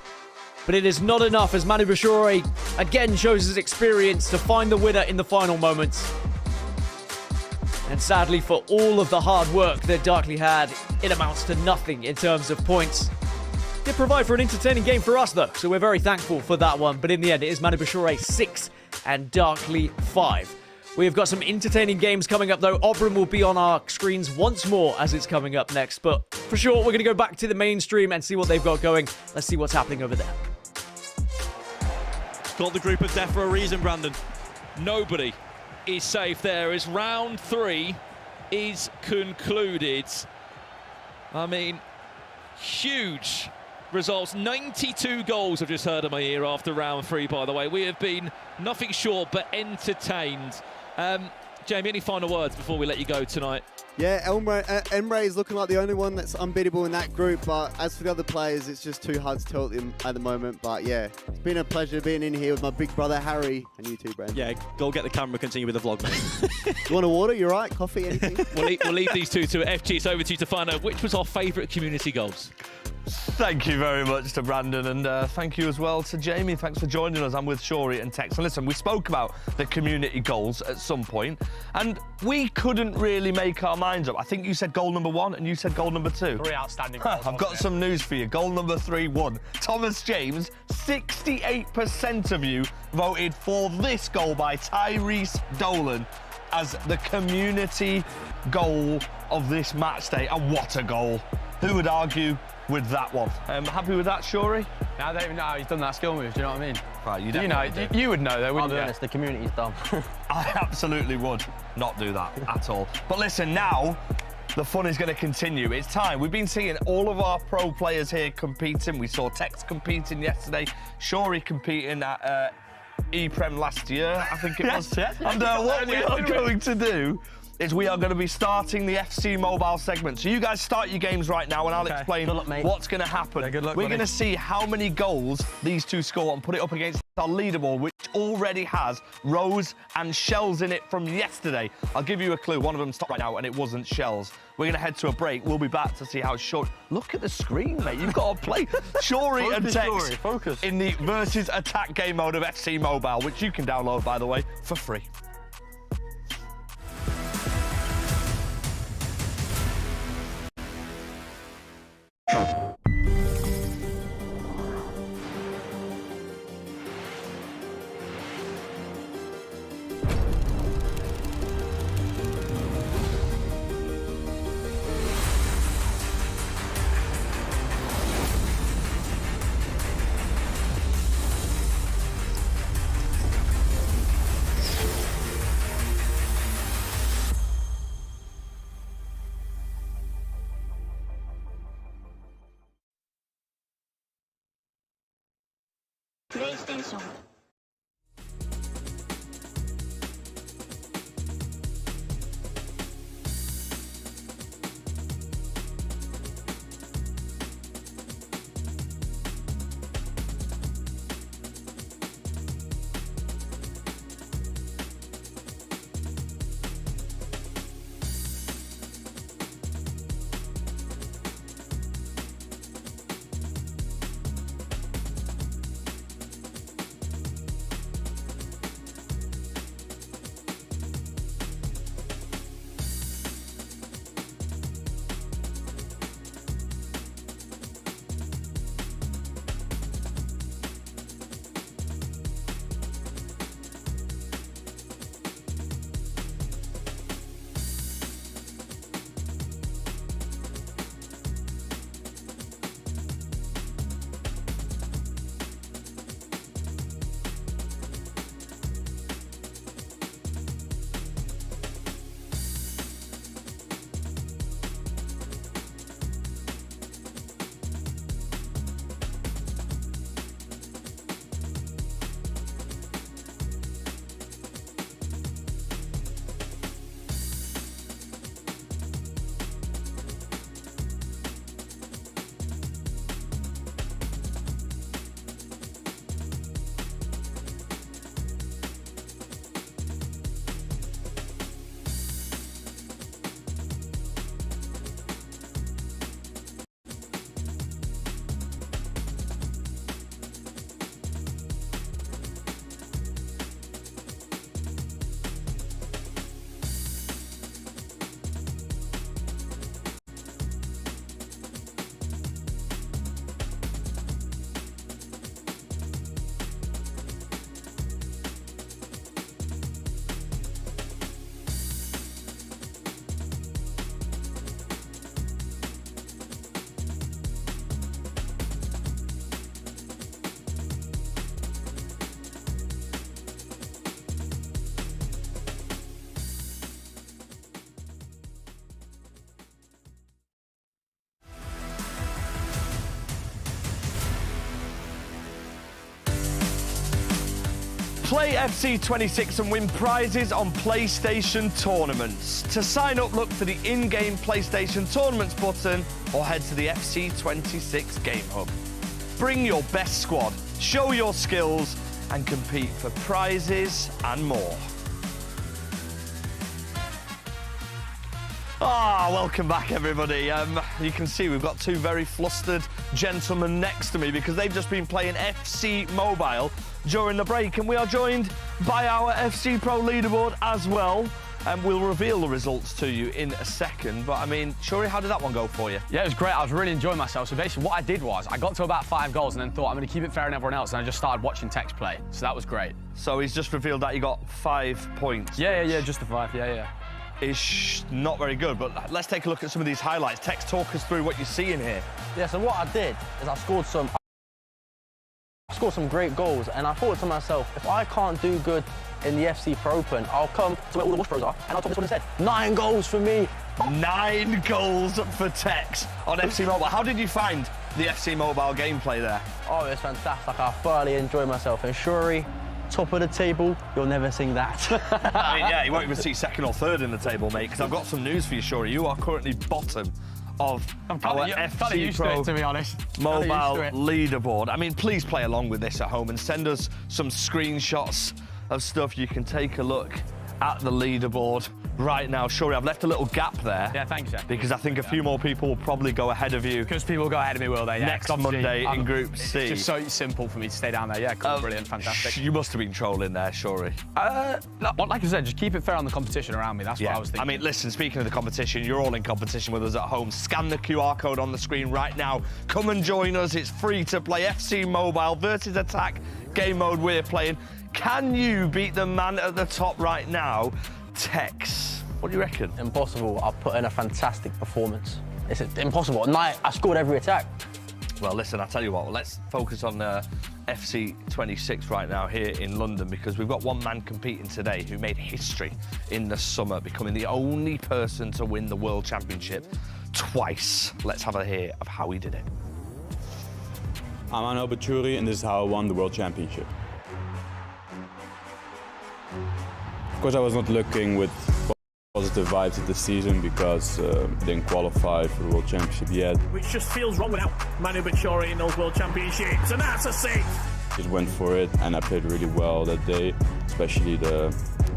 But it is not enough as Manu Bashoure again shows his experience to find the winner in the final moments. And sadly, for all of the hard work that Darkley had, it amounts to nothing in terms of points. Did provide for an entertaining game for us, though, so we're very thankful for that one. But in the end, it is Manu Bashoure 6 and Darkley 5. We've got some entertaining games coming up, though. Obrun will be on our screens once more as it's coming up next. But for sure, we're going to go back to the mainstream and see what they've got going. Let's see what's happening over there. Got the group of death for a reason, Brandon. Nobody is safe there as round 3 is concluded. I mean, huge results. 92 goals I've just heard in my ear after round 3, by the way. We have been nothing short but entertained. Jamie, any final words before we let you go tonight? Yeah, Emre is looking like the only one that's unbeatable in that group, but as for the other players, it's just too hard to tell them at the moment. But yeah, it's been a pleasure being in here with my big brother Harry, and you too, Brandon. Yeah, go get the camera, continue with the vlog, mate. You want a water? You're right. Coffee, anything? We'll leave these two to FG. It's over to you to find out which was our favourite community goals. Thank you very much to Brandon, and thank you as well to Jamie. Thanks for joining us. I'm with Shorey and Tex. And listen, we spoke about the community goals at some point, and we couldn't really make our minds up. I think you said goal number 1 and you said goal number 2. 3 outstanding goals. I've got some news for you. Goal number 3 won. Thomas James, 68% of you voted for this goal by Tyrese Dolan as the community goal of this match day. And what a goal. Who would argue with that one? Happy with that, Shorey? No, I don't even know how he's done that skill move, do you know what I mean? Right, you would know though, wouldn't I'll you? be honest, the community's dumb. I absolutely would not do that at all. But listen, now the fun is going to continue. It's time. We've been seeing all of our pro players here competing. We saw Tex competing yesterday, Shorey competing at E-Prem last year, I think it was. Yes. And what we are going to do is we are going to be starting the FC Mobile segment. So you guys start your games right now, and I'll explain what's going to happen. Yeah, good luck, We're buddy. going to see how many goals these two score and put it up against our leaderboard, which already has Rose and Shells in it from yesterday. I'll give you a clue. One of them stopped right now, and it wasn't Shells. We're going to head to a break. We'll be back to see how short. Look at the screen, mate. You've got to play Shorey and Tex in the versus attack game mode of FC Mobile, which you can download, by the way, for free. PlayStation. Play FC26 and win prizes on PlayStation tournaments. To sign up, look for the in-game PlayStation tournaments button or head to the FC26 Game Hub. Bring your best squad, show your skills, and compete for prizes and more. Welcome back, everybody. You can see we've got two very flustered gentlemen next to me because they've just been playing FC Mobile during the break, and we are joined by our FC Pro leaderboard as well. And we'll reveal the results to you in a second. But I mean, Shuri, how did that one go for you? Yeah, it was great. I was really enjoying myself. So basically what I did was I got to about 5 goals and then thought I'm going to keep it fair than everyone else, and I just started watching Tex play. So that was great. So he's just revealed that he got 5 points. Yeah, just the 5, yeah. Is not very good, but let's take a look at some of these highlights. Tex, talk us through what you're seeing here. Yeah, so what I did is I scored some great goals, and I thought to myself, if I can't do good in the FC Pro Open, I'll come to where all the Wash Pros are, and I'll top this one instead. 9 goals for me. 9 goals for Tex on FC Mobile. How did you find the FC Mobile gameplay there? Oh, it was fantastic. I thoroughly enjoyed myself. And Shuri, top of the table, you'll never sing that. I mean, yeah, you won't even see second or third in the table, mate, because I've got some news for you, Shuri. You are currently bottom of our FC Pro to be honest. Mobile leaderboard. I mean, please play along with this at home and send us some screenshots of stuff. You can take a look at the leaderboard right now. Shuri, I've left a little gap there. Yeah, thanks, Jack. Because I think a few more people will probably go ahead of you. Because people go ahead of me, will they? Yeah, next Monday in Group C. It's just so simple for me to stay down there. Yeah, cool, brilliant, fantastic. You must have been trolling there, Shuri. Like I said, just keep it fair on the competition around me. That's what I was thinking. I mean, listen, speaking of the competition, you're all in competition with us at home. Scan the QR code on the screen right now. Come and join us. It's free to play. FC Mobile versus Attack game mode we're playing. Can you beat the man at the top right now, Tex? What do you reckon? Impossible. I put in a fantastic performance. It's impossible. At night, I scored every attack. Well, listen, I'll tell you what, let's focus on FC26 right now here in London, because we've got one man competing today who made history in the summer, becoming the only person to win the World Championship twice. Let's have a hear of how he did it. I'm Bashoure, and this is how I won the World Championship. Of course, I was not looking with positive vibes at the season because didn't qualify for the World Championship yet. Which just feels wrong without Bashoure in those World Championships, and that's a 6. Just went for it, and I played really well that day, especially the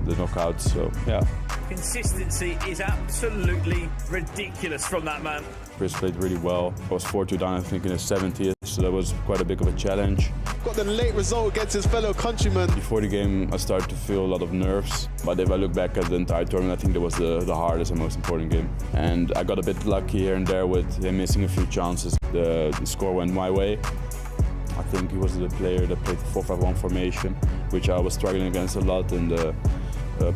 knockouts. So yeah. Consistency is absolutely ridiculous from that man. Chris played really well. I was 4-2 down, I think, in the 70th, so that was quite a big of a challenge. Got the late result against his fellow countrymen. Before the game, I started to feel a lot of nerves, but if I look back at the entire tournament, I think that was the hardest and most important game. And I got a bit lucky here and there with him missing a few chances. The score went my way. I think he was the player that played the 4-5-1 formation, which I was struggling against a lot in the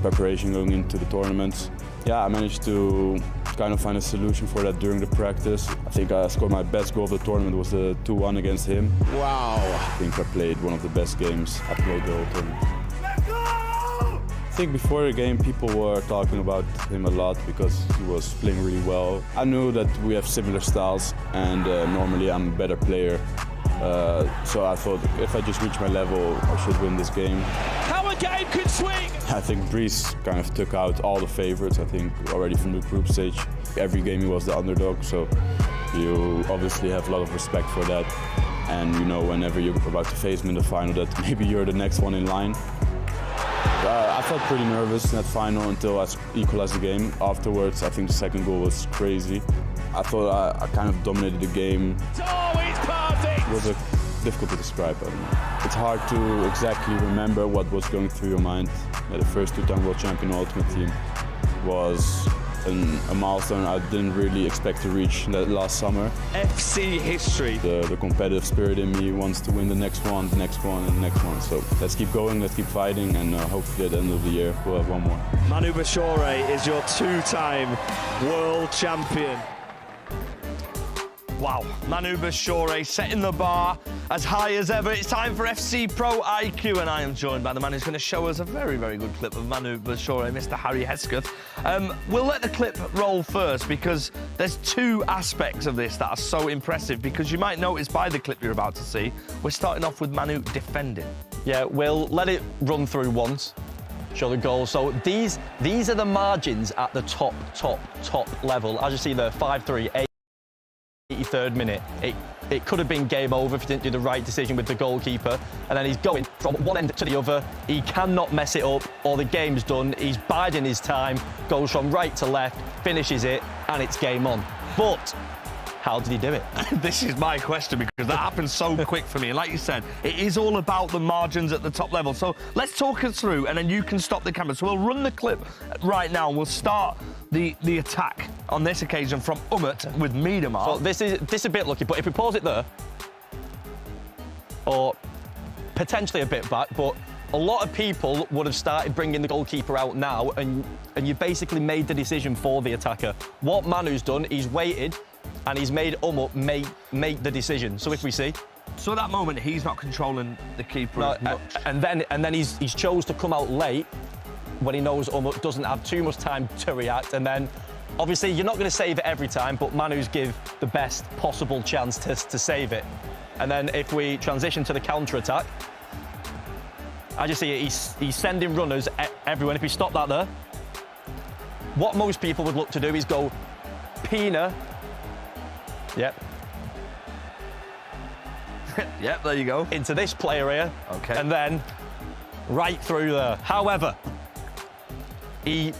preparation going into the tournaments. Yeah, I managed to kind of find a solution for that during the practice. I think I scored my best goal of the tournament was the 2-1 against him. Wow. I think I played one of the best games I played the whole tournament. I think before the game people were talking about him a lot because he was playing really well. I knew that we have similar styles, and normally I'm a better player. So I thought if I just reach my level, I should win this game. How a game could swing! I think Breeze kind of took out all the favorites, I think, already from the group stage. Every game he was the underdog, so you obviously have a lot of respect for that. And you know, whenever you're about to face him in the final, that maybe you're the next one in line. I felt pretty nervous in that final until I equalized the game. Afterwards, I think the second goal was crazy. I thought I kind of dominated the game. Oh, it's perfect! It was difficult to describe. I don't know. It's hard to exactly remember what was going through your mind. The first 2-time World Champion Ultimate Team was a milestone I didn't really expect to reach that last summer. FC history. The competitive spirit in me wants to win the next one, the next one, and the next one. So let's keep going, let's keep fighting, and hopefully at the end of the year we'll have one more. Bashoure is your 2-time world champion. Wow, Bashoure setting the bar as high as ever. It's time for FC Pro IQ, and I am joined by the man who's going to show us a very, very good clip of Bashoure, Mr. Harry Hesketh. We'll let the clip roll first because there's 2 aspects of this that are so impressive, because you might notice by the clip you're about to see, we're starting off with Manu defending. Yeah, we'll let it run through once. Show the goal. So these are the margins at the top level. As you see there, 5-3, 83rd minute. It could have been game over if he didn't do the right decision with the goalkeeper. And then he's going from one end to the other. He cannot mess it up or the game's done. He's biding his time, goes from right to left, finishes it, and it's game on. But how did he do it? This is my question, because that happened so quick for me. And like you said, it is all about the margins at the top level. So let's talk it through, and then you can stop the camera. So we'll run the clip right now. We'll start the attack on this occasion from Umut with Miedemar. So this is a bit lucky, but if we pause it there, or potentially a bit back, but a lot of people would have started bringing the goalkeeper out now, and you basically made the decision for the attacker. What Manu's done, he's waited, and he's made Umut make the decision. So if we see. So at that moment, he's not controlling the keeper as much. And then he's chose to come out late when he knows Umut doesn't have too much time to react. And then, obviously, you're not going to save it every time, but Manu's give the best possible chance to save it. And then if we transition to the counter-attack, as you see, he's sending runners everywhere. If we stop that there, what most people would look to do is go Pina. Yep. Yep, there you go. Into this player here. Okay. And then right through there. However, he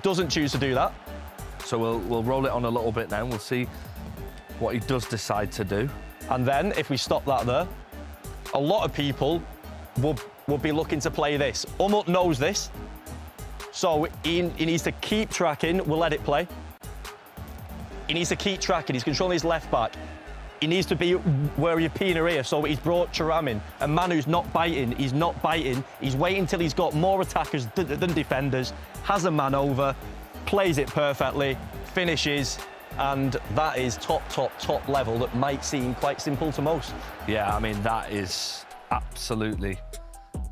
doesn't choose to do that. So we'll roll it on a little bit now. We'll see what he does decide to do. And then if we stop that there, a lot of people will be looking to play this. Umut knows this. So he needs to keep tracking. We'll let it play. He needs to keep tracking. He's controlling his left back. He needs to be where your Pina here. So he's brought Thuram in. And Manu's not biting. He's not biting. He's waiting until he's got more attackers than defenders. Has a man over. Plays it perfectly. Finishes. And that is top level that might seem quite simple to most. Yeah, I mean, that is absolutely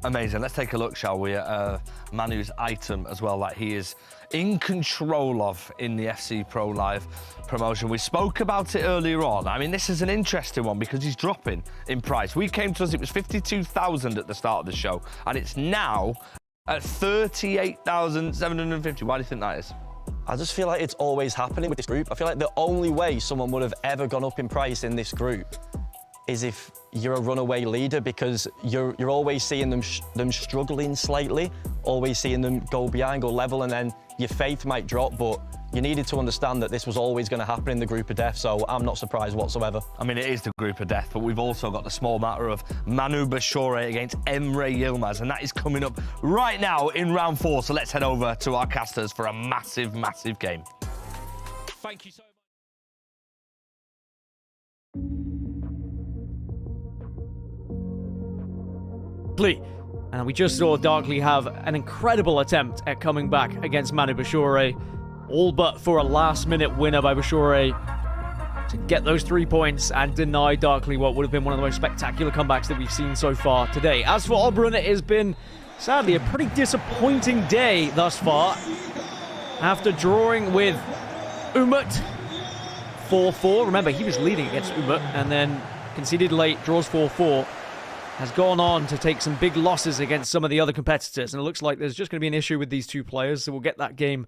amazing. Let's take a look, shall we, at Manu's item as well, that he is in control of in the FC Pro Live promotion. We spoke about it earlier on. I mean, this is an interesting one because he's dropping in price. We came to us, it was 52,000 at the start of the show, and it's now at 38,750. Why do you think that is? I just feel like it's always happening with this group. I feel like the only way someone would have ever gone up in price in this group is if you're a runaway leader, because you're always seeing them struggling slightly, always seeing them go behind, go level, and then your faith might drop. But you needed to understand that this was always going to happen in the group of death, so I'm not surprised whatsoever. I mean, it is the group of death, but we've also got the small matter of Manu Bashoure against Emre Yilmaz, and that is coming up right now in round 4. So let's head over to our casters for a massive game. Thank you so much. And we just saw Darkly have an incredible attempt at coming back against Manu Bashoure, all but for a last-minute winner by Bashoure to get those 3 points and deny Darkly what would have been one of the most spectacular comebacks that we've seen so far today. As for Obrun, it has been, sadly, a pretty disappointing day thus far. After drawing with Umut 4-4, remember, he was leading against Umut and then conceded late, draws 4-4. Has gone on to take some big losses against some of the other competitors, and it looks like there's just going to be an issue with these two players, so we'll get that game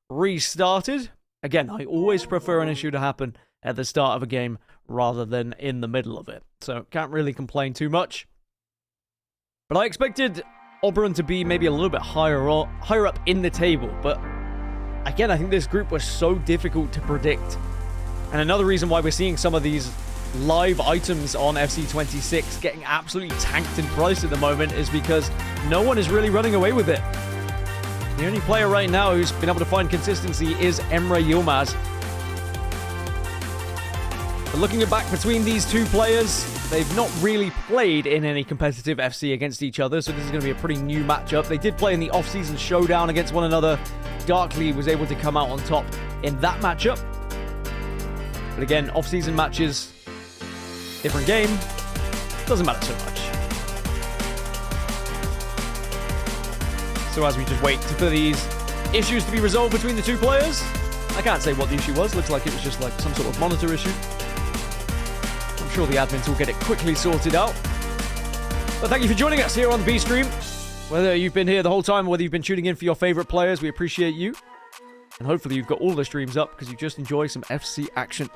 restarted. Again, I always prefer an issue to happen at the start of a game rather than in the middle of it, so can't really complain too much. But I expected Obrun to be maybe a little bit higher up in the table, but again, I think this group was so difficult to predict. And another reason why we're seeing some of these live items on FC26 getting absolutely tanked in price at the moment is because no one is really running away with it. The only player right now who's been able to find consistency is Emre Yilmaz. But looking back between these two players, they've not really played in any competitive FC against each other, so this is going to be a pretty new matchup. They did play in the off-season showdown against one another. Darkly was able to come out on top in that matchup. But again, off-season matches, different game, doesn't matter so much. So as we just wait for these issues to be resolved between the two players, I can't say what the issue was. Looks like it was just like some sort of monitor issue. I'm sure the admins will get it quickly sorted out. But thank you for joining us here on the B Stream. Whether you've been here the whole time or whether you've been tuning in for your favorite players, we appreciate you. And hopefully you've got all the streams up because you just enjoy some FC action.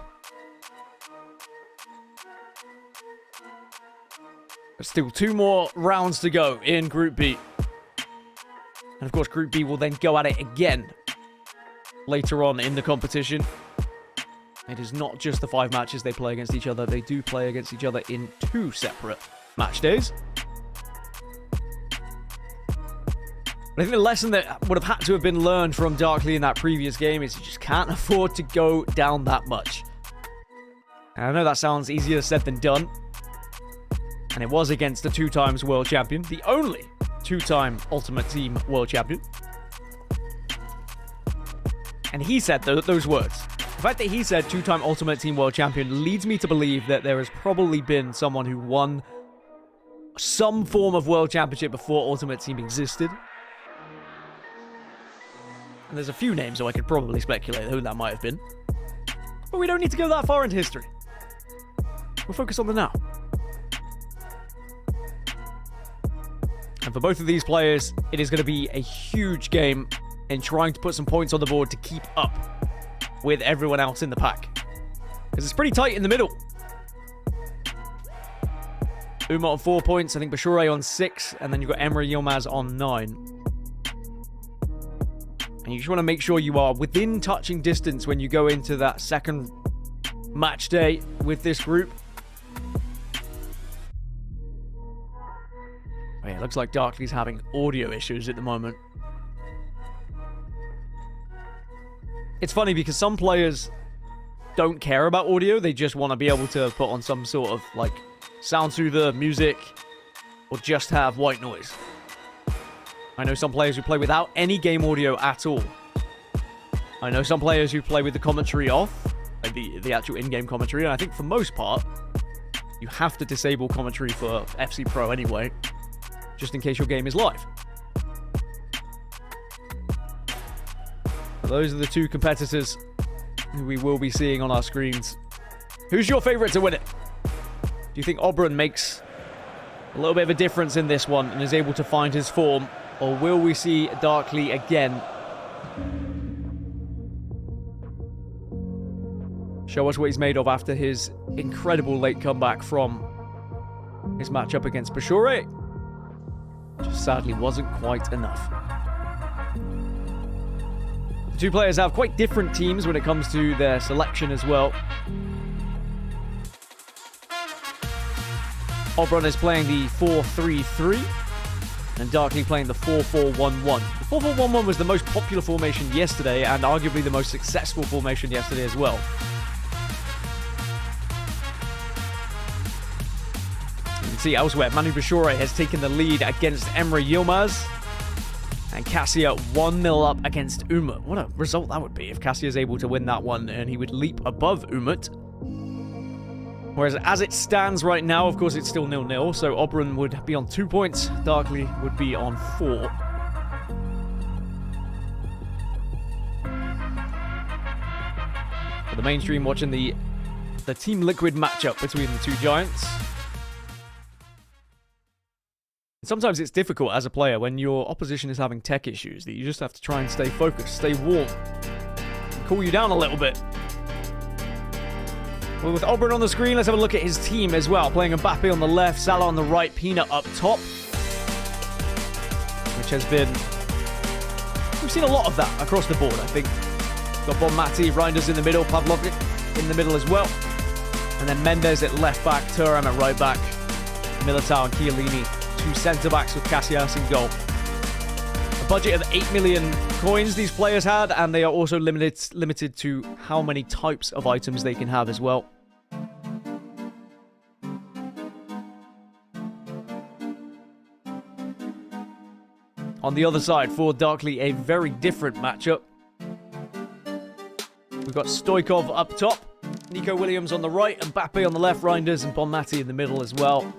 There's still 2 more rounds to go in Group B. And of course, Group B will then go at it again later on in the competition. It is not just the 5 matches they play against each other. They do play against each other in 2 separate match days. But I think the lesson that would have had to have been learned from Darkly in that previous game is you just can't afford to go down that much. And I know that sounds easier said than done. And it was against the 2 times world champion, the only 2-time Ultimate Team world champion. And he said those words. The fact that he said 2-time Ultimate Team world champion leads me to believe that there has probably been someone who won some form of world championship before Ultimate Team existed. And there's a few names, so I could probably speculate who that might have been. But we don't need to go that far into history. We'll focus on the now. And for both of these players, it is going to be a huge game in trying to put some points on the board to keep up with everyone else in the pack. Because it's pretty tight in the middle. Umut on 4 points, I think Bashoure on 6, and then you've got Emre Yilmaz on 9. And you just want to make sure you are within touching distance when you go into that second match day with this group. Oh yeah, it looks like Darkly's having audio issues at the moment. It's funny because some players don't care about audio. They just want to be able to put on some sort of like sound soother, music, or just have white noise. I know some players who play without any game audio at all. I know some players who play with the commentary off, like the actual in-game commentary, and I think for most part, you have to disable commentary for FC Pro anyway, just in case your game is live. Those are the 2 competitors who we will be seeing on our screens. Who's your favorite to win it? Do you think Obrun makes a little bit of a difference in this one and is able to find his form? Or will we see Darkly again? Show us what he's made of after his incredible late comeback from his matchup against Bashoure. Just sadly wasn't quite enough. The 2 players have quite different teams when it comes to their selection as well. Obrun is playing the 4-3-3. And Darkly playing the 4-4-1-1. The 4-4-1-1 was the most popular formation yesterday, and arguably the most successful formation yesterday as well. You can see elsewhere, Manu Bashoure has taken the lead against Emre Yilmaz. And Caccia 1-0 up against Umut. What a result that would be if Caccia is able to win that one, and he would leap above Umut. Whereas as it stands right now, of course, it's still 0-0, so Obrun would be on 2 points, Darkly would be on 4. For the mainstream, watching the Team Liquid matchup between the 2 giants. Sometimes it's difficult as a player when your opposition is having tech issues, that you just have to try and stay focused, stay warm, and cool you down a little bit. Well, with Obrun on the screen, let's have a look at his team as well. Playing Mbappe on the left, Salah on the right, Pina up top. Which has been... we've seen a lot of that across the board, I think. Got Bonmati, Reinders in the middle, Pavlovic in the middle as well. And then Mendes at left back, Thuram at right back, Militao and Chiellini, 2 centre-backs with Casillas in goal. A budget of 8 million coins these players had, and they are also limited to how many types of items they can have as well. On the other side, for Darkly, a very different matchup. We've got Stoikov up top, Nico Williams on the right, Mbappe on the left, Reinders and Bonmati in the middle as well.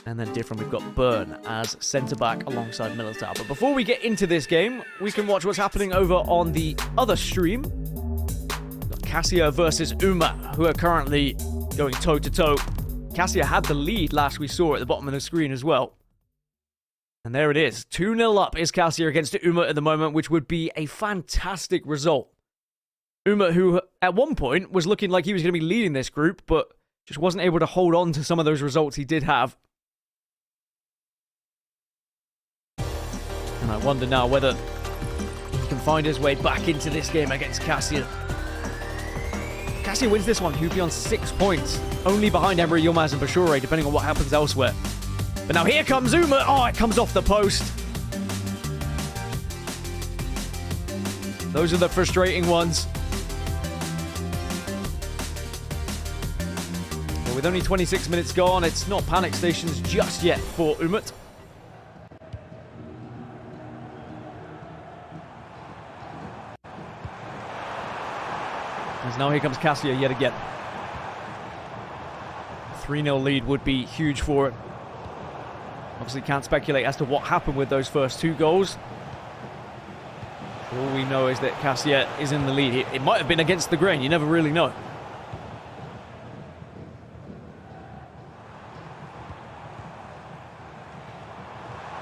And then different, we've got Burn as centre-back alongside Militao. But before we get into this game, we can watch what's happening over on the other stream. We've got Caccia versus Umut, who are currently going toe-to-toe. Caccia had the lead last we saw at the bottom of the screen as well. And there it is. 2-0 up is Caccia against Umut at the moment, which would be a fantastic result. Umut, who at one point was looking like he was going to be leading this group, but just wasn't able to hold on to some of those results he did have. And I wonder now whether he can find his way back into this game against Caccia. Caccia wins this one. He'll be on 6 points, only behind Emre Yilmaz and Bashoure, depending on what happens elsewhere. But now here comes Umut. Oh, it comes off the post. Those are the frustrating ones. But with only 26 minutes gone, it's not panic stations just yet for Umut. As now here comes Caccia yet again. 3-0 lead would be huge for it. Obviously can't speculate as to what happened with those first 2 goals. All we know is that Caccia is in the lead. It might have been against the grain, you never really know.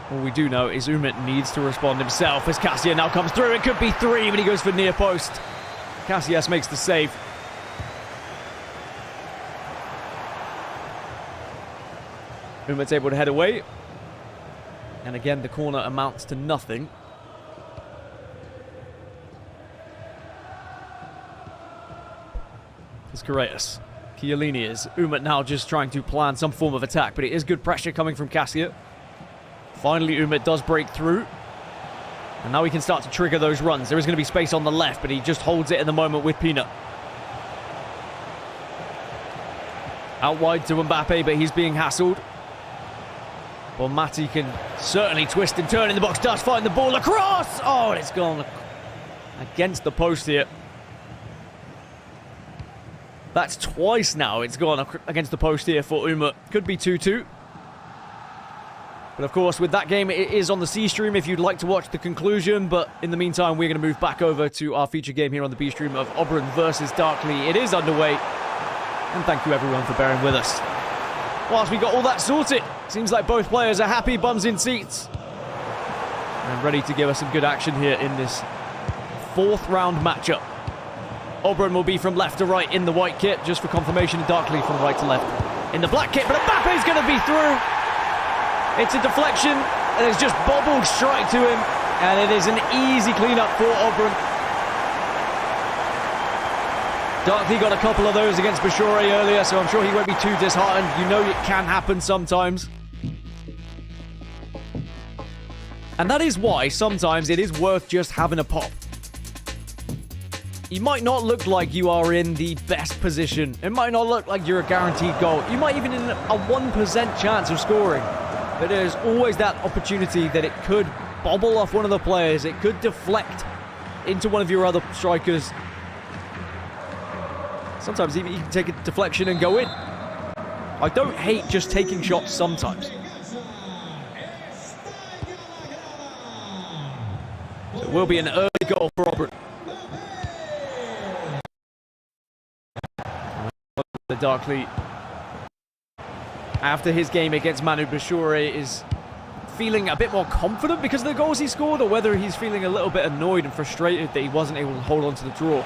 All we do know is Umut needs to respond himself as Caccia now comes through. It could be 3, but he goes for near post. Caccia makes the save. Umut's able to head away. And again, the corner amounts to nothing. It's Correas. Chiellini is. Umut now just trying to plan some form of attack, but it is good pressure coming from Caccia. Finally, Umut does break through. And now he can start to trigger those runs. There is going to be space on the left, but he just holds it in the moment with Pina. Out wide to Mbappe, but he's being hassled. Well, Mati can certainly twist and turn in the box. Does find the ball across. Oh, and it's gone against the post here. That's twice now it's gone against the post here for Umut. Could be 2-2. But of course, with that game, it is on the C stream if you'd like to watch the conclusion. But in the meantime, we're going to move back over to our feature game here on the B stream of Obrun versus Darkly. It is underway. And thank you everyone for bearing with us. Whilst we got all that sorted, seems like both players are happy, bums in seats. And ready to give us some good action here in this 4th round matchup. Obrun will be from left to right in the white kit, just for confirmation, and Darkly from right to left in the black kit. But Mbappe's going to be through. It's a deflection, and it's just bobbled straight to him. And it is an easy clean-up for Obrun. Darkly got a couple of those against Bashoure earlier, so I'm sure he won't be too disheartened. You know it can happen sometimes. And that is why sometimes it is worth just having a pop. You might not look like you are in the best position. It might not look like you're a guaranteed goal. You might even in a 1% chance of scoring. But there's always that opportunity that it could bobble off one of the players. It could deflect into one of your other strikers. Sometimes even you can take a deflection and go in. I don't hate just taking shots sometimes. So it will be an early goal for Obrun. The Darkly, after his game against Manu Bashoure, is feeling a bit more confident because of the goals he scored, or whether he's feeling a little bit annoyed and frustrated that he wasn't able to hold on to the draw.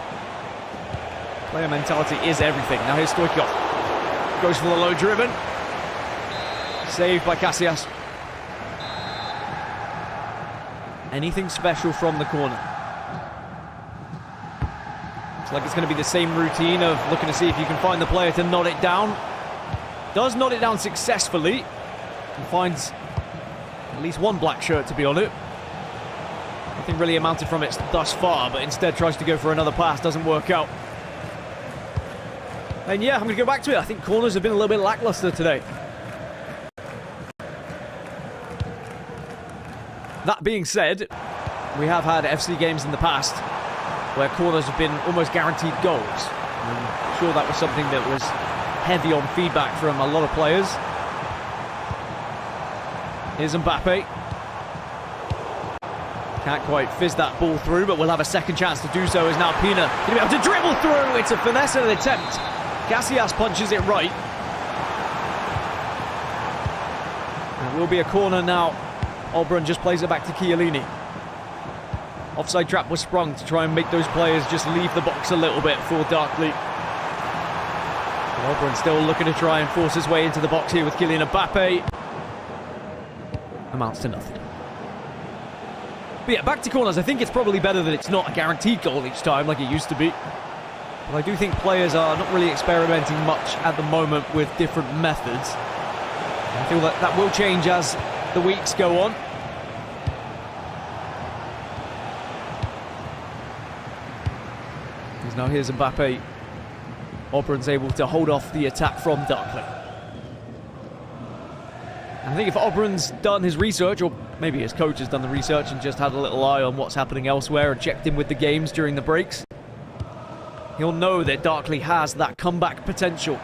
Player mentality is everything. Now here's Stoikov. Goes for the low driven. Saved by Casillas. Anything special from the corner? Looks like it's going to be the same routine of looking to see if you can find the player to knot it down. Does knot it down successfully. And finds at least one black shirt to be on it. Nothing really amounted from it thus far, but instead tries to go for another pass. Doesn't work out. And yeah, I'm going to go back to it. I think corners have been a little bit lackluster today. That being said, we have had FC games in the past where corners have been almost guaranteed goals. I'm sure that was something that was heavy on feedback from a lot of players. Here's Mbappe. Can't quite fizz that ball through, but we'll have a second chance to do so as now Pina going to be able to dribble through. It's a finesse and an attempt. Casillas punches it right. And it will be a corner now. Obrun just plays it back to Chiellini. Offside trap was sprung to try and make those players just leave the box a little bit for Darkley. Obrun still looking to try and force his way into the box here with Kylian Mbappe. Amounts to nothing. But yeah, back to corners. I think it's probably better that it's not a guaranteed goal each time like it used to be. But I do think players are not really experimenting much at the moment with different methods. I feel that that will change as the weeks go on. Now here's Mbappe. Obrun's able to hold off the attack from Darkley. And I think if Obrun's done his research, or maybe his coach has done the research and just had a little eye on what's happening elsewhere and checked in with the games during the breaks, he'll know that Darkley has that comeback potential.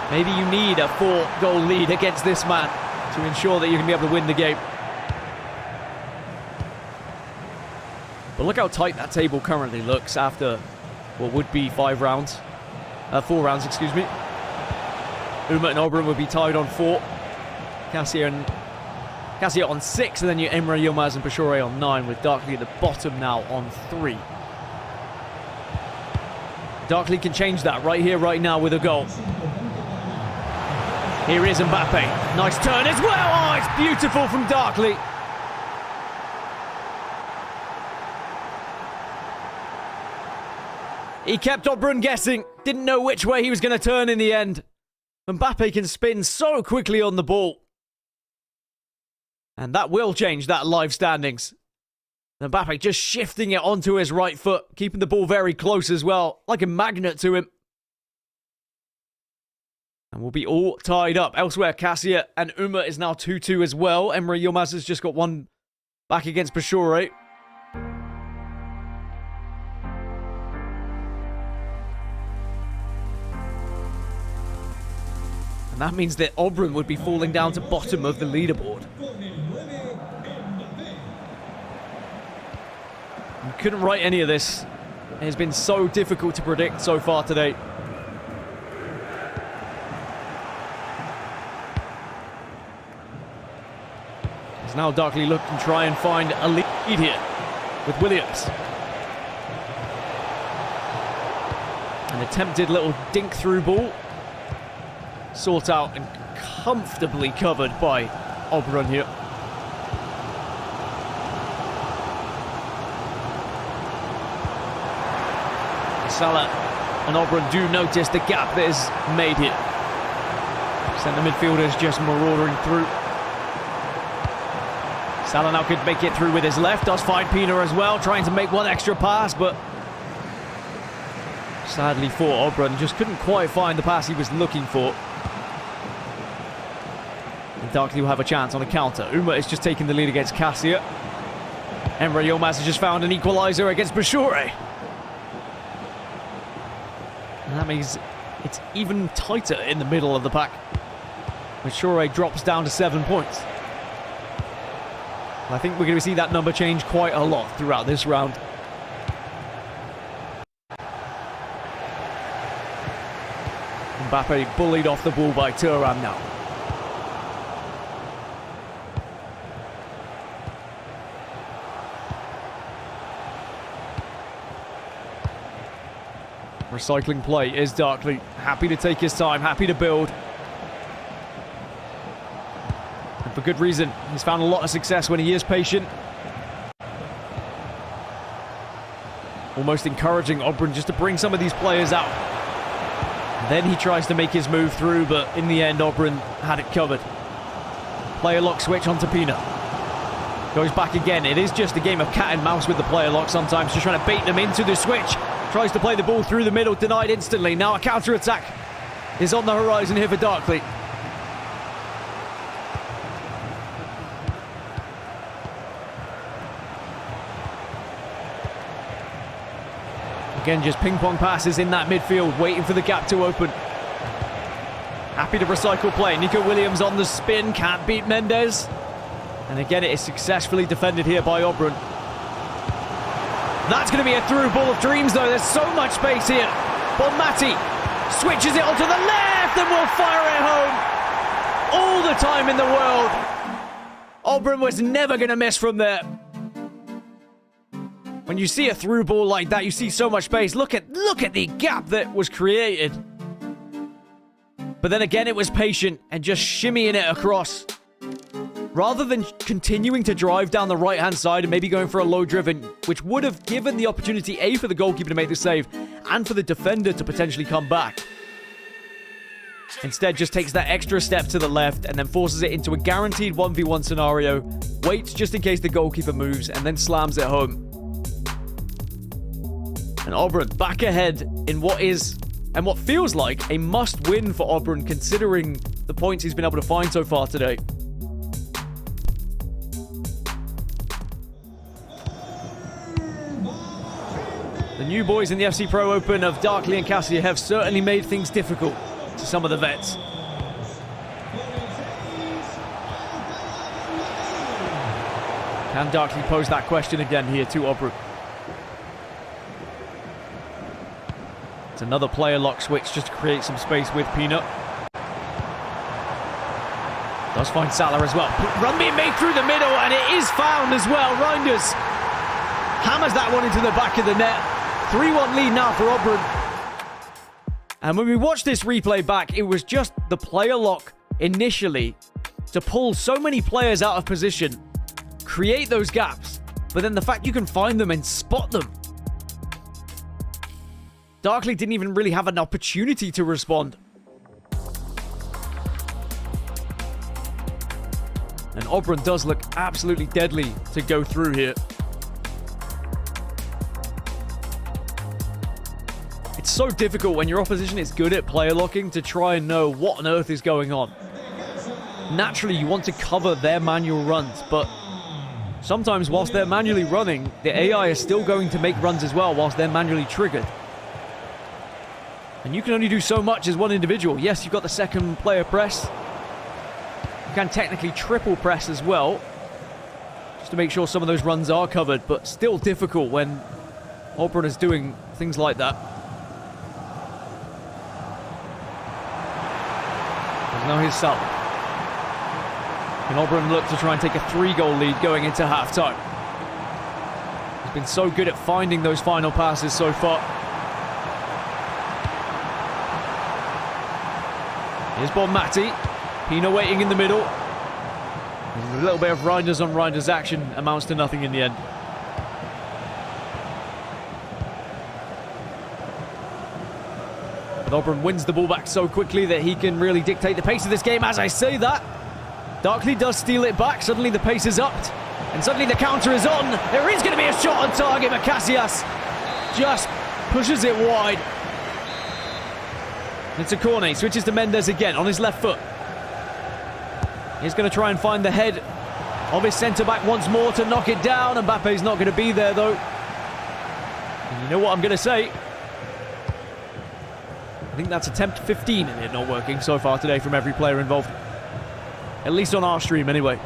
Maybe you need a 4-goal lead against this man to ensure that you're going to be able to win the game. But look how tight that table currently looks after what would be 4 rounds, excuse me. Umut and Obrun would be tied on 4. Caccia on 6, and then you Emre Yilmaz and Bashoure on 9, with Darkley at the bottom now on 3. Darkley can change that right here, right now with a goal. Here is Mbappe. Nice turn as well. Oh, it's beautiful from Darkley. He kept Obrun guessing. Didn't know which way he was going to turn in the end. Mbappe can spin so quickly on the ball. And that will change that live standings. Mbappe just shifting it onto his right foot, keeping the ball very close as well, like a magnet to him. And we'll be all tied up. Elsewhere, Caccia and Umut is now 2-2 as well. Emre Yilmaz has just got one back against Bashoure. And that means that Obrun would be falling down to bottom of the leaderboard. You couldn't write any of this. It has been so difficult to predict so far today. It's now Darkley look and try and find a lead here with Williams. An attempted little dink through ball. Sought out and comfortably covered by Obrun here. Salah and Obrun do notice the gap that is made here. Centre midfielders just marauding through. Salah now could make it through with his left. Does find Pina as well, trying to make one extra pass, but sadly for Obrun, just couldn't quite find the pass he was looking for. And Darkley will have a chance on a counter. Umut is just taking the lead against Caccia. Emre Yilmaz has just found an equaliser against Bashoure. And that means it's even tighter in the middle of the pack. Bashoure drops down to 7 points. I think we're going to see that number change quite a lot throughout this round. Mbappe bullied off the ball by Thuram now. Recycling play is Darkley. Happy to take his time, happy to build. And for good reason. He's found a lot of success when he is patient. Almost encouraging Obrun just to bring some of these players out. And then he tries to make his move through, but in the end, Obrun had it covered. Player lock switch onto Pina. Goes back again. It is just a game of cat and mouse with the player lock sometimes, just trying to bait them into the switch. Tries to play the ball through the middle, denied instantly. Now a counter-attack is on the horizon here for Darkley. Again, just ping-pong passes in that midfield, waiting for the gap to open. Happy to recycle play. Nico Williams on the spin, can't beat Mendes. And again, it is successfully defended here by Obrun. That's going to be a through ball of dreams, though. There's so much space here. Bonmati switches it onto the left and will fire it home. all the time in the world. Obrun was never going to miss from there. When you see a through ball like that, you see so much space. Look at the gap that was created. But then again, it was patient and just shimmying it across. Rather than continuing to drive down the right-hand side and maybe going for a low driven, which would have given the opportunity, A, for the goalkeeper to make the save and for the defender to potentially come back. Instead, just takes that extra step to the left and then forces it into a guaranteed 1v1 scenario, waits just in case the goalkeeper moves, and then slams it home. And Obrun back ahead in what is, and what feels like, a must-win for Obrun considering the points he's been able to find so far today. The new boys in the FC Pro Open of Darkley and Caccia have certainly made things difficult to some of the vets. Can Darkley pose that question again here to Obrun? It's another player lock switch just to create some space with Peanut. Does find Salah as well. Run being made through the middle, and it is found as well. Reinders hammers that one into the back of the net. 3-1 lead now for Obrun. And when we watch this replay back, it was just the player lock initially to pull so many players out of position, create those gaps, but then the fact you can find them and spot them. Darkley didn't even really have an opportunity to respond. And Obrun does look absolutely deadly to go through here. It's so difficult when your opposition is good at player locking to try and know what on earth is going on. Naturally, you want to cover their manual runs, but sometimes whilst they're manually running, the AI is still going to make runs as well whilst they're manually triggered. And you can only do so much as one individual. Yes, you've got the second player press. You can technically triple press as well, just to make sure some of those runs are covered, but still difficult when Obrun is doing things like that. There's now his Salah. Can Obrun look to try and take a 3-goal lead going into half-time? He's been so good at finding those final passes so far. Here's Bonmati. Pino waiting in the middle. A little bit of Reinders on Reinders action amounts to nothing in the end. But Obrun wins the ball back so quickly that he can really dictate the pace of this game. As I say that, Darkley does steal it back. Suddenly the pace is upped. And suddenly the counter is on. There is going to be a shot on target, but Casillas just pushes it wide. It's a corner. He switches to Mendes again on his left foot. He's going to try and find the head of his centre-back once more to knock it down. Mbappe's not going to be there, though. And you know what I'm going to say? I think that's attempt 15 and it not working so far today from every player involved. At least on our stream, anyway.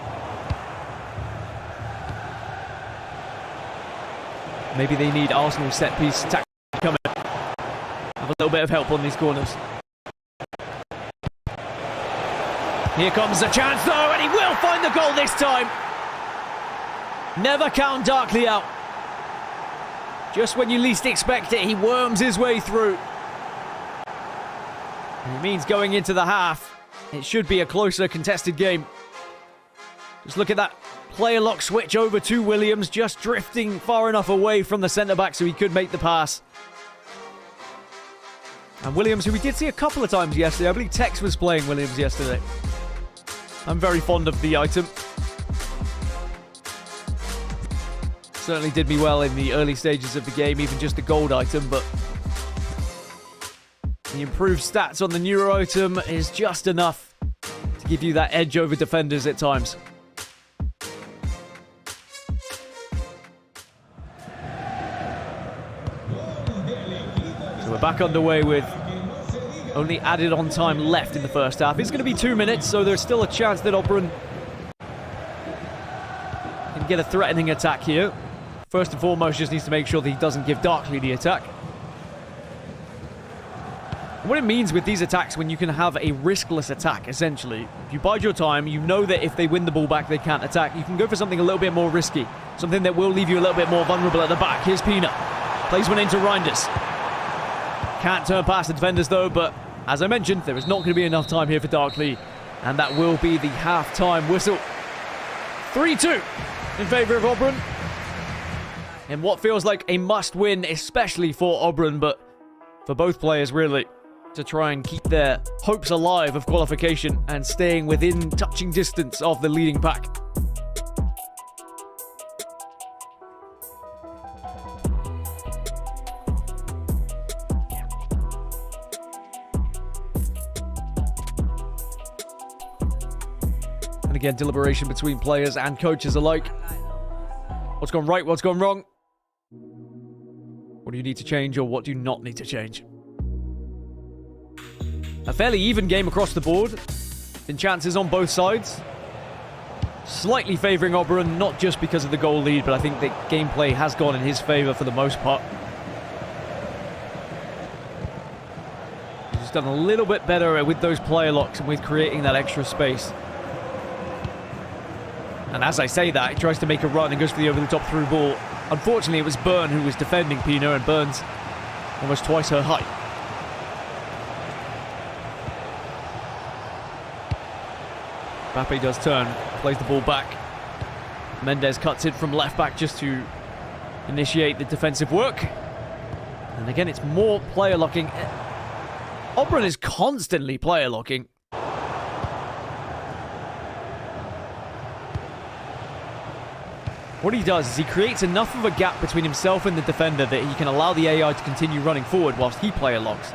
Maybe they need Arsenal set-piece tactics to come in. Have a little bit of help on these corners. Here comes the chance though, and he will find the goal this time. Never count Darkley out. Just when you least expect it, he worms his way through. And it means going into the half, it should be a closer contested game. Just look at that player lock switch over to Williams, just drifting far enough away from the centre-back so he could make the pass. And Williams, who we did see a couple of times yesterday. I believe Tex was playing Williams yesterday. I'm very fond of the item. Certainly did me well in the early stages of the game, even just the gold item, but the improved stats on the newer item is just enough to give you that edge over defenders at times. So we're back underway with only added on time left in the first half. It's going to be 2 minutes, so there's still a chance that Obrun can get a threatening attack here. First and foremost, just needs to make sure that he doesn't give Darkley the attack. What it means with these attacks when you can have a riskless attack, essentially. If you bide your time, you know that if they win the ball back, they can't attack. You can go for something a little bit more risky. Something that will leave you a little bit more vulnerable at the back. Here's Pina. Plays one into Reinders. Can't turn past the defenders though, but as I mentioned, there is not going to be enough time here for Darkly. And that will be the half-time whistle. 3-2 in favour of Obrun. And what feels like a must-win, especially for Obrun, but for both players really, to try and keep their hopes alive of qualification and staying within touching distance of the leading pack. And again, deliberation between players and coaches alike. What's gone right, what's gone wrong? What do you need to change or what do you not need to change? A fairly even game across the board. In chances on both sides. Slightly favouring Obrun, not just because of the goal lead, but I think the gameplay has gone in his favour for the most part. He's done a little bit better with those player locks and with creating that extra space. And as I say that, he tries to make a run and goes for the over-the-top through ball. Unfortunately, it was Byrne who was defending Pina, and Byrne's almost twice her height. Mbappe does turn, plays the ball back. Mendes cuts it from left back just to initiate the defensive work. And again, it's more player locking. Obrun is constantly player locking. What he does is he creates enough of a gap between himself and the defender that he can allow the AI to continue running forward whilst he player locks.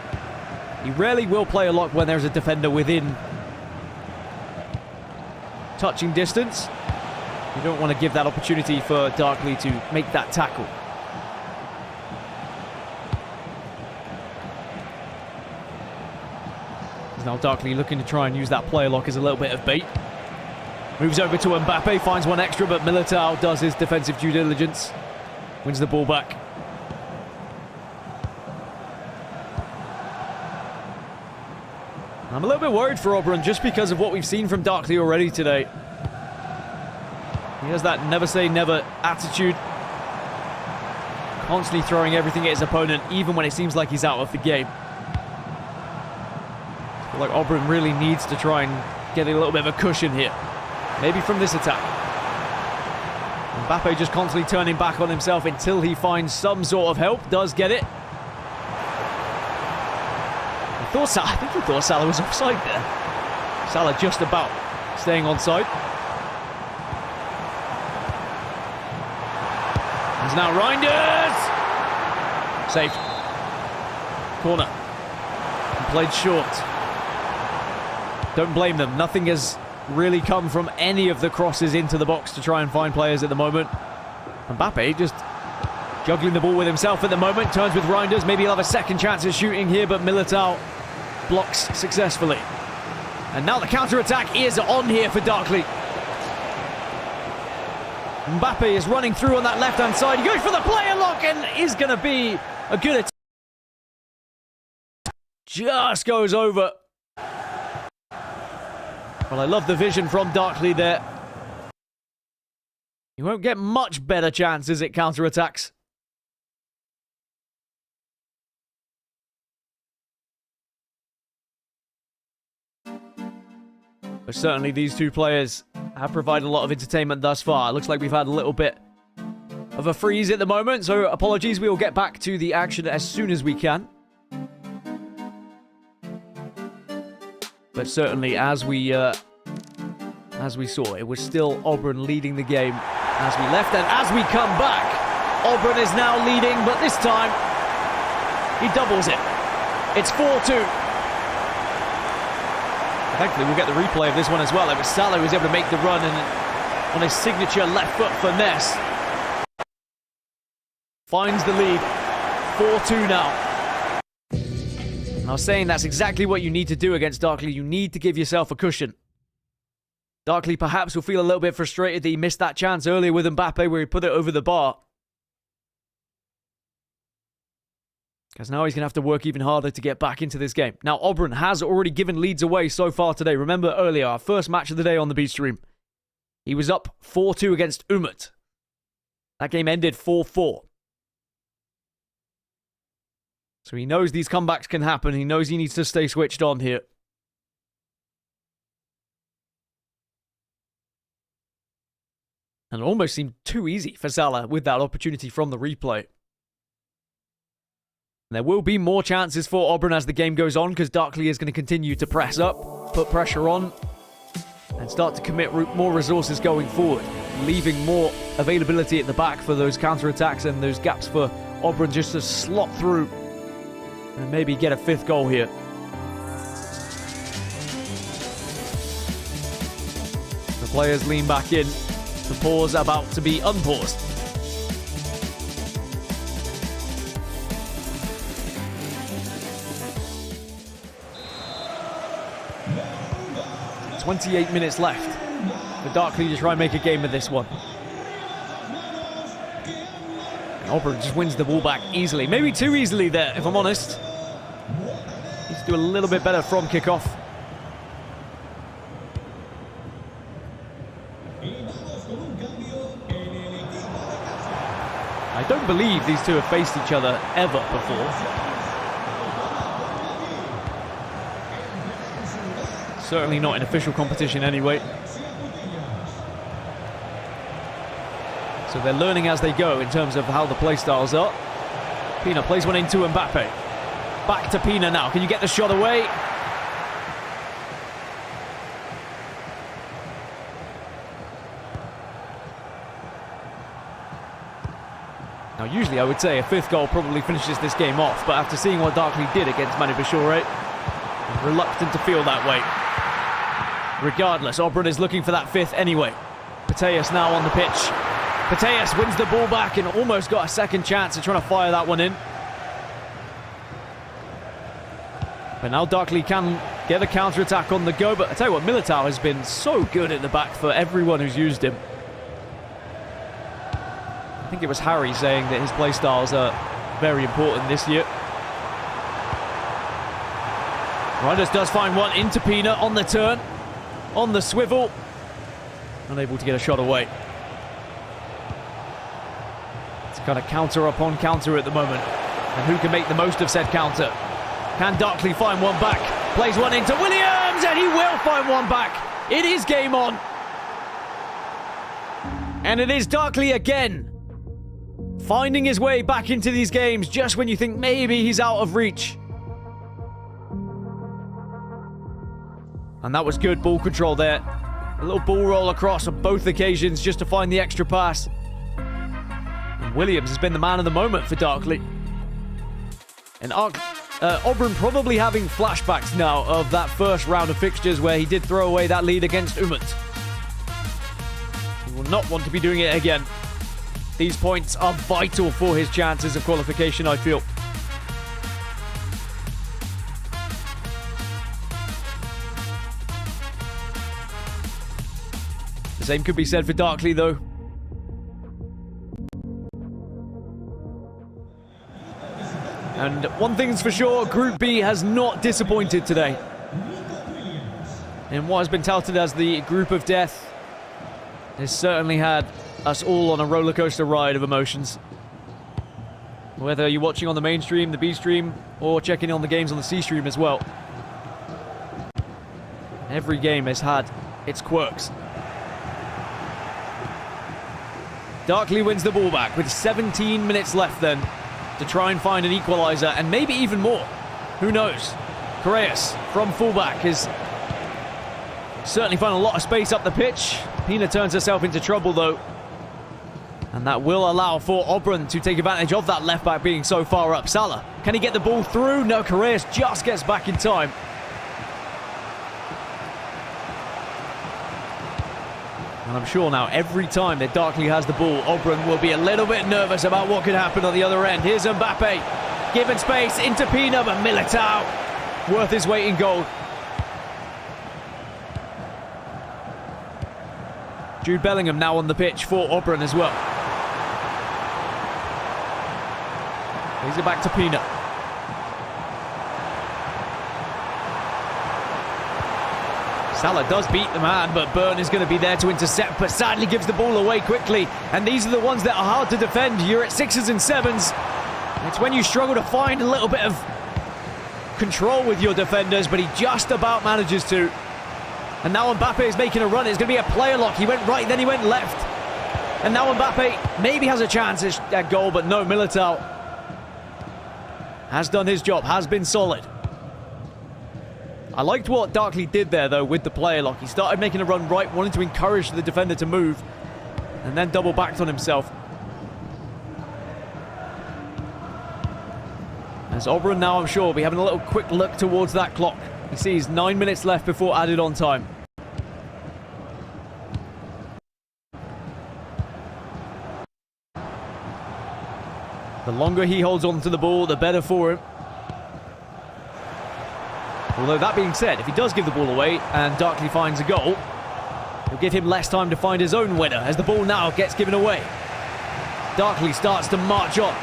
He rarely will player lock when there's a defender within touching distance. You don't want to give that opportunity for Darkly to make that tackle. Now Darkly looking to try and use that player lock as a little bit of bait. Moves over to Mbappe, finds one extra, but Militao does his defensive due diligence. Wins the ball back. I'm a little bit worried for Obrun just because of what we've seen from Darkly already today. He has that never say never attitude. Constantly throwing everything at his opponent, even when it seems like he's out of the game. I feel like Obrun really needs to try and get a little bit of a cushion here. Maybe from this attack. Mbappe just constantly turning back on himself until he finds some sort of help. Does get it. I think he thought Salah was offside there. Salah just about staying onside. There's now Reinders! Saved. Corner. And played short. Don't blame them. Nothing has really come from any of the crosses into the box to try and find players at the moment. Mbappe just juggling the ball with himself at the moment. Turns with Reinders. Maybe he'll have a second chance at shooting here, but Militao blocks successfully. And now the counter-attack is on here for Darkly. Mbappe is running through on that left-hand side. He goes for the player lock and is going to be a good attack. Just goes over. Well, I love the vision from Darkly there. You won't get much better chances at counter-attacks. But certainly these two players have provided a lot of entertainment thus far. It looks like we've had a little bit of a freeze at the moment, so apologies. We will get back to the action as soon as we can. But certainly, as we saw, it was still Obrun leading the game as we left, and as we come back, Obrun is now leading, but this time he doubles it. It's 4-2. Thankfully, we'll get the replay of this one as well. It was Salah who was able to make the run and on his signature left foot finesse. Finds the lead. 4-2 now. And I was saying that's exactly what you need to do against Darkly. You need to give yourself a cushion. Darkly perhaps will feel a little bit frustrated that he missed that chance earlier with Mbappe where he put it over the bar. because now he's going to have to work even harder to get back into this game. Now, Obrun has already given leads away so far today. Remember earlier, our first match of the day on the B stream, he was up 4-2 against Umut. That game ended 4-4. So he knows these comebacks can happen. He knows he needs to stay switched on here. And it almost seemed too easy for Salah with that opportunity from the replay. There will be more chances for Obrun as the game goes on, because Darkly is going to continue to press up, put pressure on, and start to commit more resources going forward, leaving more availability at the back for those counter-attacks and those gaps for Obrun just to slot through and maybe get a 5th goal here. The players lean back in. The pause about to be unpaused. "28 minutes left for Darkly to try and make a game of this one. And Obrun just wins the ball back easily. Maybe too easily there, if I'm honest. Needs to do a little bit better from kickoff. I don't believe these two have faced each other ever before. Certainly not in official competition anyway. So they're learning as they go in terms of how the play styles are. Pina plays one into Mbappe. Back to Pina now. Can you get the shot away? Now, usually I would say a 5th goal probably finishes this game off, but after seeing what Darkly did against Manu Bashoure, I'm reluctant to feel that way. Regardless, Obrun is looking for that 5th anyway. Pateas now on the pitch. Pateas wins the ball back and almost got a second chance at trying to fire that one in. But now Darkly can get a counter-attack on the go, but I tell you what, Militao has been so good at the back for everyone who's used him. I think it was Harry saying that his play styles are very important this year. Riders does find one into Pina on the turn, on the swivel. Unable to get a shot away. It's kind of counter upon counter at the moment. And who can make the most of said counter? Can Darkly find one back? Plays one into Williams, and he will find one back. It is game on. And it is Darkly again, finding his way back into these games just when you think maybe he's out of reach. And that was good ball control there. A little ball roll across on both occasions just to find the extra pass. And Williams has been the man of the moment for Darkly. And Obrun probably having flashbacks now of that first round of fixtures where he did throw away that lead against Umut. He will not want to be doing it again. These points are vital for his chances of qualification, I feel. The same could be said for Darkly, though. And one thing's for sure, Group B has not disappointed today. In what has been touted as the group of death, has certainly had us all on a roller coaster ride of emotions. Whether you're watching on the main stream, the B stream, or checking on the games on the C stream as well. Every game has had its quirks. Darkly wins the ball back with 17 minutes left then to try and find an equaliser, and maybe even more. Who knows? Correas from fullback has certainly found a lot of space up the pitch. Pina turns herself into trouble though. And that will allow for Obrun to take advantage of that left back being so far up. Salah, can he get the ball through? No, Correas just gets back in time. And I'm sure now every time that Darkly has the ball, Obrun will be a little bit nervous about what could happen on the other end. Here's Mbappe, given space into Pina, but Militao worth his weight in gold. Jude Bellingham now on the pitch for Obrun as well. He's it back to Pina. Salah does beat the man, but Burn is going to be there to intercept, but sadly gives the ball away quickly. And these are the ones that are hard to defend. You're at 6s and 7s. It's when you struggle to find a little bit of control with your defenders, but he just about manages to. And now Mbappe is making a run. It's going to be a player lock. He went right, then he went left. And now Mbappe maybe has a chance at goal, but no, Militao has done his job, has been solid. I liked what Darkley did there, though, with the player lock. He started making a run right, wanting to encourage the defender to move, and then double backed on himself. As Obrun now, I'm sure, will be having a little quick look towards that clock. He sees 9 minutes left before added on time. The longer he holds on to the ball, the better for him. Although that being said, if he does give the ball away and Darkley finds a goal, it'll give him less time to find his own winner as the ball now gets given away. Darkley starts to march on.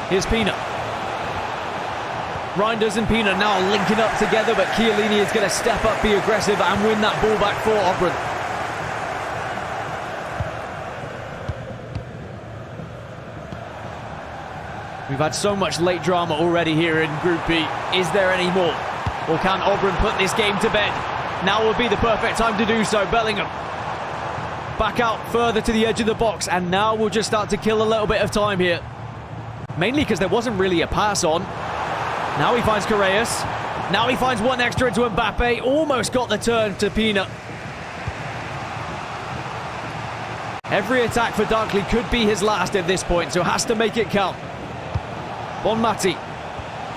Here's Pina. Reinders and Pina now linking up together, but Chiellini is going to step up, be aggressive and win that ball back for Obrun. We've had so much late drama already here in Group B. Is there any more? Or can Obrun put this game to bed? Now would be the perfect time to do so. Bellingham back out further to the edge of the box, and now we'll just start to kill a little bit of time here. Mainly because there wasn't really a pass on. Now he finds Correas. Now he finds one extra into Mbappe. Almost got the turn to Pina. Every attack for Darkley could be his last at this point, so has to make it count. Bonmati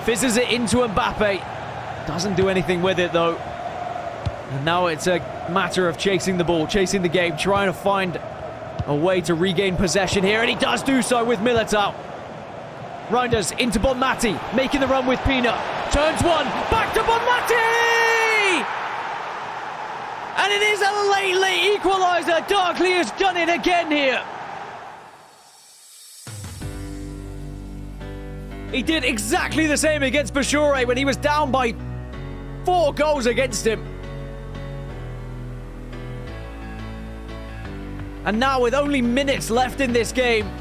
fizzes it into Mbappe. Doesn't do anything with it, though. And now it's a matter of chasing the ball, chasing the game, trying to find a way to regain possession here, and he does do so with Militao. Reinders into Bonmati, making the run with Pina. Turns one, back to Bonmati! And it is a late equaliser. Darkley has done it again here. He did exactly the same against Bashoure when he was down by 4 goals against him. And now with only minutes left in this game,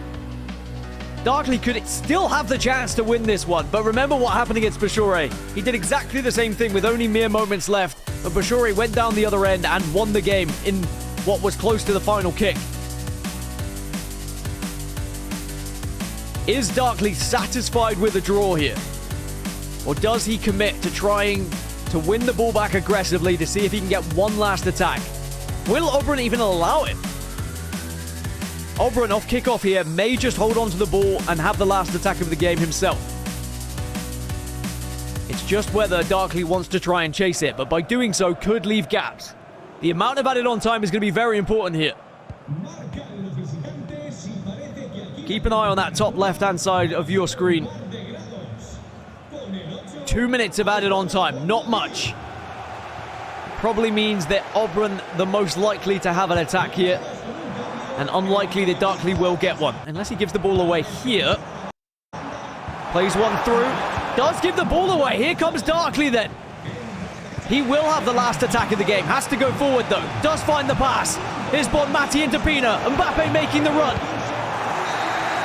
Darkley could still have the chance to win this one. But remember what happened against Bashoure. He did exactly the same thing with only mere moments left. But Bashoure went down the other end and won the game in what was close to the final kick. Is Darkley satisfied with a draw here? Or does he commit to trying to win the ball back aggressively to see if he can get one last attack? Will Obrun even allow it? Obrun off kickoff here may just hold on to the ball and have the last attack of the game himself. It's just whether Darkley wants to try and chase it, but by doing so could leave gaps. The amount of added on time is going to be very important here. Keep an eye on that top left-hand side of your screen. 2 minutes of added on time, not much. Probably means that Obrun the most likely to have an attack here. And unlikely that Darkley will get one. Unless he gives the ball away here. Plays one through. Does give the ball away. Here comes Darkley then. He will have the last attack of the game. Has to go forward though. Does find the pass. Here's Bonmati into Pina. Mbappe making the run.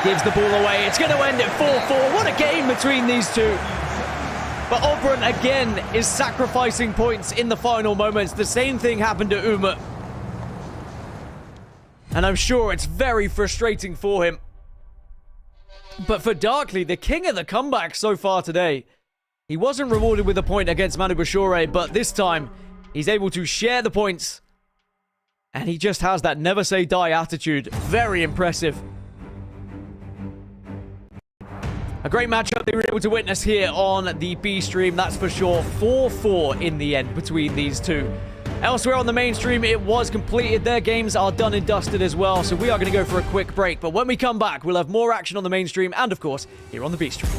Gives the ball away. It's going to end at 4-4. What a game between these two. But Obrun again is sacrificing points in the final moments. The same thing happened to Umut. And I'm sure it's very frustrating for him. But for Darkley, the king of the comeback so far today, he wasn't rewarded with a point against Manu Bashoure, but this time he's able to share the points. And he just has that never say die attitude. Very impressive. A great matchup they were able to witness here on the B stream, that's for sure. 4-4 in the end between these two. Elsewhere on the main stream, it was completed. Their games are done and dusted as well, so we are going to go for a quick break. But when we come back, we'll have more action on the main stream and, of course, here on the B stream.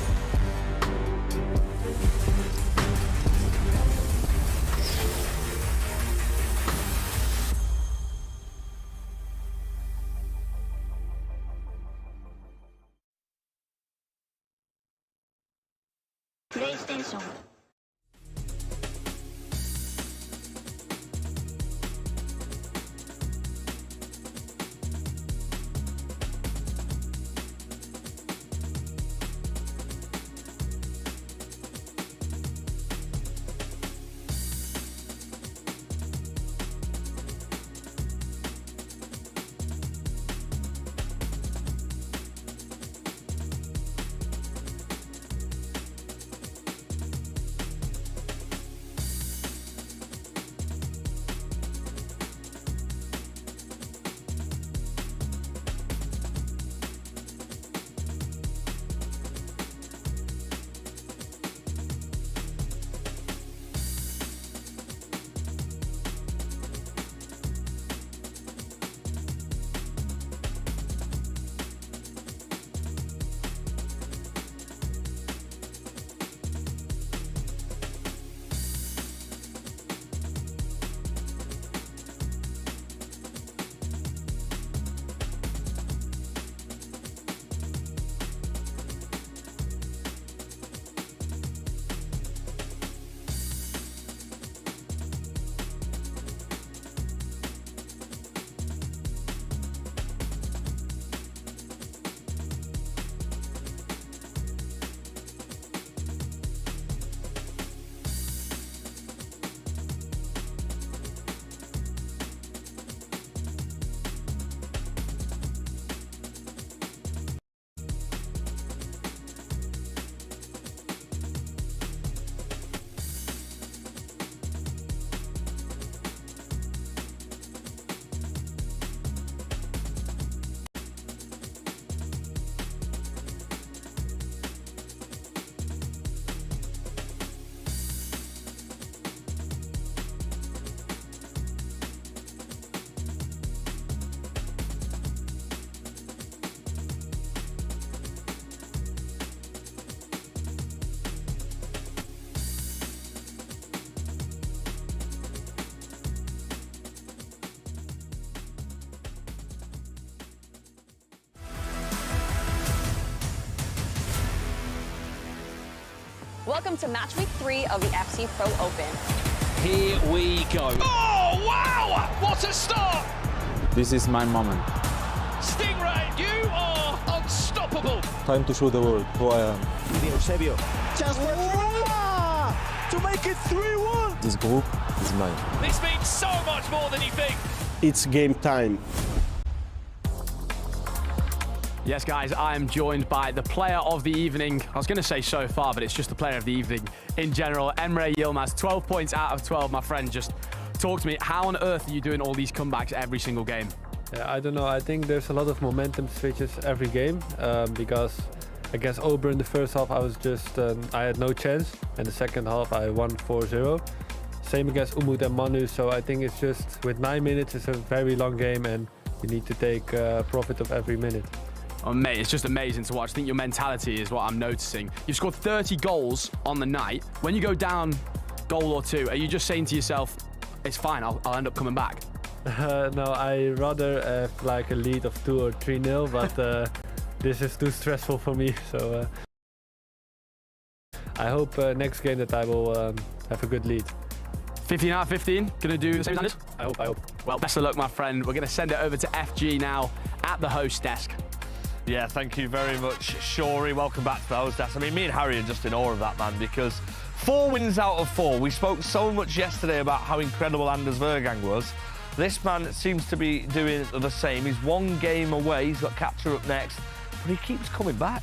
PlayStation Welcome to match week 3 of the FC Pro Open. Here we go. Oh, wow! What a start! This is my moment. Stingray, you are unstoppable. Time to show the world who I am. Eusebio. Just to make it 3-1. This group is mine. This means so much more than you think. It's game time. Yes, guys, I am joined by the player of the evening. I was going to say so far, but it's just the player of the evening in general. Emre Yilmaz, 12 points out of 12. My friend, just talk to me. How on earth are you doing all these comebacks every single game? Yeah, I don't know. I think there's a lot of momentum switches every game because against Obrun in the first half, I was just I had no chance, and the second half I won 4-0. Same against Umut and Manu. So I think it's just with 9 minutes, it's a very long game, and you need to take profit of every minute. Oh, mate, it's just amazing to watch. I think your mentality is what I'm noticing. You've scored 30 goals on the night. When you go down goal or two, are you just saying to yourself, it's fine, I'll end up coming back? No, I rather have like a lead of 2 or 3-0, but this is too stressful for me. So I hope next game that I will have a good lead. 15 out of 15, gonna do the same as I hope. Well, best of luck, my friend. We're gonna send it over to FG now at the host desk. Yeah, thank you very much, Shorey. Welcome back to the host desk. I mean, me and Harry are just in awe of that man because 4 wins out of 4. We spoke so much yesterday about how incredible Anders Vergang was. This man seems to be doing the same. He's 1 game away. He's got Caccia up next, but he keeps coming back.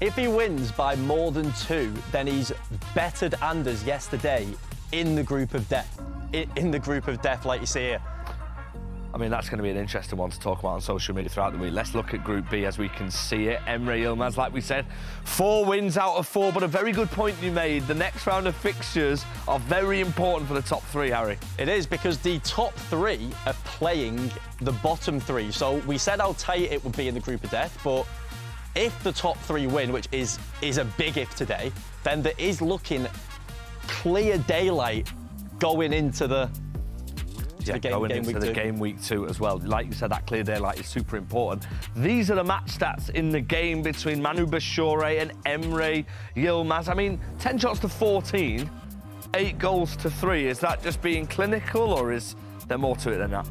If he wins by more than 2, then he's bettered Anders yesterday in the group of death. In the group of death, like you see here. I mean, that's going to be an interesting one to talk about on social media throughout the week. Let's look at Group B as we can see it. Emre Yilmaz, like we said, 4 wins out of 4, but a very good point you made. The next round of fixtures are very important for the top 3, Harry. It is, because the top 3 are playing the bottom 3. So we said how tight it would be in the group of death, but if the top 3 win, which is a big if today, then there is looking clear daylight going into the game week 2 as well. Like you said, that clear daylight is super important. These are the match stats in the game between Manu Bashoure and Emre Yilmaz. I mean, 10 shots to 14, 8 goals to 3. Is that just being clinical, or is there more to it than that?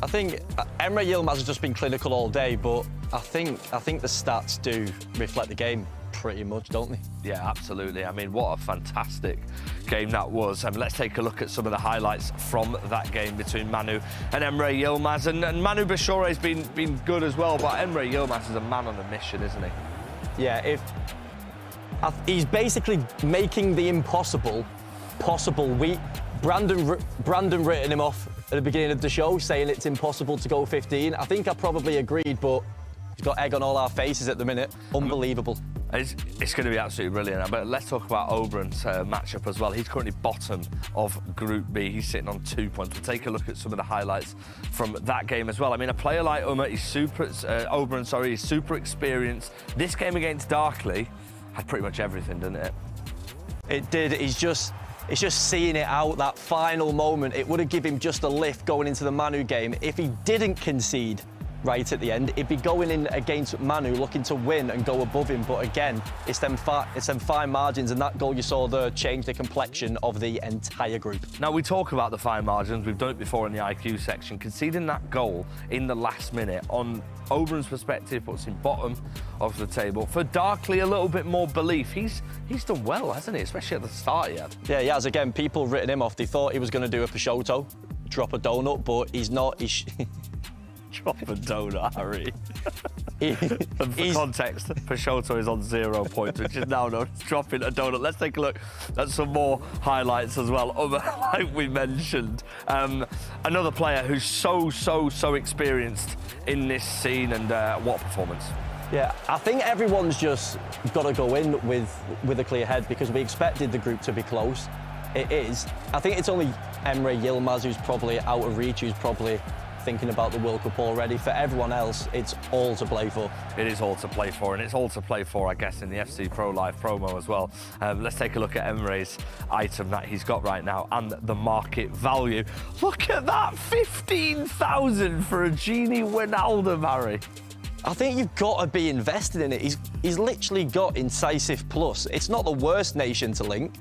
I think Emre Yilmaz has just been clinical all day, but I think the stats do reflect the game pretty much, don't they? Yeah, absolutely. I mean, what a fantastic game that was. Let's take a look at some of the highlights from that game between Manu and Emre Yilmaz. And Manu Bashoure has been good as well, but Emre Yilmaz is a man on a mission, isn't he? Yeah, he's basically making the impossible possible. Brandon written him off at the beginning of the show, saying it's impossible to go 15. I think I probably agreed, but he's got egg on all our faces at the minute. Unbelievable. It's going to be absolutely brilliant. But let's talk about Obrun's matchup as well. He's currently bottom of Group B. He's sitting on 2 points. We'll take a look at some of the highlights from that game as well. I mean, a player like Umut, Obrun, he's super experienced. This game against Darkley had pretty much everything, didn't it? It did. It's just seeing it out, that final moment. It would have given him just a lift going into the Manu game. If he didn't concede right at the end, he'd be going in against Manu looking to win and go above him. But again, it's them fine margins, and that goal you saw there changed the complexion of the entire group. Now, we talk about the fine margins. We've done it before in the IQ section. Conceding that goal in the last minute, on Obrun's perspective, puts him bottom of the table. For Darkley, a little bit more belief. He's done well, hasn't he? Especially at the start he had. Yeah, he has. Again, people written him off. They thought he was going to do a Peixoto, drop a donut, but he's not. Drop a donut, Harry. For context, Peixoto is on 0 points, which is now known as dropping a donut. Let's take a look at some more highlights as well, like we mentioned. Another player who's so experienced in this scene, and what performance. Yeah, I think everyone's just got to go in with a clear head, because we expected the group to be close. It is. I think it's only Emre Yilmaz who's probably out of reach, who's probably thinking about the World Cup already. For everyone else, it's all to play for. It is all to play for, and it's all to play for, I guess, in the FC Pro Live promo as well. Let's take a look at Emre's item that he's got right now and the market value. Look at that, 15,000 for a Genie Wijnaldum, Harry. I think you've got to be invested in it. He's literally got incisive plus. It's not the worst nation to link.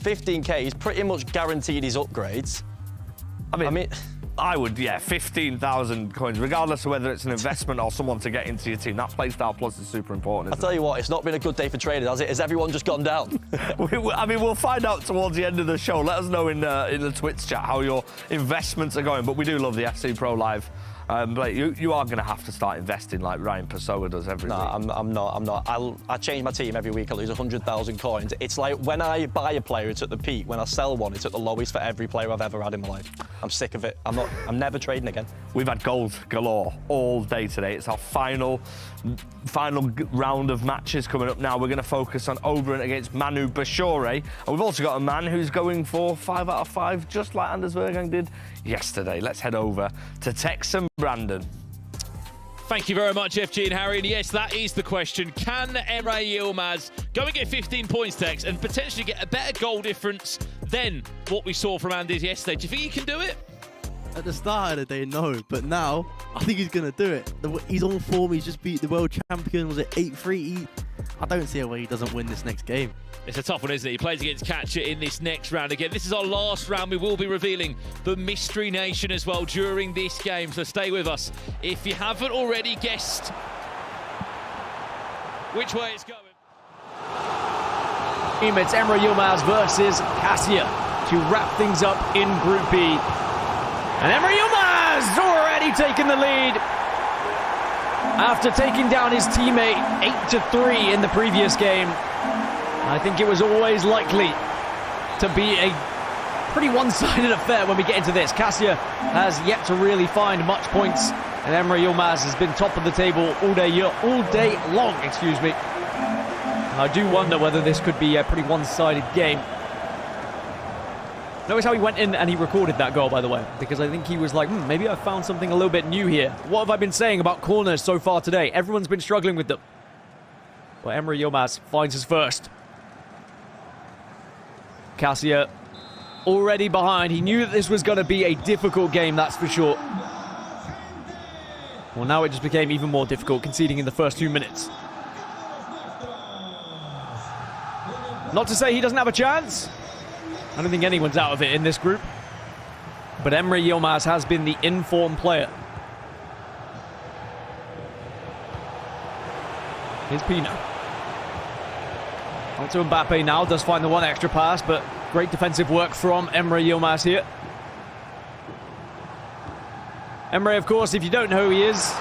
15k, he's pretty much guaranteed his upgrades. I mean I would, yeah, 15,000 coins, regardless of whether it's an investment or someone to get into your team. That playstyle plus is super important, I'll tell you what, it's not been a good day for traders, has it? Has everyone just gone down? I mean, we'll find out towards the end of the show. Let us know in the Twitch chat how your investments are going. But we do love the FC Pro Live. But you are going to have to start investing like Ryan Pessoa does every week. I'm not. I change my team every week. I lose 100,000 coins. It's like when I buy a player, it's at the peak. When I sell one, it's at the lowest for every player I've ever had in my life. I'm sick of it. I'm never trading again. We've had goals galore all day today. It's our final round of matches coming up now. We're going to focus on Obrun against Manu Bashoure. And we've also got a man who's going for 5 out of 5, just like Anders Vergang did yesterday. Let's head over to Tex and Brandon. Thank you very much, FG and Harry. And yes, that is the question. Can Emre Yilmaz go and get 15 points, Tex, and potentially get a better goal difference than what we saw from Anders yesterday? Do you think he can do it? At the start of the day, no. But now, I think he's going to do it. He's on form. He's just beat the world champion. Was it 8-3? I don't see a way he doesn't win this next game. It's a tough one, isn't it? He plays against Caccia in this next round again. This is our last round. We will be revealing the Mystery Nation as well during this game, so stay with us. If you haven't already guessed which way it's going. It's Emre Yilmaz versus Caccia to wrap things up in Group B. And Emre Yilmaz already taking the lead after taking down his teammate 8-3 in the previous game. I think it was always likely to be a pretty one-sided affair when we get into this. Caccia has yet to really find much points, and Emre Yilmaz has been top of the table all day long. And I do wonder whether this could be a pretty one-sided game. Notice how he went in and he recorded that goal, by the way, because I think he was like, maybe I found something a little bit new here. What have I been saying about corners so far today? Everyone's been struggling with them. Well, Emre Yilmaz finds his first. Caccia already behind. He knew that this was going to be a difficult game, that's for sure. Well, now it just became even more difficult, conceding in the first 2 minutes. Not to say he doesn't have a chance. I don't think anyone's out of it in this group. But Emre Yilmaz has been the informed player. Here's Pino. On to Mbappe now, does find the one extra pass, but great defensive work from Emre Yilmaz here. Emre, of course, if you don't know who he is,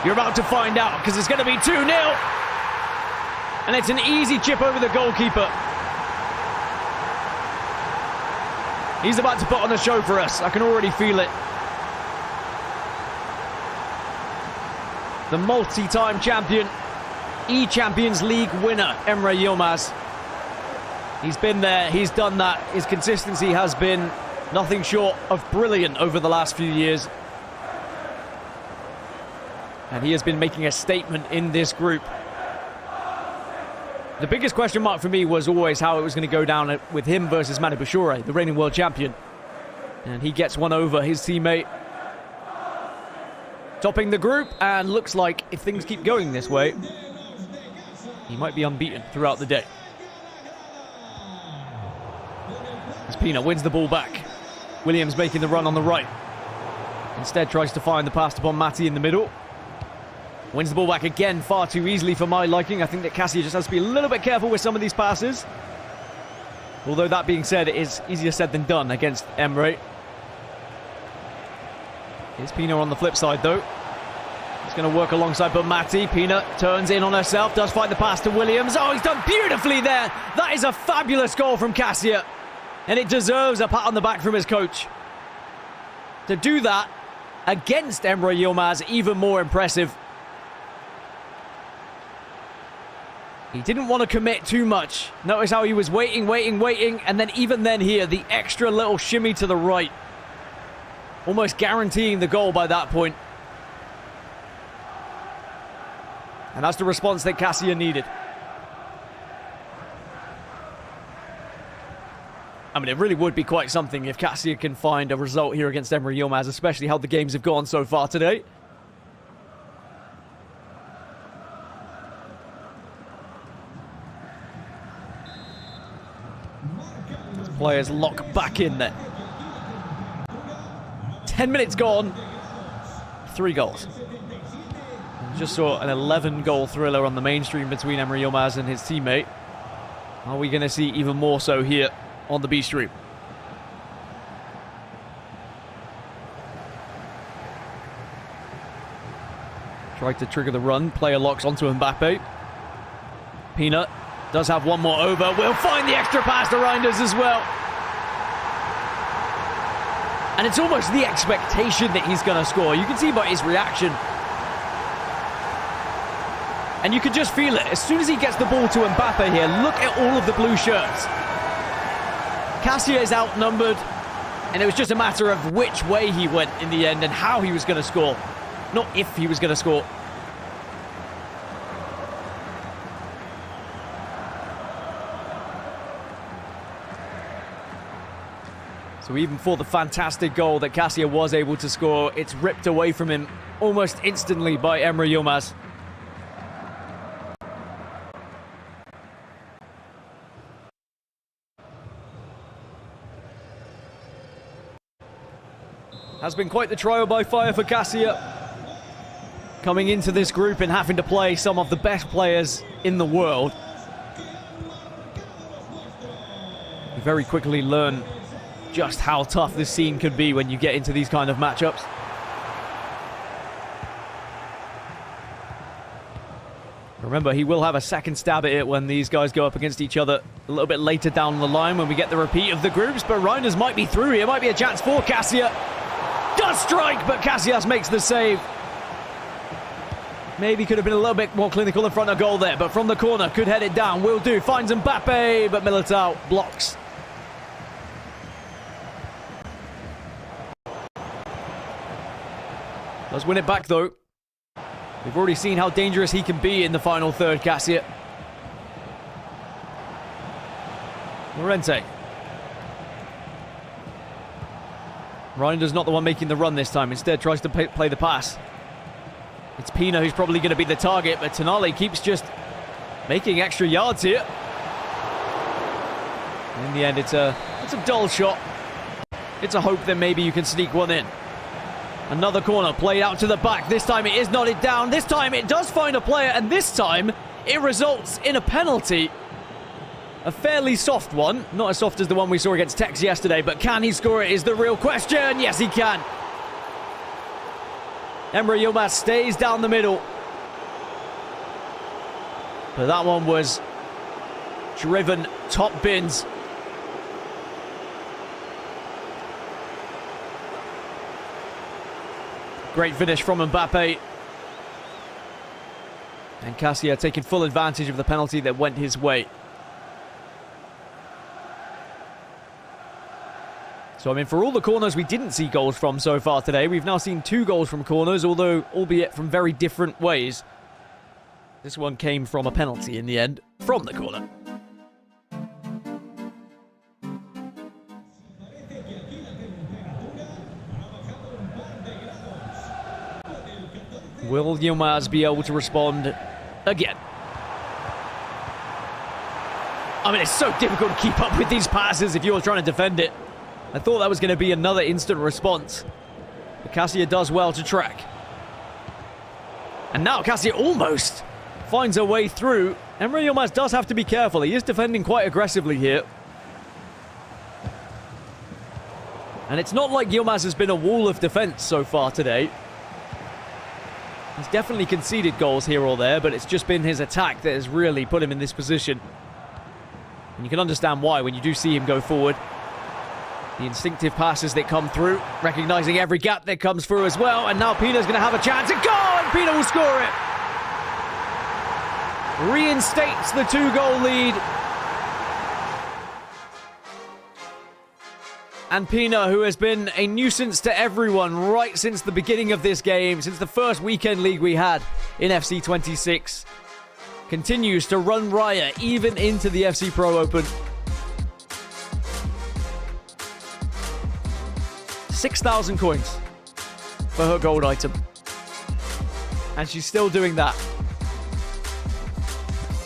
you're about to find out, because it's going to be 2-0. And it's an easy chip over the goalkeeper. He's about to put on a show for us. I can already feel it. The multi-time champion, E-Champions League winner, Emre Yilmaz. He's been there, he's done that. His consistency has been nothing short of brilliant over the last few years. And he has been making a statement in this group. The biggest question mark for me was always how it was going to go down with him versus Manu Bashoure, the reigning world champion. And he gets one over his teammate. Topping the group, and looks like if things keep going this way, he might be unbeaten throughout the day. As Pina wins the ball back. Williams making the run on the right. Instead tries to find the pass upon Matti in the middle. Wins the ball back again far too easily for my liking. I think that Caccia just has to be a little bit careful with some of these passes. Although that being said, it is easier said than done against Emre. Here's Pina on the flip side though. He's going to work alongside but Matti. Pina turns in on herself, does find the pass to Williams. Oh, he's done beautifully there. That is a fabulous goal from Caccia. And it deserves a pat on the back from his coach. To do that against Emre Yilmaz, even more impressive. He didn't want to commit too much. Notice how he was waiting, and then even then here, the extra little shimmy to the right. Almost guaranteeing the goal by that point. And that's the response that Caccia needed. I mean, it really would be quite something if Caccia can find a result here against Emre Yilmaz, especially how the games have gone so far today. As players lock back in there. 10 minutes gone. 3 goals. We just saw an 11-goal thriller on the mainstream between Emre Yilmaz and his teammate. Are we going to see even more so here on the B stream? Tried to trigger the run. Player locks onto Mbappe. Peanut does have one more over. We'll find the extra pass to Reinders as well. And it's almost the expectation that he's going to score. You can see by his reaction. And you can just feel it. As soon as he gets the ball to Mbappe here, look at all of the blue shirts. Caccia is outnumbered. And it was just a matter of which way he went in the end and how he was going to score. Not if he was going to score. So even for the fantastic goal that Caccia was able to score, it's ripped away from him almost instantly by Emre Yilmaz. Has been quite the trial by fire for Caccia. Coming into this group and having to play some of the best players in the world. You very quickly learn just how tough this scene can be when you get into these kind of matchups. Remember, he will have a second stab at it when these guys go up against each other a little bit later down the line when we get the repeat of the groups, but Reinders might be through here. Might be a chance for Caccia. Does strike, but Casillas makes the save. Maybe could have been a little bit more clinical in front of goal there, but from the corner, could head it down. Will do. Finds Mbappe, but Militao blocks. Does win it back, though. We've already seen how dangerous he can be in the final third, Caccia. Llorente. Reinder's not the one making the run this time. Instead, tries to play the pass. It's Pina who's probably going to be the target, but Tonali keeps just making extra yards here. In the end, it's a dull shot. It's a hope that maybe you can sneak one in. Another corner played out to the back. This time it is nodded down. This time it does find a player, and this time it results in a penalty. A fairly soft one. Not as soft as the one we saw against Tex yesterday, but can he score it is the real question. Yes, he can. Emre Yilmaz stays down the middle. But that one was driven top bins. Great finish from Mbappe. And Caccia taking full advantage of the penalty that went his way. So, I mean, for all the corners we didn't see goals from so far today, we've now seen 2 goals from corners, although albeit from very different ways. This one came from a penalty in the end, from the corner. Will Yilmaz be able to respond again? I mean, it's so difficult to keep up with these passes if you're trying to defend it. I thought that was going to be another instant response. But Caccia does well to track. And now Caccia almost finds a way through. Emre Yilmaz does have to be careful. He is defending quite aggressively here. And it's not like Yilmaz has been a wall of defense so far today. He's definitely conceded goals here or there, but it's just been his attack that has really put him in this position. And you can understand why when you do see him go forward. The instinctive passes that come through, recognizing every gap that comes through as well. And now Pina's going to have a chance. And goal! And Pina will score it. Reinstates the 2-goal lead. And Pina, who has been a nuisance to everyone right since the beginning of this game, since the first weekend league we had in FC 26, continues to run riot even into the FC Pro Open. 6,000 coins for her gold item. And she's still doing that.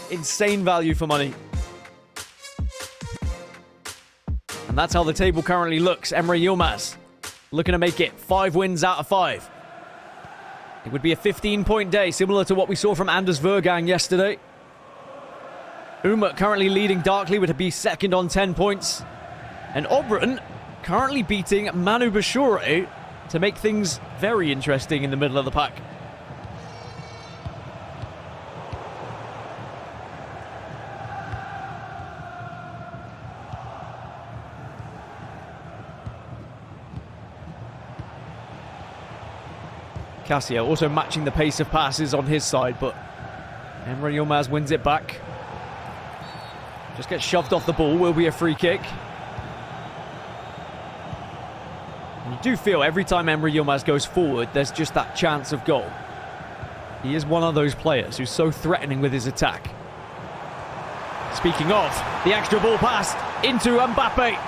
Insane value for money. And that's how the table currently looks. Emre Yilmaz looking to make it 5 wins out of 5. It would be a 15-point day, similar to what we saw from Anders Vergang yesterday. Umut currently leading darkly, would be second on 10 points. And Obrun currently beating Manu Bashoure to make things very interesting in the middle of the pack. Caccia also matching the pace of passes on his side, but Emre Yilmaz wins it back. Just gets shoved off the ball, will be a free kick. And you do feel every time Emre Yilmaz goes forward, there's just that chance of goal. He is one of those players who's so threatening with his attack. Speaking of, the extra ball pass into Mbappe.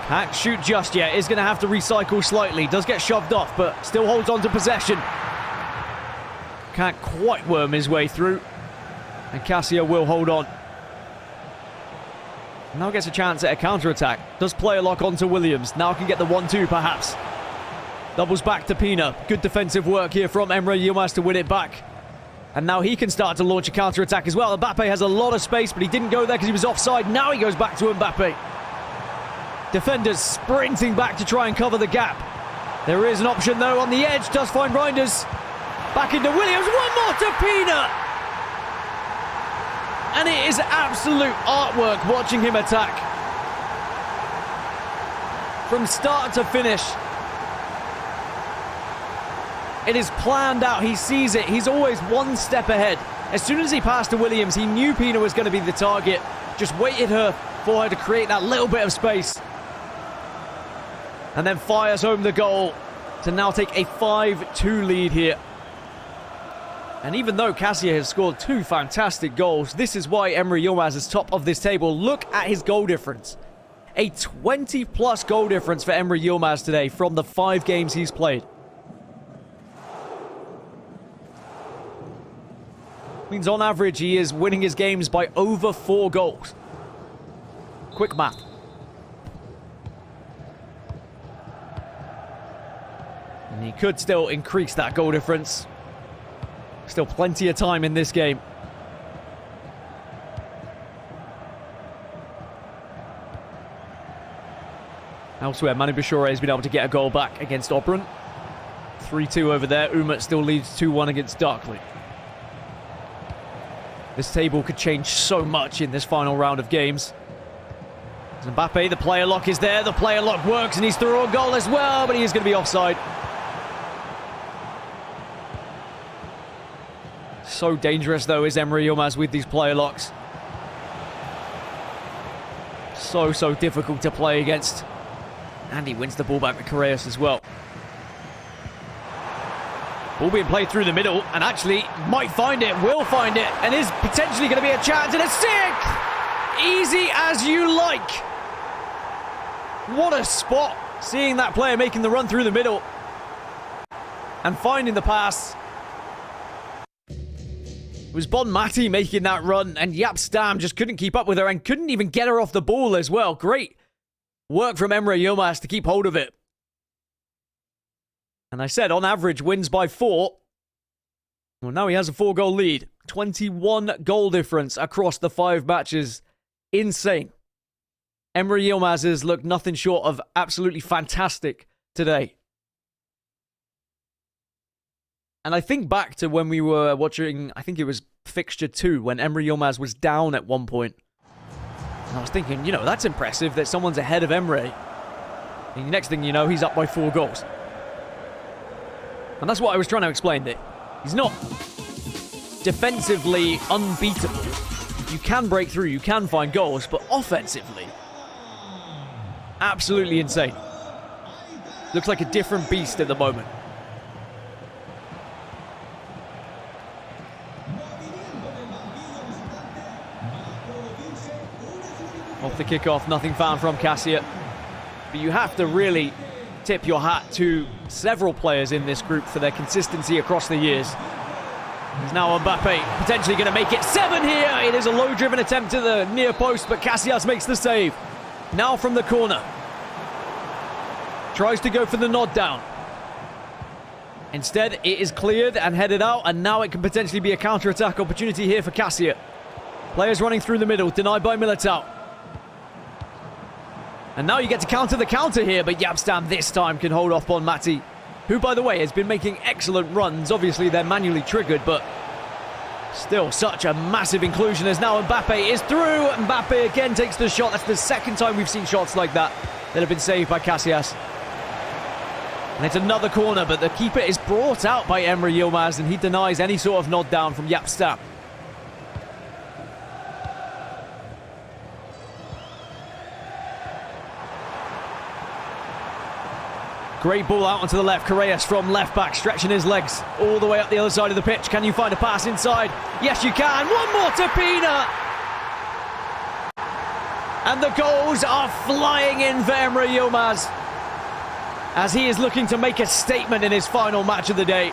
Can't shoot just yet, is going to have to recycle slightly. Does get shoved off, but still holds on to possession. Can't quite worm his way through. And Caccia will hold on. Now gets a chance at a counter-attack. Does play a lock onto Williams. Now can get the 1-2 perhaps. Doubles back to Pina. Good defensive work here from Emre Yilmaz to win it back. And now he can start to launch a counter-attack as well. Mbappe has a lot of space, but he didn't go there because he was offside. Now he goes back to Mbappe. Defenders sprinting back to try and cover the gap. There is an option though on the edge. Does find Reinders. Back into Williams. One more to Pina. And it is absolute artwork watching him attack. From start to finish. It is planned out. He sees it. He's always one step ahead. As soon as he passed to Williams, he knew Pina was going to be the target. Just waited for her to create that little bit of space. And then fires home the goal to now take a 5-2 lead here. And even though Caccia has scored 2 fantastic goals, this is why Emre Yilmaz is top of this table. Look at his goal difference. A 20-plus goal difference for Emre Yilmaz today from the 5 games he's played. Means on average he is winning his games by over 4 goals. Quick math. And he could still increase that goal difference. Still plenty of time in this game. Elsewhere, Manu Bashoure has been able to get a goal back against Obrun. 3-2 over there. Umut still leads 2-1 against Darkly. This table could change so much in this final round of games. Mbappe, the player lock is there. The player lock works and he's through a goal as well, but he is going to be offside. So dangerous, though, is Emre Yilmaz with these player locks. So difficult to play against. And he wins the ball back with Correas as well. Ball being played through the middle, and actually might find it, will find it, and is potentially going to be a chance, and a sixth! Easy as you like. What a spot. Seeing that player making the run through the middle. And finding the pass. It was Bon Mati making that run, and Jaap Stam just couldn't keep up with her and couldn't even get her off the ball as well. Great work from Emre Yilmaz to keep hold of it. And I said, on average, wins by 4. Well, now he has a 4-goal lead. 21 goal difference across the 5 matches. Insane. Emre Yilmaz has looked nothing short of absolutely fantastic today. And I think back to when we were watching, I think it was fixture 2, when Emre Yilmaz was down at one point. And I was thinking, you know, that's impressive that someone's ahead of Emre. And the next thing you know, he's up by 4 goals. And that's what I was trying to explain, that he's not defensively unbeatable. You can break through, you can find goals, but offensively, absolutely insane. Looks like a different beast at the moment. Off the kickoff, nothing found from Caccia. But you have to really tip your hat to several players in this group for their consistency across the years. There's now Mbappe potentially going to make it 7 here. It is a low-driven attempt to the near post, but Casillas makes the save. Now from the corner. Tries to go for the nod down. Instead, it is cleared and headed out, and now it can potentially be a counter-attack opportunity here for Caccia. Players running through the middle, denied by Militao. And now you get to counter the counter here, but Yapstam this time can hold off Bonmati, who, by the way, has been making excellent runs. Obviously, they're manually triggered, but still such a massive inclusion as now Mbappe is through. Mbappe again takes the shot. That's the second time we've seen shots like that have been saved by Casillas. And it's another corner, but the keeper is brought out by Emre Yilmaz, and he denies any sort of nod down from Yapstam. Great ball out onto the left. Correas from left back, stretching his legs all the way up the other side of the pitch. Can you find a pass inside? Yes, you can. One more to Pina. And the goals are flying in for Emre Yilmaz, as he is looking to make a statement in his final match of the day.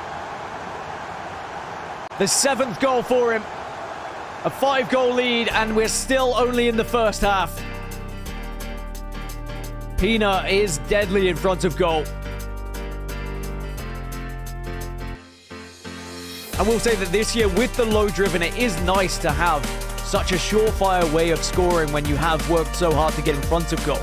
The 7th goal for him. A 5-goal lead, and we're still only in the first half. Pina is deadly in front of goal. I will say that this year, with the low driven, it is nice to have such a surefire way of scoring when you have worked so hard to get in front of goal.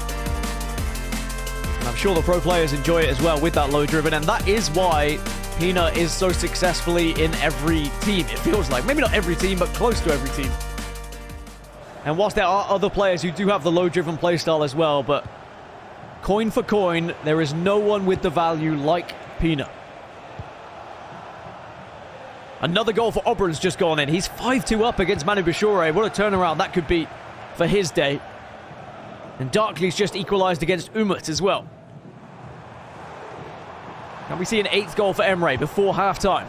And I'm sure the pro players enjoy it as well with that low driven, and that is why Pina is so successfully in every team, it feels like. Maybe not every team, but close to every team. And whilst there are other players who do have the low driven playstyle as well, but coin for coin, there is no one with the value like Pina. Another goal for Obrun's just gone in. He's 5-2 up against Manu Bashoure. What a turnaround that could be for his day. And Darkley's just equalised against Umut as well. Can we see an 8th goal for Emre before half-time?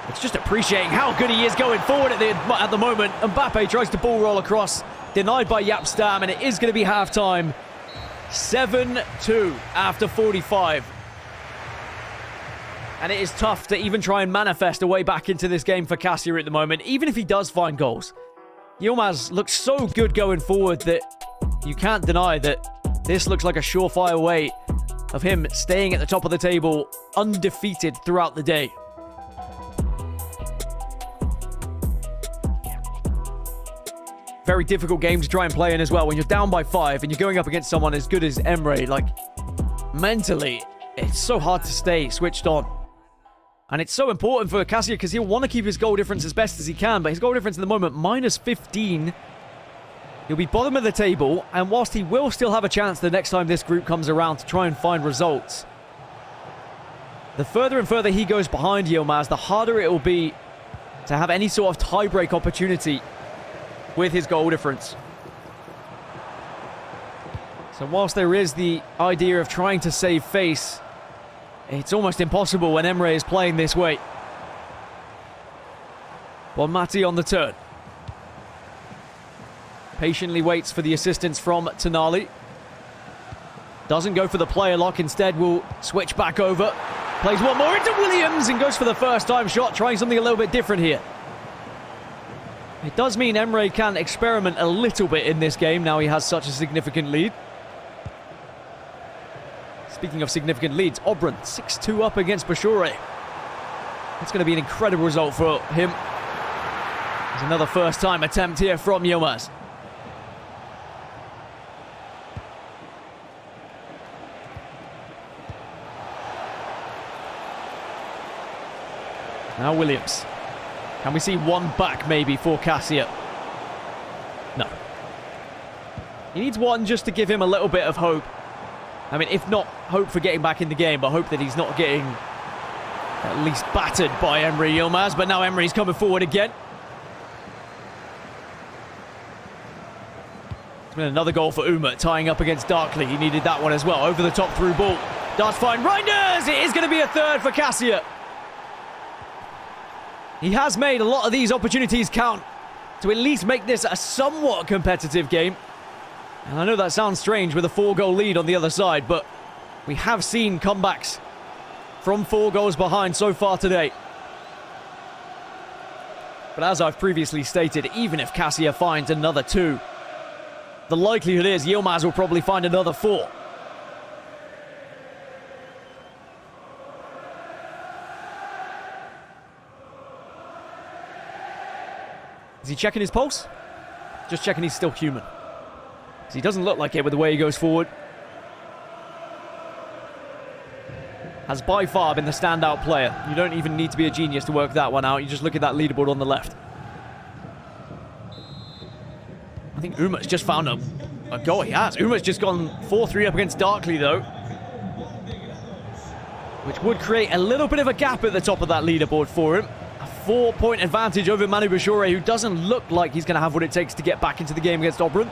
It's just appreciating how good he is going forward at the moment. Mbappe tries to ball roll across, denied by Yapstam, and it is going to be half-time. 7-2 after 45. And it is tough to even try and manifest a way back into this game for Caccia at the moment, even if he does find goals. Yilmaz looks so good going forward that you can't deny that this looks like a surefire way of him staying at the top of the table, undefeated throughout the day. Very difficult game to try and play in as well. When you're down by 5 and you're going up against someone as good as Emre, like, mentally, it's so hard to stay switched on. And it's so important for Caccia because he'll want to keep his goal difference as best as he can, but his goal difference at the moment, -15. He'll be bottom of the table, and whilst he will still have a chance the next time this group comes around to try and find results, the further and further he goes behind Yilmaz, the harder it will be to have any sort of tie-break opportunity with his goal difference. So whilst there is the idea of trying to save face, it's almost impossible when Emre is playing this way. Bonmati on the turn. Patiently waits for the assistance from Tonali. Doesn't go for the player lock, instead will switch back over. Plays one more into Williams and goes for the first time shot, trying something a little bit different here. It does mean Emre can experiment a little bit in this game now he has such a significant lead. Speaking of significant leads, Obrun 6-2 up against Bashoure. That's going to be an incredible result for him. There's another first-time attempt here from Yilmaz. Now Williams. Can we see one back maybe for Caccia? No. He needs one just to give him a little bit of hope. I mean, if not hope for getting back in the game, but hope that he's not getting at least battered by Emre Yilmaz. But now Emre's coming forward again. It's been another goal for Umut, tying up against Darkley. He needed that one as well. Over the top through ball. Does find Reinders! It is going to be a third for Caccia. He has made a lot of these opportunities count to at least make this a somewhat competitive game. And I know that sounds strange with a 4-goal lead on the other side, but we have seen comebacks from 4 goals behind so far today. But as I've previously stated, even if Caccia finds another 2, the likelihood is Yilmaz will probably find another 4. Is he checking his pulse? Just checking he's still human. Because he doesn't look like it with the way he goes forward. Has by far been the standout player. You don't even need to be a genius to work that one out. You just look at that leaderboard on the left. I think Umut's just found a goal. He has. Umut's just gone 4-3 up against Darkly, though. Which would create a little bit of a gap at the top of that leaderboard for him. A 4-point advantage over Manu Bashoure, who doesn't look like he's going to have what it takes to get back into the game against Obrun.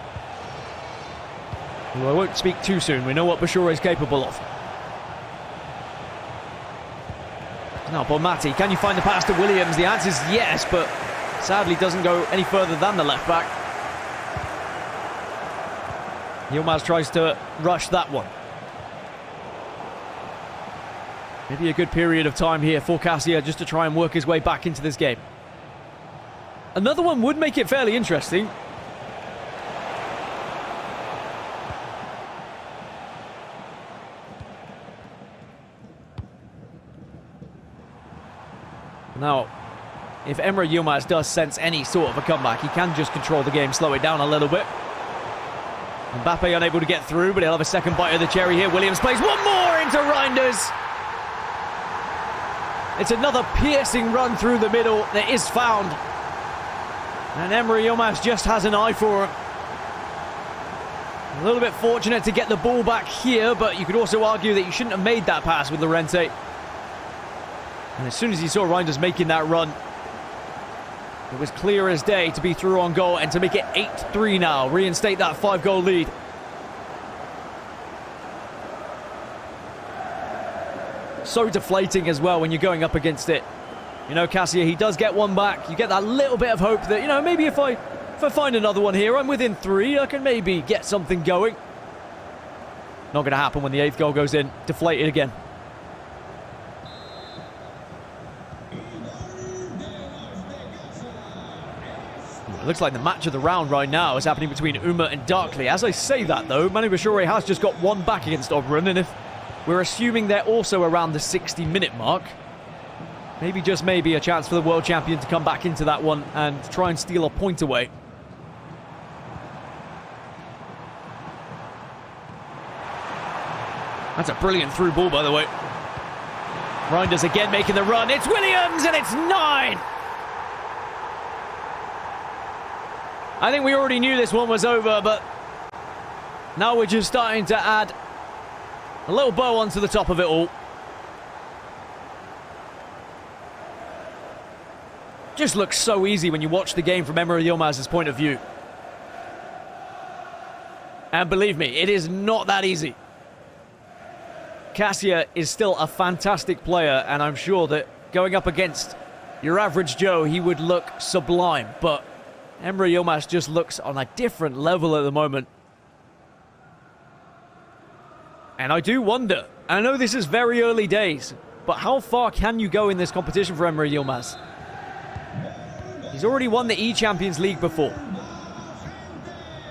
Well, I won't speak too soon. We know what Bashoure is capable of. Now, Bonmati, can you find the pass to Williams? The answer is yes, but sadly doesn't go any further than the left back. Yilmaz tries to rush that one. Maybe a good period of time here for Caccia just to try and work his way back into this game. Another one would make it fairly interesting. Now, if Emre Yilmaz does sense any sort of a comeback, he can just control the game, slow it down a little bit. Mbappe unable to get through, but he'll have a second bite of the cherry here. Williams plays one more into Reinders. It's another piercing run through the middle that is found. And Emre Yilmaz just has an eye for him. A little bit fortunate to get the ball back here, but you could also argue that you shouldn't have made that pass with Llorente. And as soon as he saw Reinders making that run, it was clear as day to be through on goal and to make it 8-3 now. Reinstate that 5-goal lead. So deflating as well when you're going up against it. You know, Caccia, he does get one back. You get that little bit of hope that, you know, maybe if I find another one here, I'm within 3, I can maybe get something going. Not going to happen when the 8th goal goes in. Deflated again. It looks like the match of the round right now is happening between Umut and Darkly. As I say that, though, Manu Bashoure has just got one back against Obrun, and if we're assuming they're also around the 60-minute mark, maybe, just maybe, a chance for the world champion to come back into that one and try and steal a point away. That's a brilliant through ball, by the way. Reinders again making the run. It's Williams, and it's 9! I think we already knew this one was over, but now we're just starting to add a little bow onto the top of it all. Just looks so easy when you watch the game from Emre Yilmaz's point of view. And believe me, it is not that easy. Caccia is still a fantastic player, and I'm sure that going up against your average Joe, he would look sublime, but Emre Yilmaz just looks on a different level at the moment. And I do wonder, I know this is very early days, but how far can you go in this competition for Emre Yilmaz? He's already won the E-Champions League before.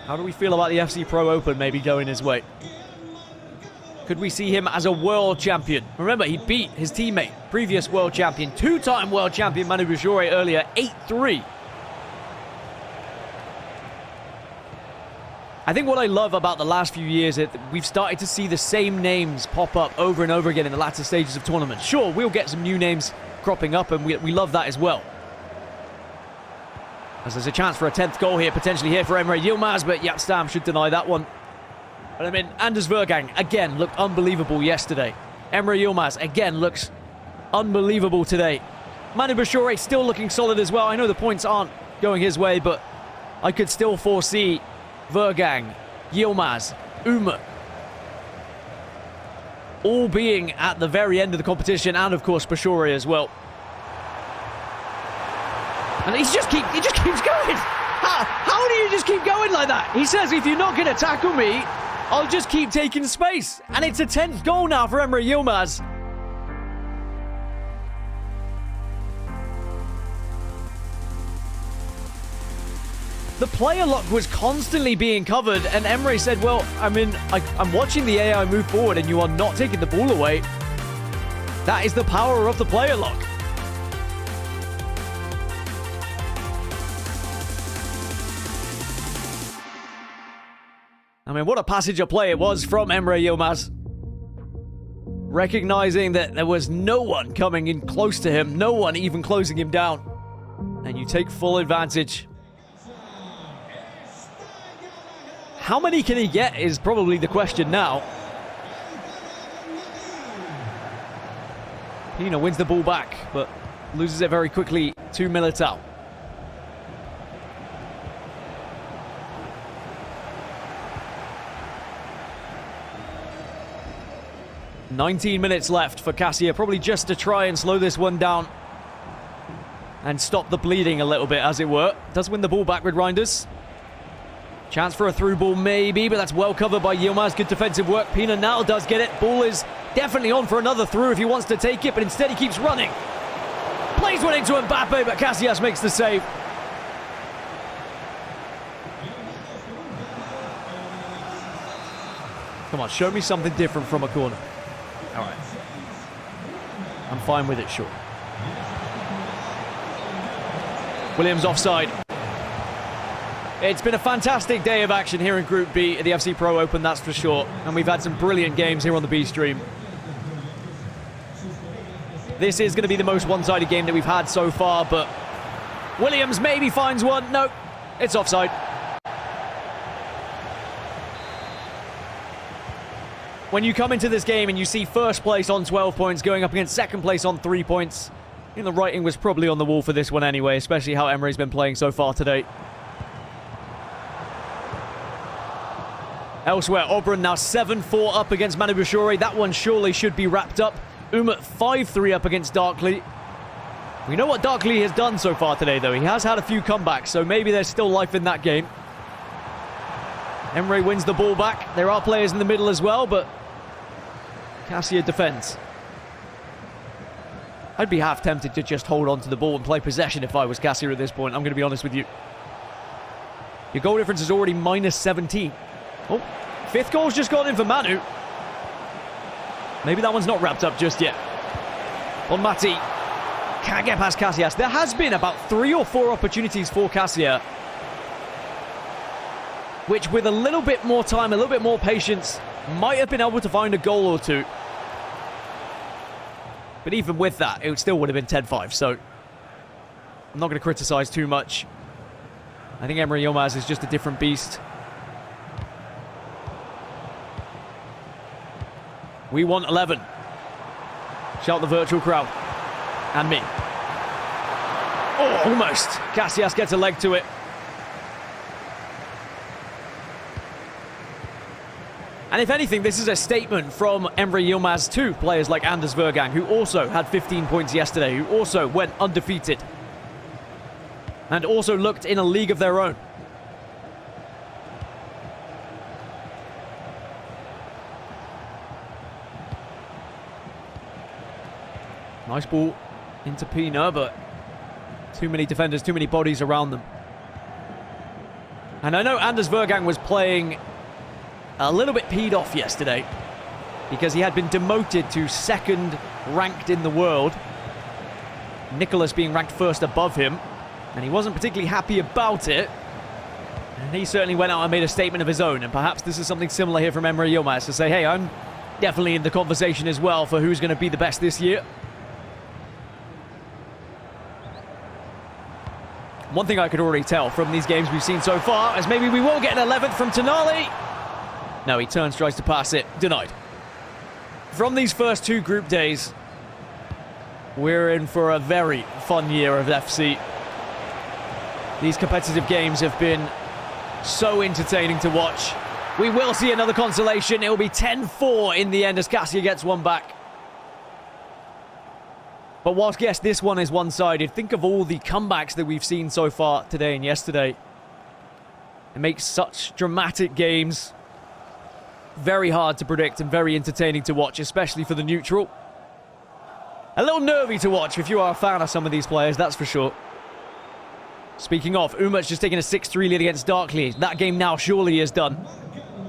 How do we feel about the FC Pro Open maybe going his way? Could we see him as a world champion? Remember, he beat his teammate, previous world champion, 2-time world champion Manu Bashoure earlier, 8-3. I think what I love about the last few years is that we've started to see the same names pop up over and over again in the latter stages of tournaments. Sure, we'll get some new names cropping up, and we love that as well. As there's a chance for a 10th goal here, potentially here for Emre Yilmaz, but Yatstam should deny that one. But I mean, Anders Vergang, again, looked unbelievable yesterday. Emre Yilmaz, again, looks unbelievable today. Manu Bashoure still looking solid as well. I know the points aren't going his way, but I could still foresee Vergang, Yilmaz, Umut all being at the very end of the competition, and of course Bashoure as well. And he just keeps going. How do you just keep going like that? He says, if you're not going to tackle me, I'll just keep taking space. And it's a 10th goal now for Emre Yilmaz. the player lock was constantly being covered, and Emre said, well, I mean, I'm watching the AI move forward and you are not taking the ball away. That is the power of the player lock. I mean, what a passage of play it was from Emre Yilmaz. Recognizing that there was no one coming in close to him, no one even closing him down. And you take full advantage. How many can he get is probably the question now. Pina wins the ball back, but loses it very quickly to Militao. "19 minutes left for Caccia, probably just to try and slow this one down and stop the bleeding a little bit, as it were. Does win the ball back with Reinders. Chance for a through ball maybe, but that's well covered by Yilmaz. Good defensive work. Pina now does get it. Ball is definitely on for another through if he wants to take it, but instead he keeps running. Plays one into Mbappe, but Casillas makes the save. Come on, show me something different from a corner. All right. I'm fine with it, sure. Williams offside. It's been a fantastic day of action here in Group B at the FC Pro Open, that's for sure. And we've had some brilliant games here on the B stream. This is going to be the most one-sided game that we've had so far, but Williams maybe finds one. No, it's offside. When you come into this game and you see first place on 12 points going up against second place on 3 points, I think the writing was probably on the wall for this one anyway, especially how Emre's been playing so far today. Elsewhere, Obrun now 7-4 up against Manu Bashoure. That one surely should be wrapped up. Umut 5-3 up against Darkly. We know what Darkly has done so far today, though. He has had a few comebacks, so maybe there's still life in that game. Emre wins the ball back. There are players in the middle as well, but Caccia defends. I'd be half tempted to just hold on to the ball and play possession if I was Caccia at this point. I'm going to be honest with you. Your goal difference is already minus 17. Oh, fifth goal's just gone in for Manu. Maybe that one's not wrapped up just yet. On Mati. Can't get past Casillas. There has been about 3 or 4 opportunities for Caccia, which with a little bit more time, a little bit more patience, might have been able to find a goal or two. But even with that, it still would have been 10-5, so I'm not going to criticize too much. I think Emre Yilmaz is just a different beast. We want 11. Shout the virtual crowd. And me. Oh, almost. Casillas gets a leg to it. And if anything, this is a statement from Emre Yilmaz to players like Anders Vergang, who also had 15 points yesterday, who also went undefeated. And also looked in a league of their own. Nice ball into Pina, but too many defenders, too many bodies around them. And I know Anders Vergang was playing a little bit peed off yesterday because he had been demoted to second ranked in the world. Nicholas being ranked first above him, and he wasn't particularly happy about it. And he certainly went out and made a statement of his own, and perhaps this is something similar here from Emre Yilmaz to say, hey, I'm definitely in the conversation as well for who's going to be the best this year. One thing I could already tell from these games we've seen so far is maybe we will get an 11th from Tonali. No, he turns, tries to pass it. Denied. From these first 2 group days, we're in for a very fun year of FC. These competitive games have been so entertaining to watch. We will see another consolation. It will be 10-4 in the end as Caccia gets one back. But whilst, yes, this one is one-sided, think of all the comebacks that we've seen so far today and yesterday. It makes such dramatic games very hard to predict and very entertaining to watch, especially for the neutral. A little nervy to watch if you are a fan of some of these players, that's for sure. Speaking of, Umut's just taking a 6-3 lead against Darkly. That game now surely is done.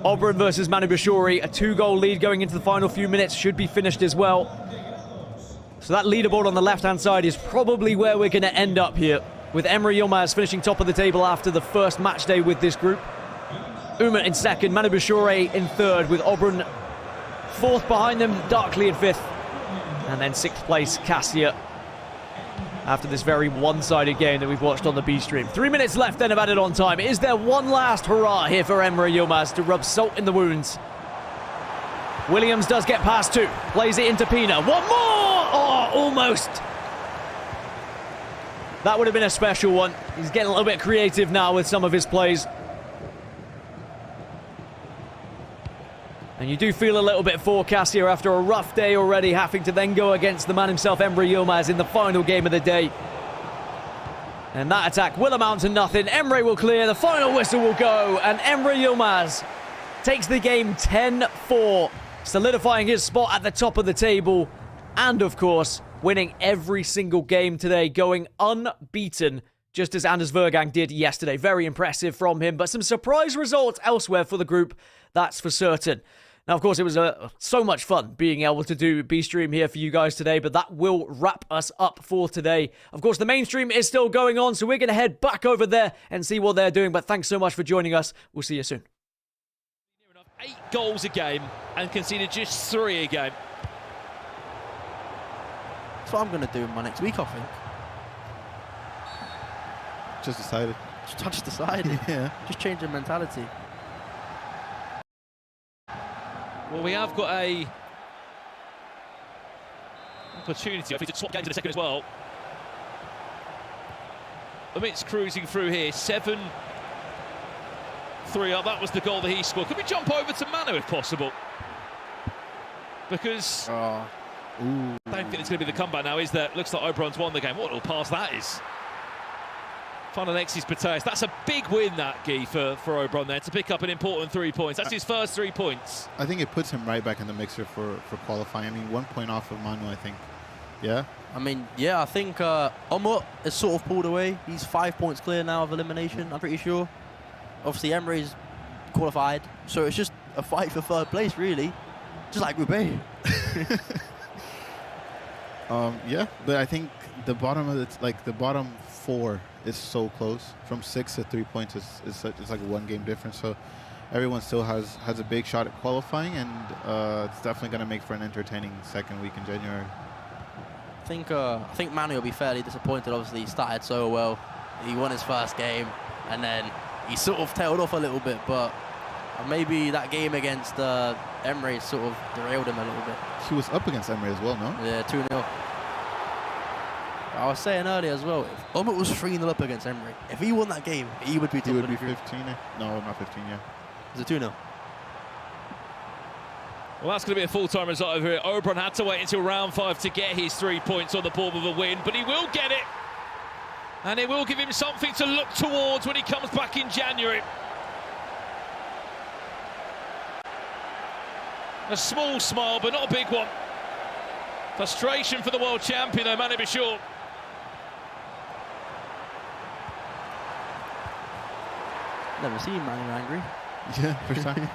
Obrun versus Manu Bashoure, a 2-goal lead going into the final few minutes, should be finished as well. So that leaderboard on the left-hand side is probably where we're going to end up here, with Emre Yilmaz finishing top of the table after the first match day with this group. Umut in second, Manu Bashoure in third, with Obrun fourth behind them, Darkly in fifth. And then sixth place, Caccia, after this very one-sided game that we've watched on the B stream. 3 minutes left then of added on time. Is there one last hurrah here for Emre Yilmaz to rub salt in the wounds? Williams does get past two, plays it into Pina. One more! Oh, almost. That would have been a special one. He's getting a little bit creative now with some of his plays. And you do feel a little bit for Caccia after a rough day already, having to then go against the man himself, Emre Yilmaz, in the final game of the day. And that attack will amount to nothing. Emre will clear, the final whistle will go, and Emre Yilmaz takes the game 10-4, solidifying his spot at the top of the table, and of course, winning every single game today, going unbeaten, just as Anders Vergang did yesterday. Very impressive from him, but some surprise results elsewhere for the group, that's for certain. Now, of course, it was so much fun being able to do B-Stream here for you guys today, but that will wrap us up for today. Of course, the main stream is still going on, so we're going to head back over there and see what they're doing, but thanks so much for joining us. We'll see you soon. 8 goals a game and conceded just 3 a game. That's what I'm going to do in my next week, I think. Just decided. Just decided. Yeah. Just change your mentality. Well, we have got a opportunity to swap games in a second as well. Umut's cruising through here, 7-3 up. That was the goal that he scored. Could we jump over to Manu if possible? Because I don't think it's going to be the comeback now, is there? Looks like Obrun's won the game. What a little pass that is. Final Alexis Pateas. That's a big win, that, Guy, for Obrun there, to pick up an important 3 points. That's his first 3 points. I think it puts him right back in the mixer for qualifying. I mean, 1 point off of Manu, I think. Yeah? I mean, yeah, I think Umut is sort of pulled away. He's 5 points clear now of elimination, I'm pretty sure. Obviously, Emre's qualified, so it's just a fight for third place, really. Just like Group A. Yeah, but I think the bottom of the bottom 4 is so close. From 6 to 3 points is like a 1 game difference. So everyone still has a big shot at qualifying, and it's definitely going to make for an entertaining second week in January. I think Manu will be fairly disappointed. Obviously, he started so well. He won his first game, and then he sort of tailed off a little bit. But maybe that game against Emre sort of derailed him a little bit. He was up against Emre as well, no? Yeah, 2-0. I was saying earlier as well, if Umut was 3-0 up against Emre, if he won that game, he would be 15. No, not 15, yeah. Is it 2-0? Well, that's going to be a full-time result over here. Obrun had to wait until round 5 to get his 3 points on the board with a win, but he will get it. And it will give him something to look towards when he comes back in January. A small smile, but not a big one. Frustration for the world champion, though, Manu Bashoure. Never seen Manu angry. Yeah, first time.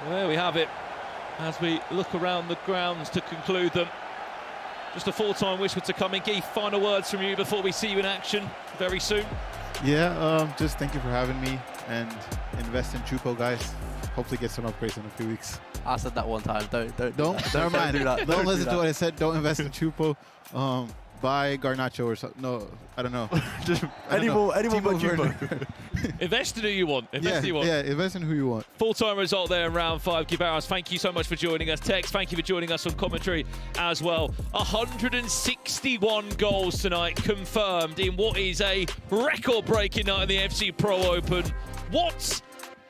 There we have it, as we look around the grounds to conclude them. Just a full-time whistle to come in. Guy, final words from you before we see you in action very soon. Yeah, just thank you for having me, and invest in Chupo, guys. Hopefully get some upgrades in a few weeks. I said that one time. Don't Never mind. do that. Don't listen to what I said. Don't invest in Chupo. Buy Garnacho or something. No, I don't know. Just anyone but Chupo. Invest in who you want. Invest in who you want. Yeah, invest in who you want. Full-time result there in round 5. Gibaras, thank you so much for joining us. Tex, thank you for joining us on commentary as well. 161 goals tonight confirmed in what is a record-breaking night in the FC Pro Open. What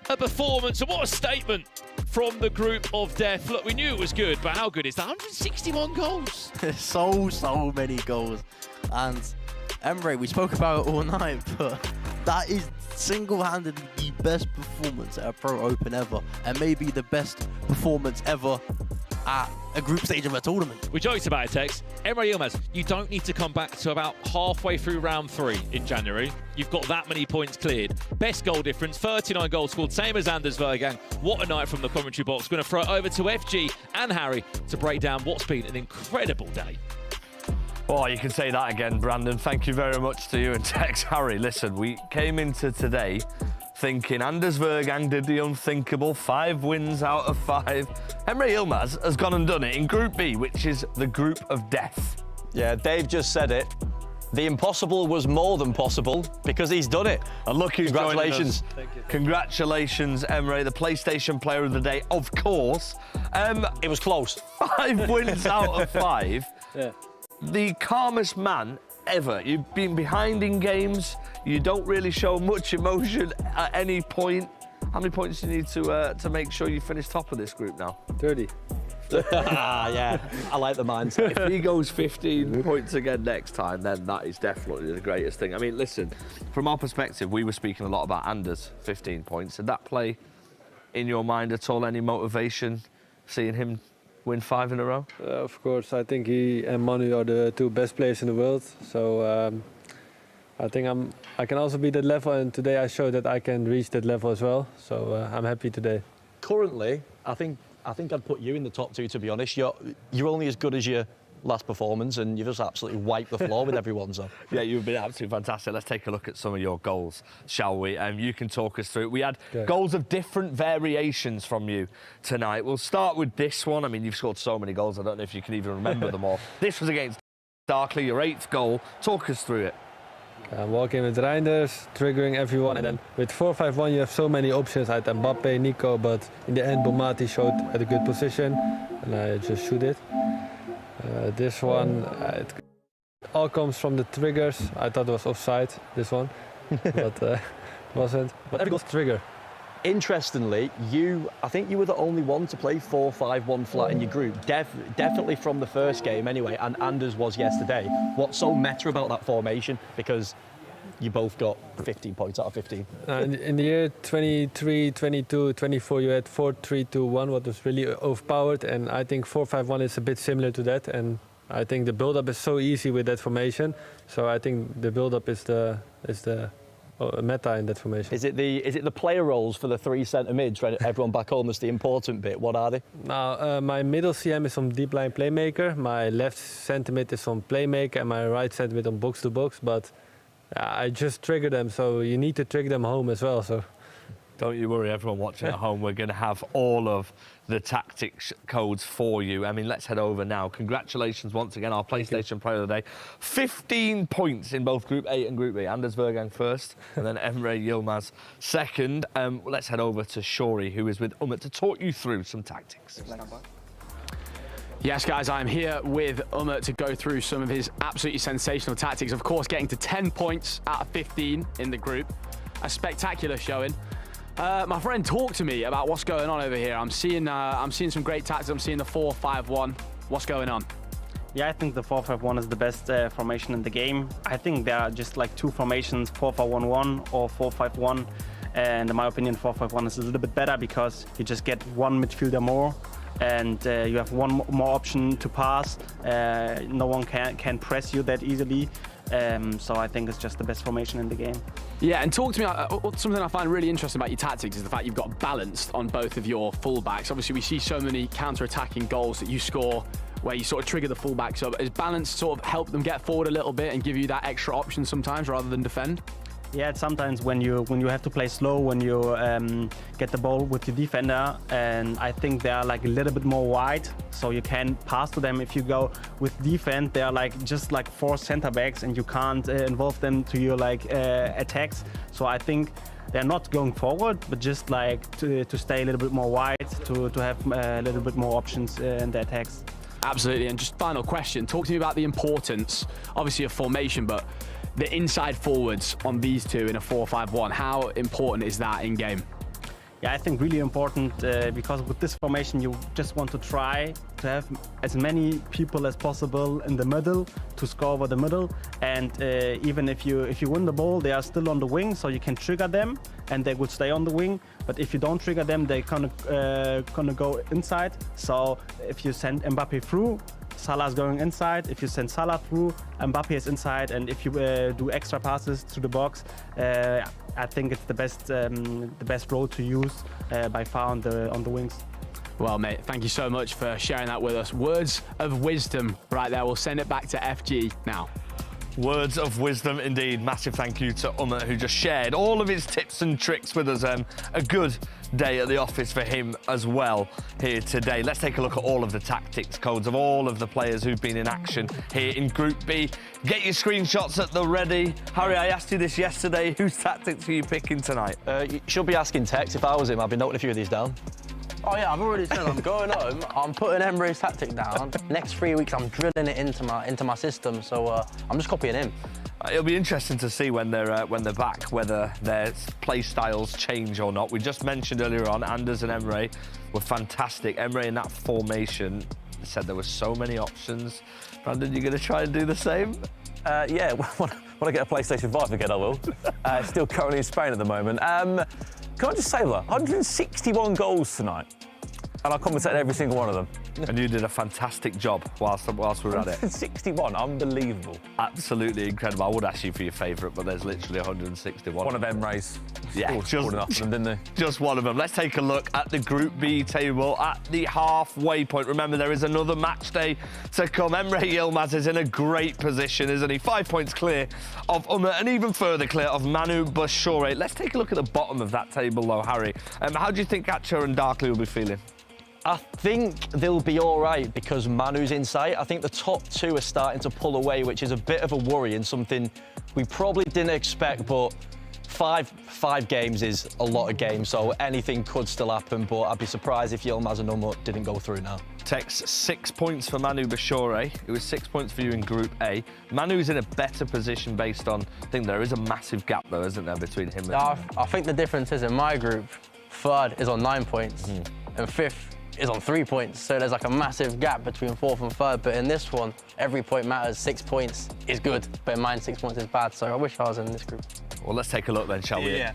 a performance and what a statement from the group of death. Look, we knew it was good, but how good is that? 161 goals. so many goals. And Emre, we spoke about it all night, but that is single-handedly the best performance at a Pro Open ever, and maybe the best performance ever at a group stage of a tournament. We joked about it, Tex. Emre Yilmaz, you don't need to come back to about halfway through round 3 in January. You've got that many points cleared. Best goal difference, 39 goals scored, same as Anders Vergang. What a night from the commentary box. We're going to throw it over to FG and Harry to break down what's been an incredible day. Oh, you can say that again, Brandon. Thank you very much to you and Tex. Harry, listen, we came into today thinking Anders Vergang did the unthinkable, 5 wins out of 5. Emre Yilmaz has gone and done it in Group B, which is the group of death. Yeah, Dave just said it. The impossible was more than possible because he's done it. And look who's Congratulations. Thank you. Congratulations, Emre, the PlayStation Player of the Day, of course. It was close. 5 wins out of 5. Yeah. The calmest man ever. You've been behind in games. You don't really show much emotion at any point. How many points do you need to make sure you finish top of this group now? 30. Yeah, I like the mindset. If he goes 15 points again next time, then that is definitely the greatest thing. I mean, listen, from our perspective, we were speaking a lot about Anders, 15 points. Did that play in your mind at all? Any motivation seeing him win 5 in a row? Of course, I think he and Manu are the 2 best players in the world. So I think I can also be that level, and today I showed that I can reach that level as well. So I'm happy today. Currently, I think I'd put you in the top 2, to be honest. You're only as good as your last performance, and you've just absolutely wiped the floor with everyone. So yeah, you've been absolutely fantastic. Let's take a look at some of your goals, shall we? You can talk us through it. We had goals of different variations from you tonight. We'll start with this one. I mean, you've scored so many goals, I don't know if you can even remember them all. This was against Darkley, your 8th goal. Talk us through it. I'm walking with Reinders, triggering everyone, and then with 4-5-1 you have so many options. I had Mbappe, Nico, but in the end Bomati showed at a good position, and I just shoot it. This one, it all comes from the triggers. I thought it was offside, this one, but it wasn't. But every goal's a trigger. Interestingly, I think you were the only one to play 4-5-1 flat in your group. Definitely from the first game anyway, and Anders was yesterday. What's so meta about that formation? Because you both got 15 points out of 15. In the year 23, 22, 24, you had 4-3-2-1, what was really overpowered, and I think 4-5-1 is a bit similar to that, and I think the build-up is so easy with that formation. So I think the build-up is the meta in that formation. Is it the player roles for the 3 centre mids? Right, everyone back home is the important bit. What are they? Now, my middle CM is on deep line playmaker, my left centre mid is on playmaker, and my right centre mid on box to box. But I just trigger them, so you need to trigger them home as well. So don't you worry, everyone watching at home. We're going to have all of the tactics codes for you. I mean, let's head over now. Congratulations once again, our PlayStation Player of the Day. 15 points in both Group A and Group B. Anders Vergang first, and then Emre Yilmaz second. Let's head over to Shori, who is with Umut, to talk you through some tactics. Yes, guys, I'm here with Umut to go through some of his absolutely sensational tactics. Of course, getting to 10 points out of 15 in the group. A spectacular showing. My friend talked to me about what's going on over here. I'm seeing some great tactics. I'm seeing the 4-5-1. What's going on? Yeah, I think the 4-5-1 is the best formation in the game. I think there are just like 2 formations, 4-4-1-1 or 4-5-1. And in my opinion, 4-5-1 is a little bit better because you just get 1 midfielder more, and you have 1 more option to pass. No one can press you that easily. So I think it's just the best formation in the game. Yeah, and talk to me, something I find really interesting about your tactics is the fact you've got balanced on both of your fullbacks. Obviously, we see so many counter-attacking goals that you score where you sort of trigger the fullbacks up. Is balance sort of help them get forward a little bit and give you that extra option sometimes rather than defend? Yeah, sometimes when you have to play slow, when you get the ball with your defender, and I think they are like a little bit more wide, so you can pass to them. If you go with defense, they are like just like 4 center backs, and you can't involve them to your like attacks. So I think they're not going forward, but just like to stay a little bit more wide, to have a little bit more options in the attacks. Absolutely. And just final question, talk to me about the importance, obviously, of formation, but the inside forwards on these 2 in a 4-5-1, how important is that in game? yeah, I think really important because with this formation you just want to try to have as many people as possible in the middle to score over the middle, and even if you win the ball, they are still on the wing, so you can trigger them and they would stay on the wing. But if you don't trigger them, they gonna go inside. So if you send Mbappe through, Salah's going inside. If you send Salah through, Mbappe is inside. And if you do extra passes to the box, I think it's the best role to use by far on the wings. Well, mate, thank you so much for sharing that with us. Words of wisdom right there. We'll send it back to FG now. Words of wisdom indeed. Massive thank you to Umut, who just shared all of his tips and tricks with us. A good day at the office for him as well here today. Let's take a look at all of the tactics codes of all of the players who've been in action here in Group B. Get your screenshots at the ready. Harry, I asked you this yesterday. Whose tactics are you picking tonight? You should be asking Tex. If I was him, I'd be noting a few of these down. Oh yeah, I've already said I'm going home. I'm putting Emre's tactic down. Next 3 weeks, I'm drilling it into my system. So I'm just copying him. It'll be interesting to see when they're back whether their play styles change or not. We just mentioned earlier on, Anders and Emre were fantastic. Emre in that formation said there were so many options. Brandon, you going to try and do the same? Yeah, when I get a PlayStation 5 again, I will. Still currently in Spain at the moment. Can I just say that 161 goals tonight, and I commentated every single one of them. And you did a fantastic job whilst we were at it. 161, unbelievable. Absolutely incredible. I would ask you for your favourite, but there's literally 161. One of Emre's. Yeah, just enough of them, didn't they? Just one of them. Let's take a look at the Group B table at the halfway point. Remember, there is another match day to come. Emre Yilmaz is in a great position, isn't he? 5 points clear of Umut and even further clear of Manu Bashoure. Let's take a look at the bottom of that table, though, Harry. How do you think Caccia and Darkley will be feeling? I think they'll be all right because Manu's in sight. I think the top two are starting to pull away, which is a bit of a worry and something we probably didn't expect, but five games is a lot of games, so anything could still happen, but I'd be surprised if Yilmaz and Umut didn't go through now. Tex, 6 points for Manu Bashoure. It was 6 points for you in Group A. Manu's in a better position based on, I think there is a massive gap though, isn't there, between him and... I think the difference is in my group, third is on 9 points and fifth is on 3 points. So there's like a massive gap between fourth and third. But in this one, every point matters. 6 points is good, but in mine, 6 points is bad. So I wish I was in this group. Well, let's take a look then, shall we? Yeah.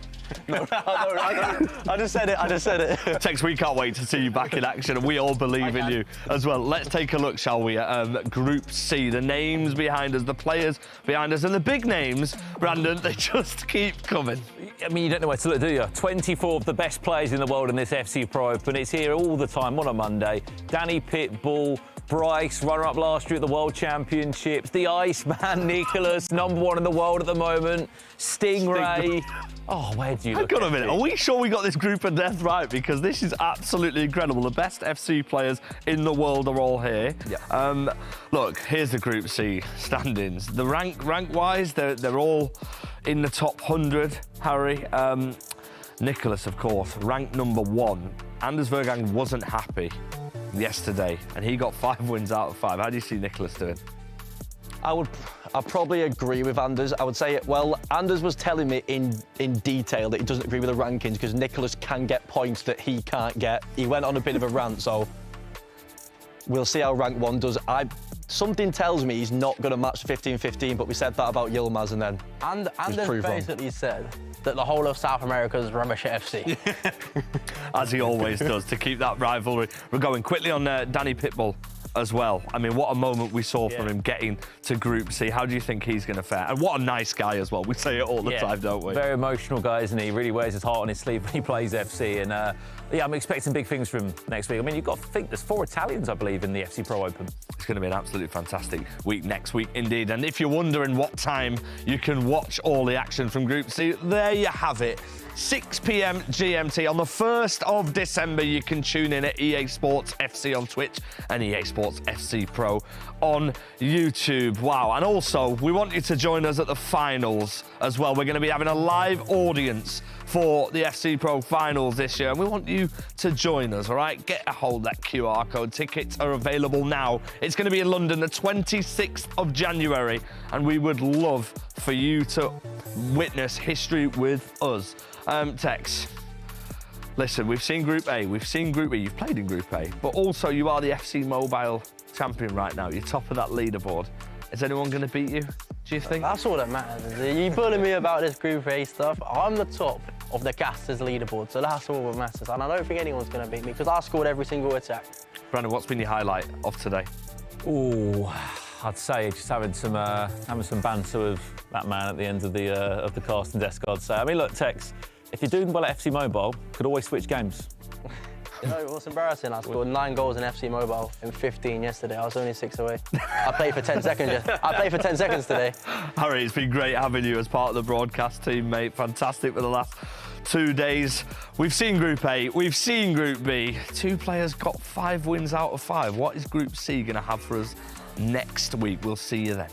No, I just said it. Tex, we can't wait to see you back in action, and we all believe in you as well. Let's take a look, shall we, at Group C. The names behind us, the players behind us, and the big names, Brandon, they just keep coming. I mean, you don't know where to look, do you? 24 of the best players in the world in this FC Pro Open. It's here all the time on a Monday. Danny Pitbull, Bryce, runner-up last year at the World Championships, the Iceman, Nicholas, #1 in the world at the moment, Stingray. Oh, where do you look? Hang on a minute, are we sure we got this group of death right? Because this is absolutely incredible. The best FC players in the world are all here. Yeah. Look, here's the Group C standings. The rank-wise, they're all in the top 100, Harry. Nicholas, of course, ranked #1. Anders Vergang wasn't happy yesterday, and he got 5 wins out of 5. How do you see Nicholas doing? I'd probably agree with Anders. I would say, well, Anders was telling me in detail that he doesn't agree with the rankings because Nicholas can get points that he can't get. He went on a bit of a rant, so we'll see how rank 1 does. Something tells me he's not going to match 15-15, but we said that about Yilmaz and then Anders basically said that the whole of South America is rubbish at FC. As he always does, to keep that rivalry. We're going quickly on Danny Pitbull as well. I mean, what a moment we saw from him getting to Group C. How do you think he's going to fare? And what a nice guy as well. We say it all the time, don't we? Very emotional guy, isn't he? He really wears his heart on his sleeve when he plays FC. And yeah, I'm expecting big things from him next week. I mean, you've got to think there's 4 Italians, I believe, in the FC Pro Open. It's going to be an absolutely fantastic week next week, indeed. And if you're wondering what time you can watch all the action from Group C, there you have it. 6 p.m. GMT on the 1st of December. You can tune in at EA Sports FC on Twitch and EA Sports FC Pro on YouTube. Wow. And also, we want you to join us at the finals as well. We're going to be having a live audience for the FC Pro finals this year, and we want you to join us, all right? Get a hold of that QR code. Tickets are available now. It's going to be in London the 26th of January, and we would love for you to witness history with us. Tex, Listen, we've seen Group A, we've seen Group B. You've played in Group A, but also you are the FC Mobile champion right now. You're top of that leaderboard. Is anyone going to beat you, do you think? That's all that matters. You bullying me about this Group A stuff. I'm the top of the casters leaderboard, so that's all that matters. And I don't think anyone's going to beat me because I scored every single attack. Brandon, what's been your highlight of today? Oh, I'd say just having some banter with that man at the end of the casting desk. I'd say. I mean, look, Tex, if you're doing well at FC Mobile, could always switch games. You know what's embarrassing? I scored 9 goals in FC Mobile in 15 yesterday. I was only 6 away. I played for 10 seconds. I played for 10 seconds today. Harry, it's been great having you as part of the broadcast team, mate. Fantastic for the last 2 days. We've seen Group A, we've seen Group B. 2 players got 5 wins out of 5. What is Group C going to have for us next week? We'll see you then.